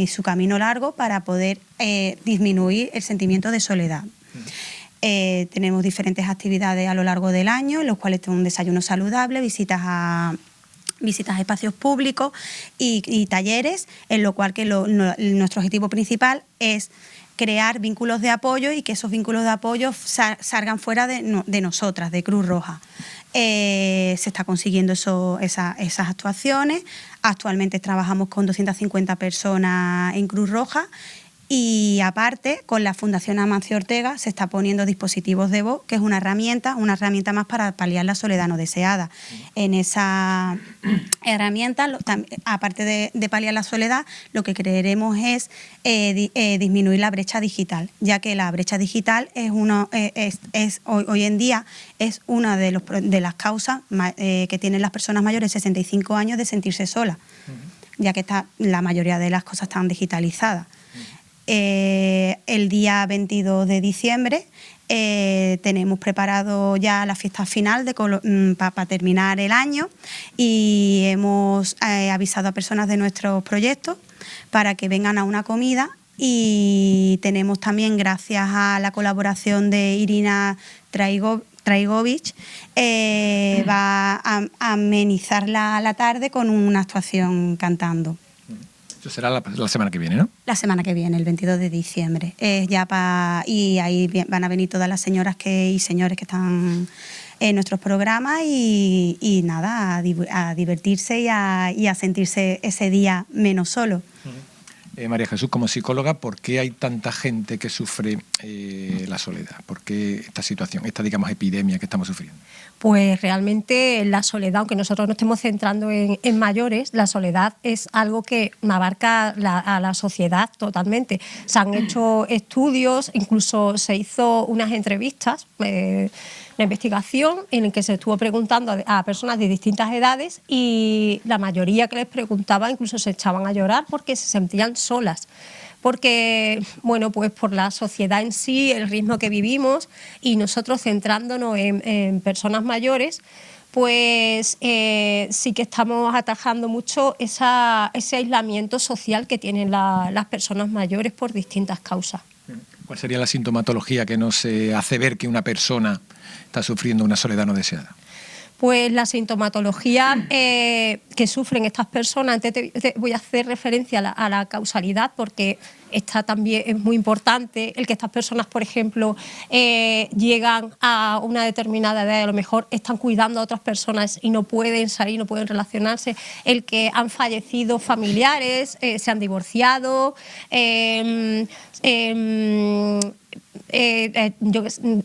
Speaker 18: su camino largo para poder disminuir el sentimiento de soledad. Tenemos diferentes actividades a lo largo del año, en los cuales tenemos un desayuno saludable, visitas a espacios públicos y talleres, en lo cual nuestro objetivo principal es crear vínculos de apoyo y que esos vínculos de apoyo salgan fuera de nosotras, de Cruz Roja. Se está consiguiendo esas actuaciones. Actualmente trabajamos con 250 personas en Cruz Roja. Y aparte, con la Fundación Amancio Ortega se está poniendo dispositivos de voz, que es una herramienta más para paliar la soledad no deseada. En esa herramienta, aparte de paliar la soledad, lo que queremos es disminuir la brecha digital, ya que la brecha digital hoy en día es una de las causas que tienen las personas mayores de 65 años de sentirse solas, ya que la mayoría de las cosas están digitalizadas. El día 22 de diciembre tenemos preparado ya la fiesta final para terminar el año y hemos avisado a personas de nuestros proyectos para que vengan a una comida y tenemos también, gracias a la colaboración de Irina Traigovich, va a amenizar la tarde con una actuación cantando.
Speaker 2: Esto será la semana que viene, ¿no?
Speaker 18: La semana que viene, el 22 de diciembre. Y ahí van a venir todas las señoras y señores que están en nuestros programas y nada, a divertirse y a sentirse ese día menos solo.
Speaker 2: María Jesús, como psicóloga, ¿por qué hay tanta gente que sufre la soledad? ¿Por qué esta situación, esta epidemia que estamos sufriendo?
Speaker 19: Pues realmente la soledad, aunque nosotros nos estemos centrando en mayores, la soledad es algo que abarca a la sociedad totalmente. Se han hecho estudios, incluso se hizo unas entrevistas, una investigación en la que se estuvo preguntando a personas de distintas edades y la mayoría que les preguntaba incluso se echaban a llorar porque se sentían solas. porque, bueno, pues por la sociedad en sí, el ritmo que vivimos y nosotros centrándonos en personas mayores, pues sí que estamos atajando mucho ese aislamiento social que tienen las personas mayores por distintas causas.
Speaker 2: ¿Cuál sería la sintomatología que nos hace ver que una persona está sufriendo una soledad no deseada?
Speaker 19: Pues la sintomatología que sufren estas personas, antes voy a hacer referencia a la causalidad, porque esta también es muy importante, el que estas personas, por ejemplo, llegan a una determinada edad y a lo mejor están cuidando a otras personas y no pueden salir, no pueden relacionarse, el que han fallecido familiares, se han divorciado,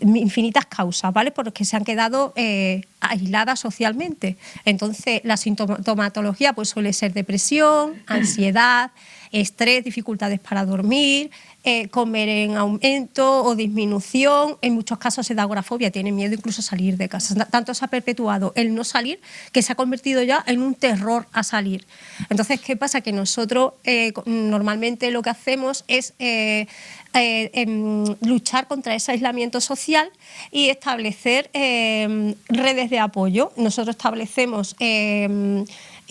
Speaker 19: infinitas causas, ¿vale? Porque se han quedado aisladas socialmente. Entonces, la sintomatología pues suele ser depresión, ansiedad, estrés, dificultades para dormir, comer en aumento o disminución. En muchos casos se da agorafobia, tienen miedo incluso a salir de casa. Tanto se ha perpetuado el no salir que se ha convertido ya en un terror a salir. Entonces, ¿qué pasa? Que nosotros normalmente lo que hacemos es luchar contra ese aislamiento social y establecer redes de apoyo. Nosotros establecemos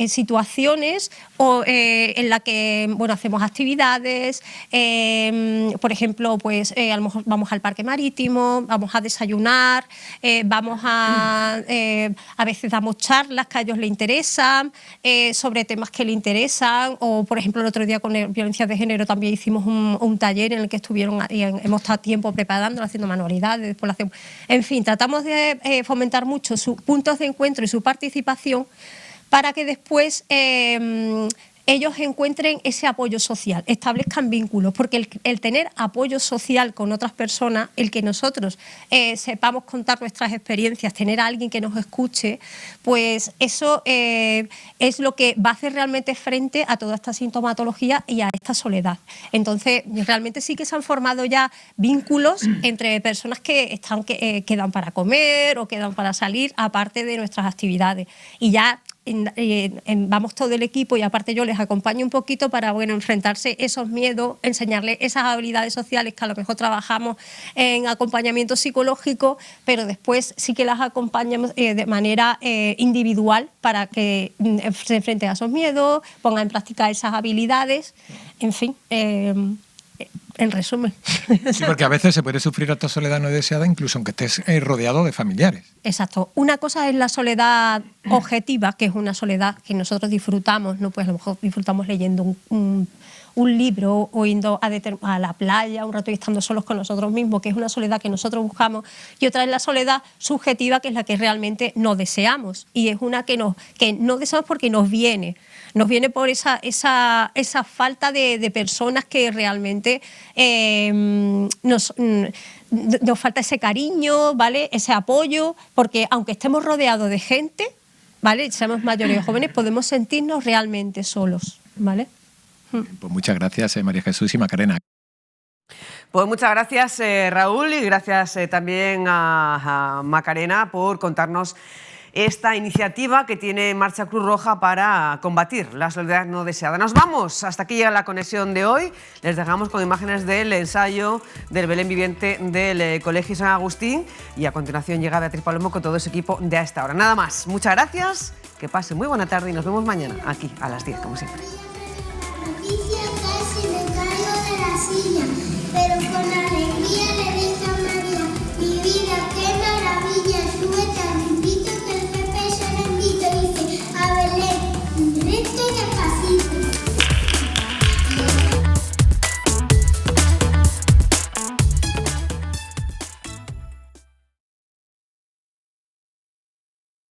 Speaker 19: situaciones en las que hacemos actividades, por ejemplo, pues a lo mejor vamos al parque marítimo, vamos a desayunar, vamos a veces damos charlas que a ellos les interesan, sobre temas que les interesan, o por ejemplo el otro día con violencia de género también hicimos un taller en el que estuvieron, hemos estado tiempo preparándolo, haciendo manualidades, después lo hacemos. En fin, tratamos de fomentar mucho sus puntos de encuentro y su participación para que después ellos encuentren ese apoyo social, establezcan vínculos, porque el tener apoyo social con otras personas, el que nosotros sepamos contar nuestras experiencias, tener a alguien que nos escuche, pues eso es lo que va a hacer realmente frente a toda esta sintomatología y a esta soledad. Entonces, realmente sí que se han formado ya vínculos entre personas que quedan para comer o quedan para salir, aparte de nuestras actividades. Y ya vamos todo el equipo y aparte yo les acompaño un poquito para enfrentarse esos miedos, enseñarles esas habilidades sociales que a lo mejor trabajamos en acompañamiento psicológico, pero después sí que las acompañamos de manera individual para que se enfrenten a esos miedos, pongan en práctica esas habilidades, en fin. En resumen.
Speaker 2: Sí, porque a veces se puede sufrir esta soledad no deseada incluso aunque estés rodeado de familiares.
Speaker 19: Exacto. Una cosa es la soledad objetiva, que es una soledad que nosotros disfrutamos, ¿no? Pues a lo mejor disfrutamos leyendo un libro o yendo a la playa un rato y estando solos con nosotros mismos, que es una soledad que nosotros buscamos, y otra es la soledad subjetiva, que es la que realmente no deseamos, y es una que no deseamos porque nos viene por esa falta de personas que realmente nos falta ese cariño, ¿vale? Ese apoyo, porque aunque estemos rodeados de gente, ¿vale? Seamos mayores o jóvenes, podemos sentirnos realmente solos, ¿vale?
Speaker 2: Pues muchas gracias, María Jesús y Macarena.
Speaker 1: Pues muchas gracias, Raúl, y gracias también a Macarena por contarnos esta iniciativa que tiene en marcha Cruz Roja para combatir la soledad no deseada. Nos vamos, hasta aquí llega la conexión de hoy. Les dejamos con imágenes del ensayo del Belén Viviente del Colegio San Agustín y a continuación llega Beatriz Palomo con todo ese equipo de a esta hora. Nada más, muchas gracias, que pasen muy buena tarde y nos vemos mañana aquí a las 10, como siempre.
Speaker 20: Casi me caigo de la silla, pero con alegría le dije